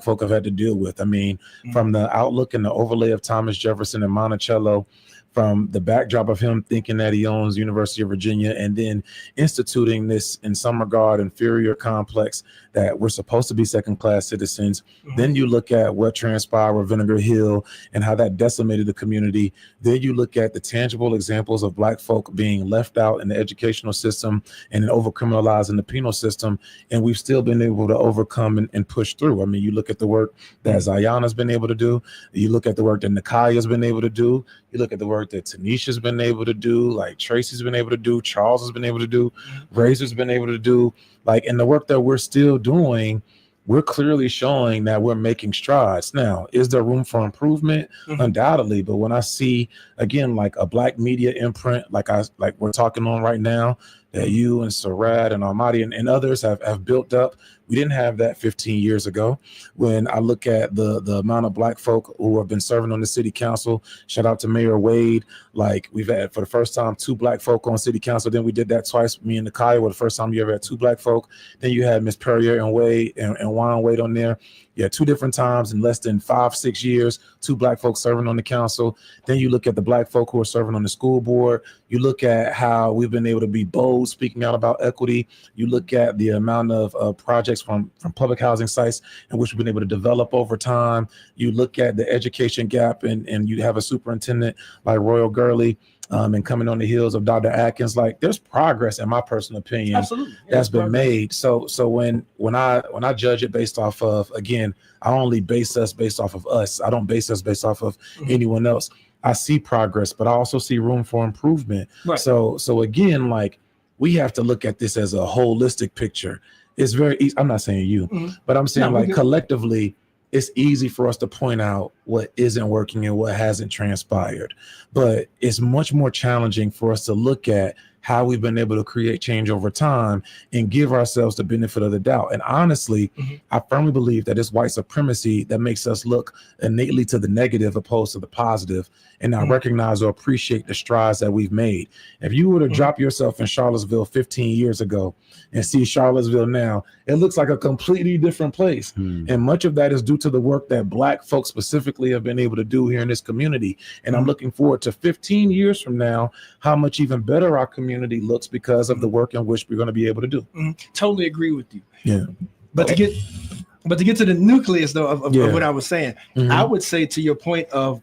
folk have had to deal with. I mean, from the outlook and the overlay of Thomas Jefferson and Monticello, from the backdrop of him thinking that he owns University of Virginia and then instituting this, in some regard, inferior complex that we're supposed to be second-class citizens. Then you look at what transpired with Vinegar Hill and how that decimated the community. Then you look at the tangible examples of Black folk being left out in the educational system and then over-criminalized in the penal system, and we've still been able to overcome and push through. I mean, you look at the work that Zayana's been able to do. You look at the work that Nakaya's been able to do. You look at the work that Tanisha's been able to do, like Tracy's been able to do, Charles has been able to do, Razor's been able to do, and the work that we're still doing, we're clearly showing that we're making strides. Now, is there room for improvement? Undoubtedly. But when I see, again, like a Black media imprint, like we're talking on right now, that you and Sarad and Almighty and others have built up, we didn't have that 15 years ago. When I look at the amount of Black folk who have been serving on the city council, shout out to Mayor Wade. Like, we've had, for the first time, 2 Black folk on city council. Then we did that twice. Me and Nakai were the first time you ever had 2 Black folk. Then you had Miss Perrier and Wade and Juan Wade on there. Yeah, 2 different times in less than 5-6 years, 2 Black folks serving on the council. Then you look at the Black folk who are serving on the school board. You look at how we've been able to be bold speaking out about equity. You look at the amount of projects from public housing sites in which we've been able to develop over time. You look at the education gap, and you have a superintendent like Royal Gurley, and coming on the heels of Dr. Atkins. Like, there's progress, in my personal opinion, absolutely, that's been made. So when I judge it based off of, again, I only base us based off of us. I don't base us based off of anyone else. I see progress, but I also see room for improvement. Right. So again, like, we have to look at this as a holistic picture. It's very easy. I'm not saying you, but I'm saying collectively, it's easy for us to point out what isn't working and what hasn't transpired. But it's much more challenging for us to look at how we've been able to create change over time and give ourselves the benefit of the doubt. And honestly, I firmly believe that it's white supremacy that makes us look innately to the negative opposed to the positive, and not recognize or appreciate the strides that we've made. If you were to drop yourself in Charlottesville 15 years ago and see Charlottesville now, it looks like a completely different place. And much of that is due to the work that Black folks specifically have been able to do here in this community. And I'm looking forward to 15 years from now, how much even better our community looks because of the work in which we're going to be able to do. Totally agree with you. Yeah. But to get to the nucleus though of what I was saying, I would say, to your point of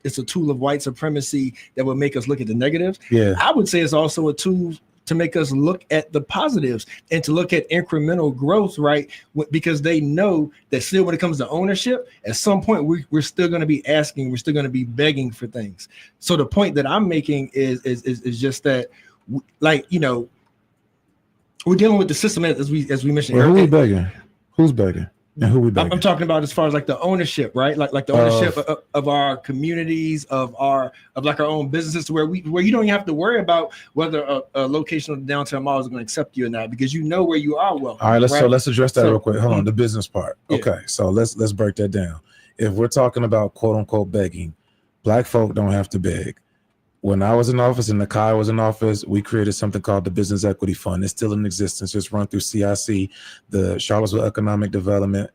it's a tool of white supremacy that will make us look at the negatives. Yeah. I would say it's also a tool to make us look at the positives and to look at incremental growth, right? Because they know that still, when it comes to ownership, at some point we're still going to be asking, we're still going to be begging for things. So the point that I'm making is just that, like, you know, we're dealing with the system as we mentioned. Well, who's begging? Who's begging? And who we begging? I'm talking about as far as like the ownership, right? Like the ownership of our communities, of our own businesses, where you don't even have to worry about whether a location of the downtown mall is going to accept you or not, because you know where you are welcome. All right, let's address that real quick. Hold on, Mhm. the business part. Yeah. Okay, so let's break that down. If we're talking about quote unquote begging, Black folk don't have to beg. When I was in office and Nakai was in office, we created something called the Business Equity Fund. It's still in existence. It's run through CIC, the Charlottesville Economic Development,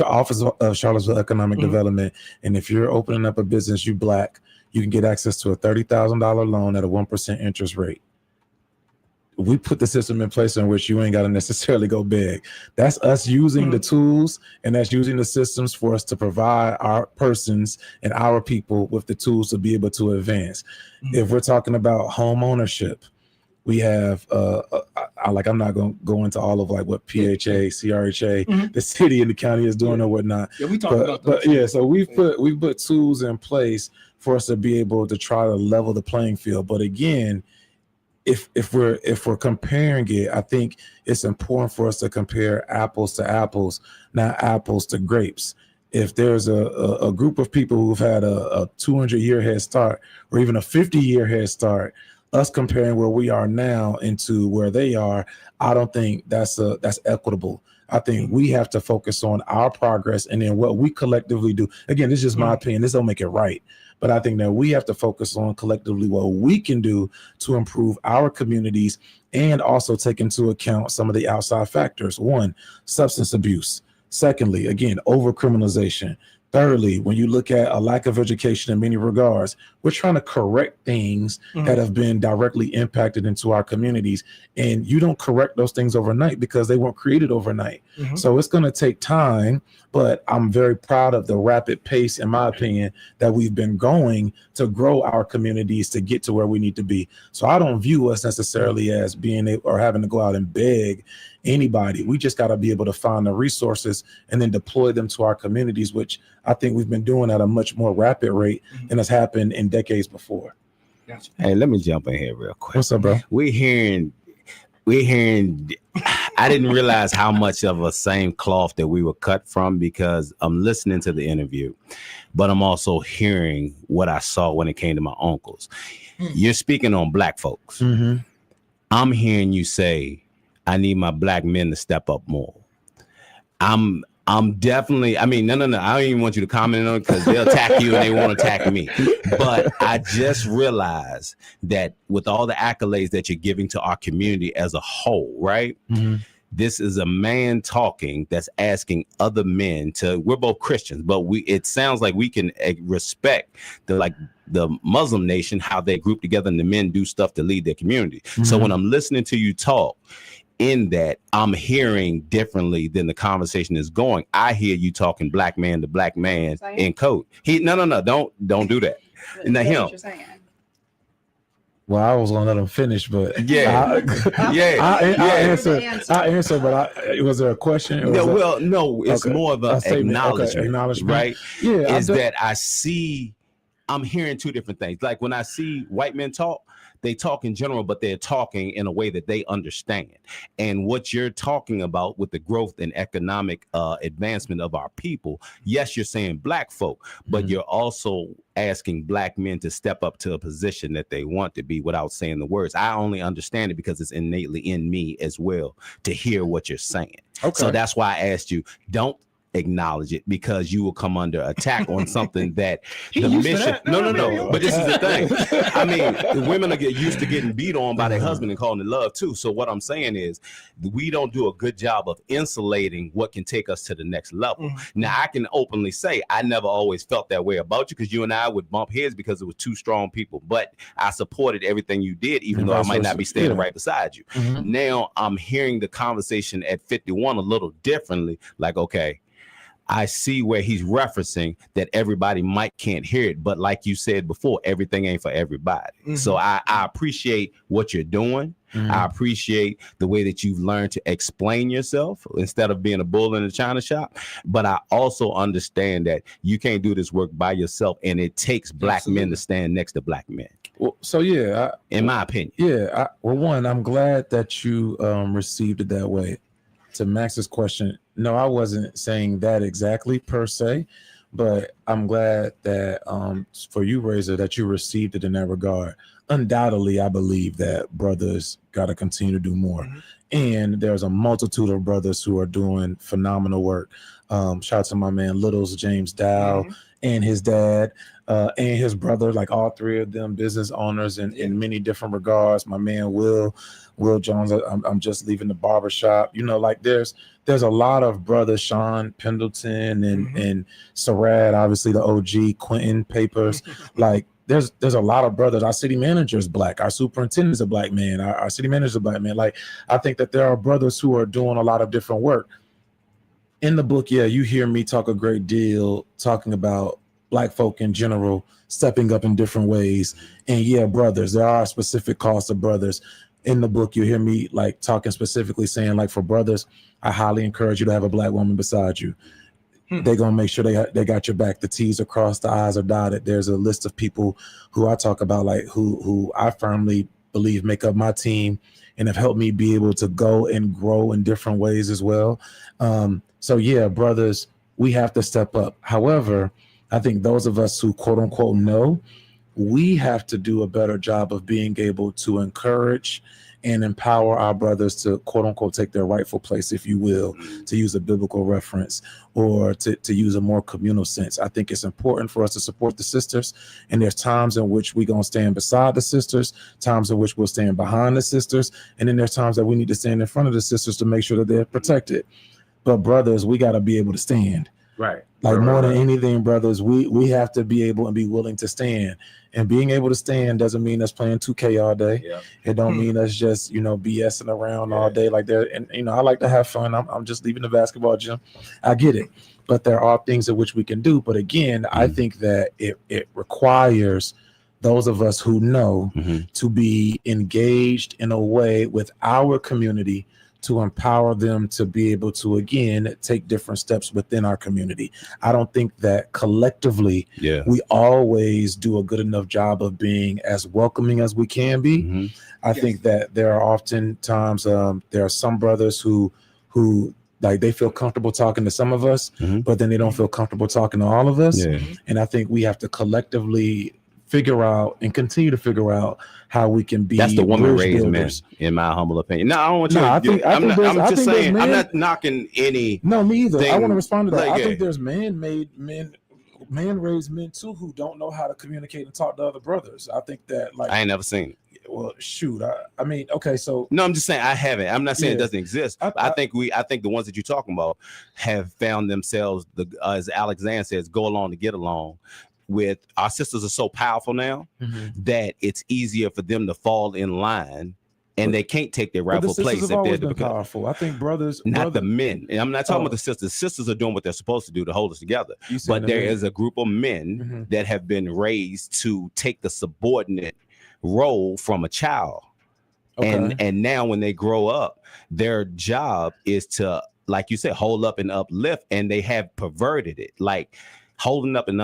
Office of Charlottesville Economic Development. And if you're opening up a business, you Black, you can get access to a $30,000 loan at a 1% interest rate. We put the system in place in which you ain't got to necessarily go big. That's us using the tools, and that's using the systems for us to provide our persons and our people with the tools to be able to advance. If we're talking about home ownership, we have I'm not going to go into all of like what PHA, CRHA, the city and the county is doing or whatnot. Yeah, we talked about those. But yeah, so we've put tools in place for us to be able to try to level the playing field. But again, if we're comparing it, I think it's important for us to compare apples to apples, not apples to grapes. If there's a group of people who've had a 200-year head start or even a 50-year head start, us comparing where we are now into where they are, I don't think that's equitable. I think we have to focus on our progress and then what we collectively do. Again, this is just my opinion. This don't make it right. But I think that we have to focus on collectively what we can do to improve our communities and also take into account some of the outside factors. One, substance abuse. Secondly, again, overcriminalization. Thirdly, when you look at a lack of education in many regards, we're trying to correct things that have been directly impacted into our communities. And you don't correct those things overnight because they weren't created overnight. So it's going to take time, but I'm very proud of the rapid pace, in my opinion, that we've been going to grow our communities to get to where we need to be. So I don't view us necessarily as being able or having to go out and beg anybody. We just got to be able to find the resources and then deploy them to our communities, which I think we've been doing at a much more rapid rate than has happened in decades before. Hey, let me jump in here real quick. What's up, bro? We're hearing I didn't realize how much of a same cloth that we were cut from, because I'm listening to the interview, but I'm also hearing what I saw when it came to my uncles. You're speaking on Black folks. I'm hearing you say, I need my Black men to step up more. I'm definitely, I mean, no. I don't even want you to comment on it because they'll attack you and they won't attack me. But I just realized that with all the accolades that you're giving to our community as a whole, right? This is a man talking that's asking other men to, we're both Christians, but it sounds like we can respect the Muslim nation, how they group together and the men do stuff to lead their community. So when I'm listening to you talk, in that I'm hearing differently than the conversation is going. I hear you talking Black man to Black man in code. No, don't do that. Not him. Well, I was gonna let him finish, but I answer. But was there a question? No, it's more of an acknowledgement, right? Yeah, I'm hearing two different things. Like when I see white men talk, they talk in general, but they're talking in a way that they understand. And what you're talking about with the growth and economic advancement of our people, yes, you're saying Black folk, but you're also asking Black men to step up to a position that they want to be without saying the words. I only understand it because it's innately in me as well to hear what you're saying. So that's why I asked you, don't acknowledge it, because you will come under attack on something that the mission. No. But this is the thing. I mean, women are get used to getting beat on by their husband and calling it love too. So what I'm saying is, we don't do a good job of insulating what can take us to the next level. Now, I can openly say I never always felt that way about you, because you and I would bump heads because it was two strong people. But I supported everything you did, even though I might not be standing right beside you. Now I'm hearing the conversation at 51 a little differently. Like, okay, I see where he's referencing that everybody can't hear it, but like you said before, everything ain't for everybody. So I appreciate what you're doing. I appreciate the way that you've learned to explain yourself instead of being a bull in a china shop. But I also understand that you can't do this work by yourself, and it takes Black men to stand next to Black men. Well, so yeah, in my opinion. Yeah. Well, one, I'm glad that you received it that way. To Max's question, No, I wasn't saying that exactly per se, but I'm glad that for you, Razor, that you received it in that regard. Undoubtedly, I believe that brothers got to continue to do more. And there's a multitude of brothers who are doing phenomenal work. Shout out to my man Littles, James Dow, and his dad, and his brother, like all three of them business owners in many different regards. My man Will Jones, I'm just leaving the barbershop. You know, like there's a lot of brothers, Sean Pendleton and Sarad, obviously the OG, Quentin Papers. Like there's a lot of brothers. Our city manager is black. Our superintendent is a black man. Our city manager is a black man. Like I think that there are brothers who are doing a lot of different work. In the book, yeah, you hear me talk a great deal talking about black folk in general stepping up in different ways. And yeah, brothers, there are specific calls to brothers. In the book, you hear me like talking specifically saying like for brothers, I highly encourage you to have a black woman beside you. They're going to make sure they got your back. The T's are crossed, the I's are dotted. There's a list of people who I talk about, like who I firmly believe make up my team and have helped me be able to go and grow in different ways as well. So yeah, brothers, we have to step up. However, I think those of us who quote unquote know, we have to do a better job of being able to encourage and empower our brothers to quote unquote take their rightful place, if you will, to use a biblical reference or to use a more communal sense. I think it's important for us to support the sisters. And there's times in which we're going to stand beside the sisters, times in which we'll stand behind the sisters. And then there's times that we need to stand in front of the sisters to make sure that they're protected. But brothers, we got to be able to stand. Right. Like more than anything, brothers, we have to be able and be willing to stand. And being able to stand doesn't mean us playing 2K all day. Yeah. It don't mean us just, BSing around all day like that. And, I like to have fun. I'm just leaving the basketball gym. I get it. But there are things in which we can do. But again, I think that it requires those of us who know to be engaged in a way with our community to empower them to be able to, again, take different steps within our community. I don't think that collectively we always do a good enough job of being as welcoming as we can be. I think that there are often times there are some brothers who like they feel comfortable talking to some of us, but then they don't feel comfortable talking to all of us. And I think we have to collectively figure out and continue to figure out how we can be. That's the woman raised men, in my humble opinion. No, I don't want you. I'm just saying. I'm not knocking any. No, me either. I want to respond to that. I think there's man-raised men too who don't know how to communicate and talk to other brothers. I think that I ain't never seen it. Well, shoot. I mean, okay, so no, I'm just saying I haven't. I'm not saying it doesn't exist. I think the ones that you're talking about have found themselves, as Alexander says, go along to get along. With our sisters are so powerful now that it's easier for them to fall in line, and they can't take their rightful place if they're powerful. I think brothers, the men. And I'm not talking about the sisters. Sisters are doing what they're supposed to do to hold us together. But there is a group of men that have been raised to take the subordinate role from a child, and now when they grow up, their job is to, like you said, hold up and uplift, and they have perverted it. Like holding up and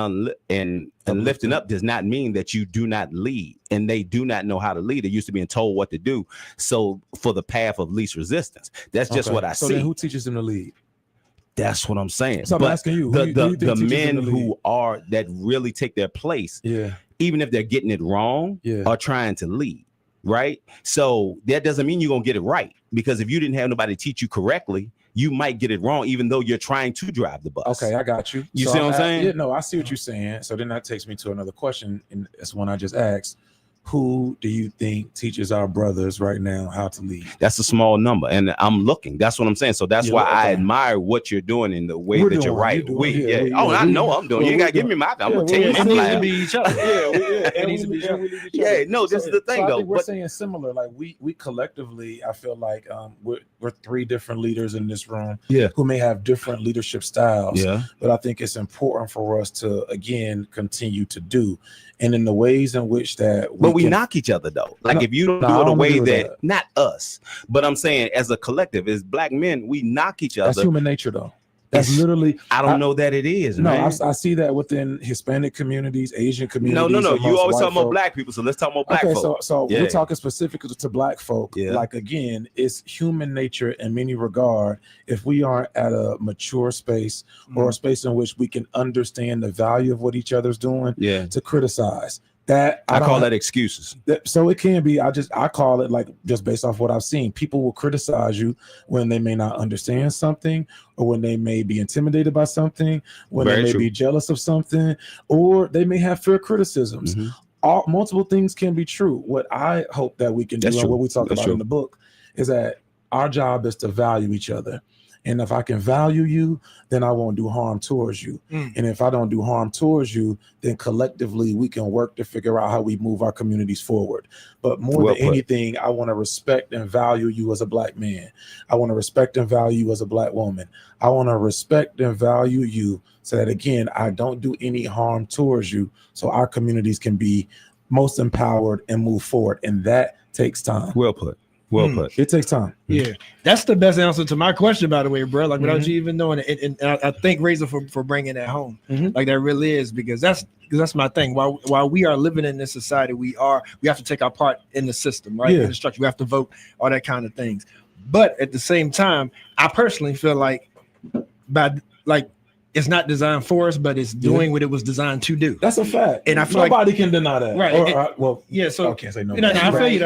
lifting up does not mean that you do not lead, and they do not know how to lead. They're used to being told what to do. So for the path of least resistance, that's just what I see. So then who teaches them to lead? That's what I'm saying. So I'm asking you, the men who are that really take their place, even if they're getting it wrong, are trying to lead, right? So that doesn't mean you're gonna get it right, because if you didn't have nobody teach you correctly, you might get it wrong, even though you're trying to drive the bus. Okay, I got you. You see what I'm saying? Yeah, no, I see what you're saying. So then that takes me to another question, and that's one I just asked. Who do you think teaches our brothers right now how to lead? That's a small number, and I'm looking. That's what I'm saying. So that's why I admire what you're doing in the way you're right. I know I'm doing. You gotta give me my. I'm gonna take my flag. It needs to be each other. It needs to be each other. Yeah, no, this is the thing though. We're saying similar. Like we collectively, I feel like we're three different leaders in this room. Who may have different leadership styles. But I think it's important for us to again continue to do, and in the ways in which that. But we knock each other though. Like if you don't do it a way that not us, but I'm saying as a collective, as black men, we knock each other. That's human nature though. That's literally. I don't know that it is. No, man. I see that within Hispanic communities, Asian communities. No. You always talking about folk. black people, so let's talk about black Okay, folk. so Yeah. we're talking specifically to black folk. Yeah. Like again, it's human nature in many regard. If we aren't at a mature space or a space in which we can understand the value of what each other's doing, to criticize. That I call that excuses. So it can be. I call it like just based off what I've seen. People will criticize you when they may not understand something, or when they may be intimidated by something, when Very they may true. be jealous of something, or they may have fair criticisms. All multiple things can be true. What I hope that we can do, That's and true. what we talk That's about true. in the book, is that our job is to value each other. And if I can value you, then I won't do harm towards you. And if I don't do harm towards you, then collectively we can work to figure out how we move our communities forward. But more Well than put. anything, I want to respect and value you as a black man. I want to respect and value you as a black woman. I want to respect and value you so that, again, I don't do any harm towards you, so our communities can be most empowered and move forward. And that takes time. Well put. Well put. It takes time. Yeah, that's the best answer to my question, by the way, bro. Like without you even knowing it, and I thank Razor for bringing that home. Like that really is, because that's my thing. While we are living in this society, we have to take our part in the system, right? Yeah. In the structure, we have to vote, all that kind of things. But at the same time, I personally feel like it's not designed for us, but it's doing what it was designed to do. That's a fact. And I feel nobody can deny that. Right. I can't say no. I feel you.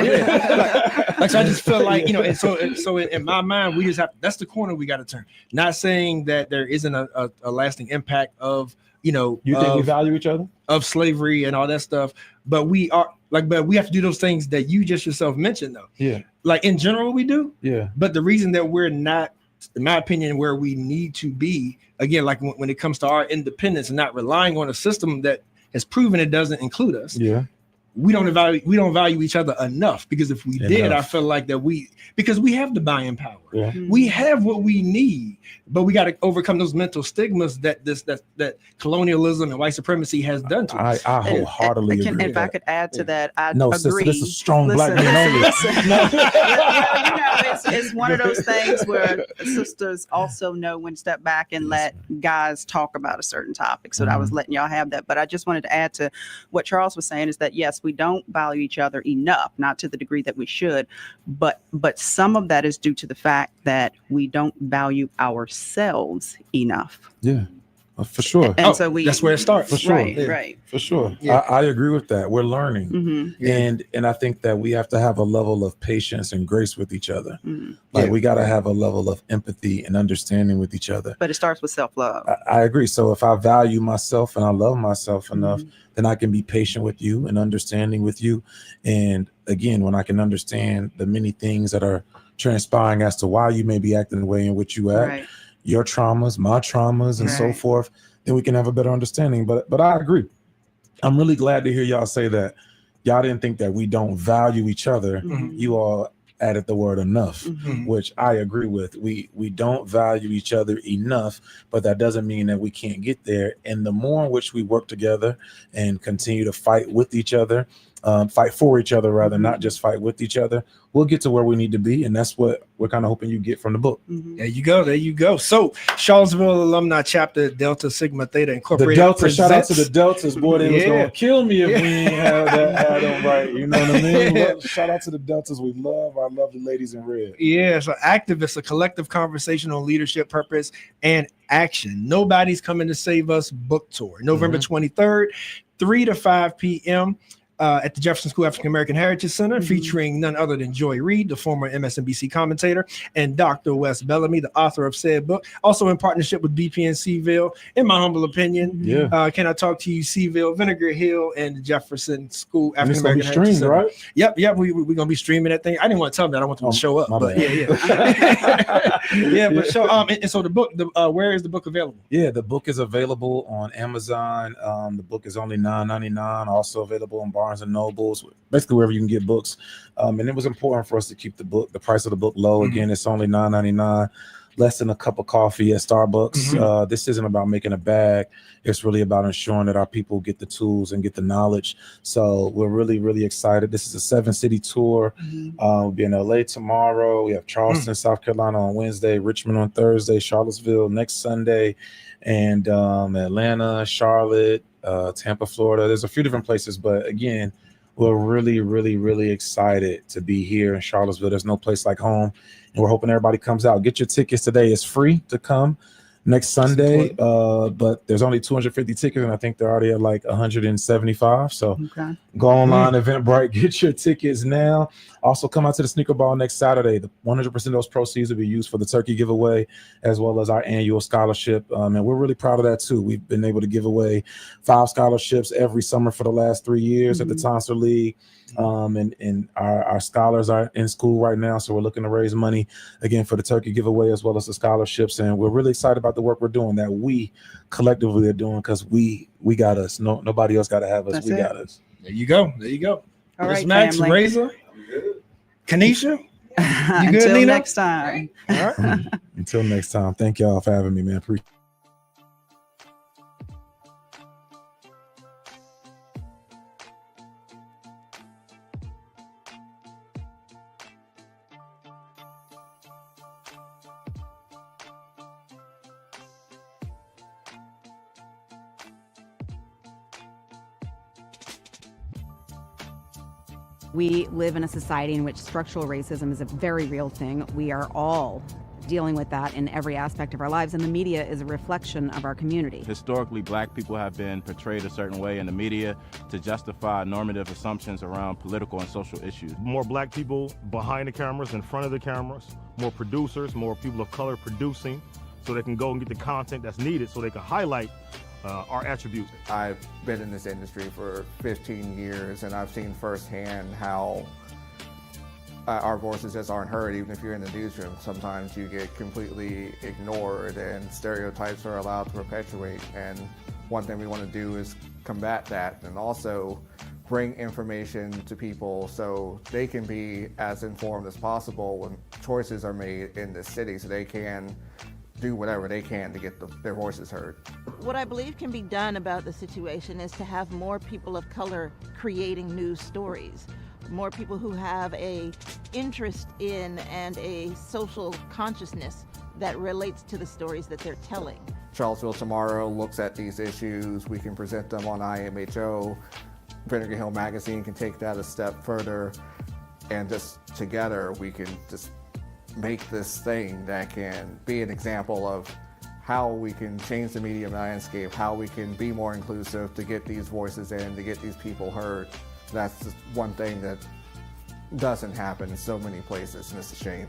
So I just feel like, and so in my mind, we just have, that's the corner we got to turn. Not saying that there isn't a lasting impact of, You think we value each other? Of slavery and all that stuff, but we have to do those things that you just yourself mentioned, though. Yeah. Like in general, we do. Yeah. But the reason that we're not, in my opinion, where we need to be, again, like when it comes to our independence and not relying on a system that has proven it doesn't include us. Yeah. We don't value each other enough, because if we did, I feel like that because we have the buying power. Yeah. We have what we need, but we got to overcome those mental stigmas that that colonialism and white supremacy has done to us. I wholeheartedly agree. If I could add to that, I No, agree. sister, this is strong black men only. It's one of those things where sisters also know when to step back and let guys talk about a certain topic. So I was letting y'all have that. But I just wanted to add to what Charles was saying, is that yes, we don't value each other enough, not to the degree that we should, but some of that is due to the fact that we don't value ourselves enough. Yeah. For sure. And so that's where it starts. For sure. Right. For sure. Yeah. I agree with that. We're learning. And I think that we have to have a level of patience and grace with each other. Like we got to have a level of empathy and understanding with each other. But it starts with self-love. I agree. So if I value myself and I love myself enough, then I can be patient with you and understanding with you. And again, when I can understand the many things that are transpiring as to why you may be acting the way in which you act, your traumas, my traumas, and so forth, then we can have a better understanding. But I agree. I'm really glad to hear y'all say that. Y'all didn't think that we don't value each other. You all added the word enough, which I agree with. We don't value each other enough, but that doesn't mean that we can't get there. And the more in which we work together and continue to fight with each other, fight for each other rather, not just fight with each other, we'll get to where we need to be. And that's what we're kind of hoping you get from the book. There you go. So Charlottesville Alumni Chapter Delta Sigma Theta Incorporated. The Delta, shout out to presents- the Deltas, boy. They was gonna kill me if we ain't had them right. You know what I mean? Shout out to the Deltas. We love our lovely ladies in red. Yeah, so activists, a collective conversation on leadership, purpose, and action. Nobody's Coming to Save Us book tour, November 23rd, 3 to 5 p.m. At the Jefferson School African American Heritage Center, featuring none other than Joy Reid, the former MSNBC commentator, and Dr. Wes Bellamy, the author of said book. Also in partnership with BPN Seville, in my humble opinion. Can I talk to you, Seville, Vinegar Hill, and the Jefferson School African American Heritage streamed, Center. right? Yep. We're gonna be streaming that thing. I didn't want to tell them that. I want them to show up, but bad. But so and so the book, where is the book available? Yeah, the book is available on Amazon. The book is only $9.99. Also available on Barnes and Nobles, basically wherever you can get books. And it was important for us to keep the price of the book low. Again, it's only $9.99. less than a cup of coffee at Starbucks. This isn't about making a bag. It's really about ensuring that our people get the tools and get the knowledge. So we're really, really excited. This is a 7-city tour. We'll be in LA tomorrow. We have Charleston, South Carolina on Wednesday, Richmond on Thursday, Charlottesville next Sunday, and Atlanta, Charlotte, Tampa, Florida. There's a few different places, but again, we're really, really, really excited to be here in Charlottesville. There's no place like home, and we're hoping everybody comes out. Get your tickets today. It's free to come next Sunday, but there's only 250 tickets, and I think they're already at like 175. So go online, Eventbrite, get your tickets now. Also, come out to the Sneaker Ball next Saturday. 100% of those proceeds will be used for the turkey giveaway, as well as our annual scholarship. And we're really proud of that too. We've been able to give away 5 scholarships every summer for the last 3 years at the Tonsor League. And our scholars are in school right now, so we're looking to raise money again for the turkey giveaway as well as the scholarships. And we're really excited about the work we're doing, that we collectively are doing, because we got us. Nobody else got to have us. That's we it. got us. There you go. There you go. All Miss right, Max, family. Razor, Kanisha. You good, Until Nina? next time. All right. Until next time. Thank y'all for having me, man. Appreciate We live in a society in which structural racism is a very real thing. We are all dealing with that in every aspect of our lives, and the media is a reflection of our community. Historically, black people have been portrayed a certain way in the media to justify normative assumptions around political and social issues. More black people behind the cameras, in front of the cameras, more producers, more people of color producing, so they can go and get the content that's needed so they can highlight our attributes. I've been in this industry for 15 years, and I've seen firsthand how our voices just aren't heard. Even if you're in the newsroom, sometimes you get completely ignored and stereotypes are allowed to perpetuate. And one thing we want to do is combat that, and also bring information to people so they can be as informed as possible when choices are made in this city, so they can do whatever they can to get their voices heard. What I believe can be done about the situation is to have more people of color creating news stories, more people who have a interest in and a social consciousness that relates to the stories that they're telling. Charlottesville Tomorrow looks at these issues. We can present them on IMHO. Vinegar Hill Magazine can take that a step further, and just together we can just make this thing that can be an example of how we can change the media landscape, how we can be more inclusive to get these voices in, to get these people heard. That's just one thing that doesn't happen in so many places, and it's a shame.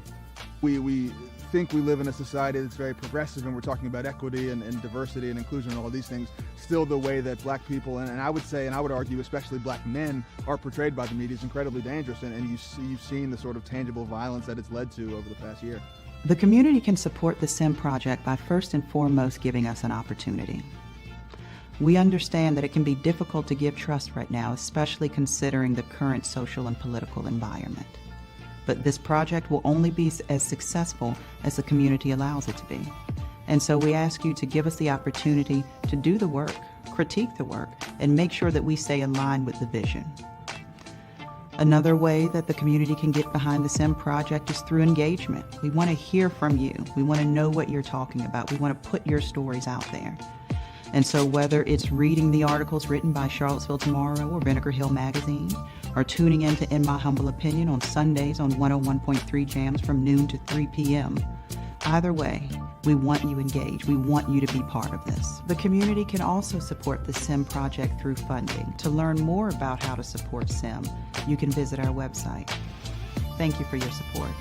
We think we live in a society that's very progressive, and we're talking about equity and diversity and inclusion and all these things. Still, the way that black people, and I would say, and I would argue especially black men, are portrayed by the media is incredibly dangerous, and you've seen the sort of tangible violence that it's led to over the past year. The community can support the SIM project by first and foremost giving us an opportunity. We understand that it can be difficult to give trust right now, especially considering the current social and political environment. But this project will only be as successful as the community allows it to be. And so we ask you to give us the opportunity to do the work, critique the work, and make sure that we stay in line with the vision. Another way that the community can get behind the SIM project is through engagement. We want to hear from you. We want to know what you're talking about. We want to put your stories out there. And so whether it's reading the articles written by Charlottesville Tomorrow or Vinegar Hill Magazine, or tuning in to In My Humble Opinion on Sundays on 101.3 Jams from noon to 3 p.m., either way, we want you engaged. We want you to be part of this. The community can also support the SIM project through funding. To learn more about how to support SIM, you can visit our website. Thank you for your support.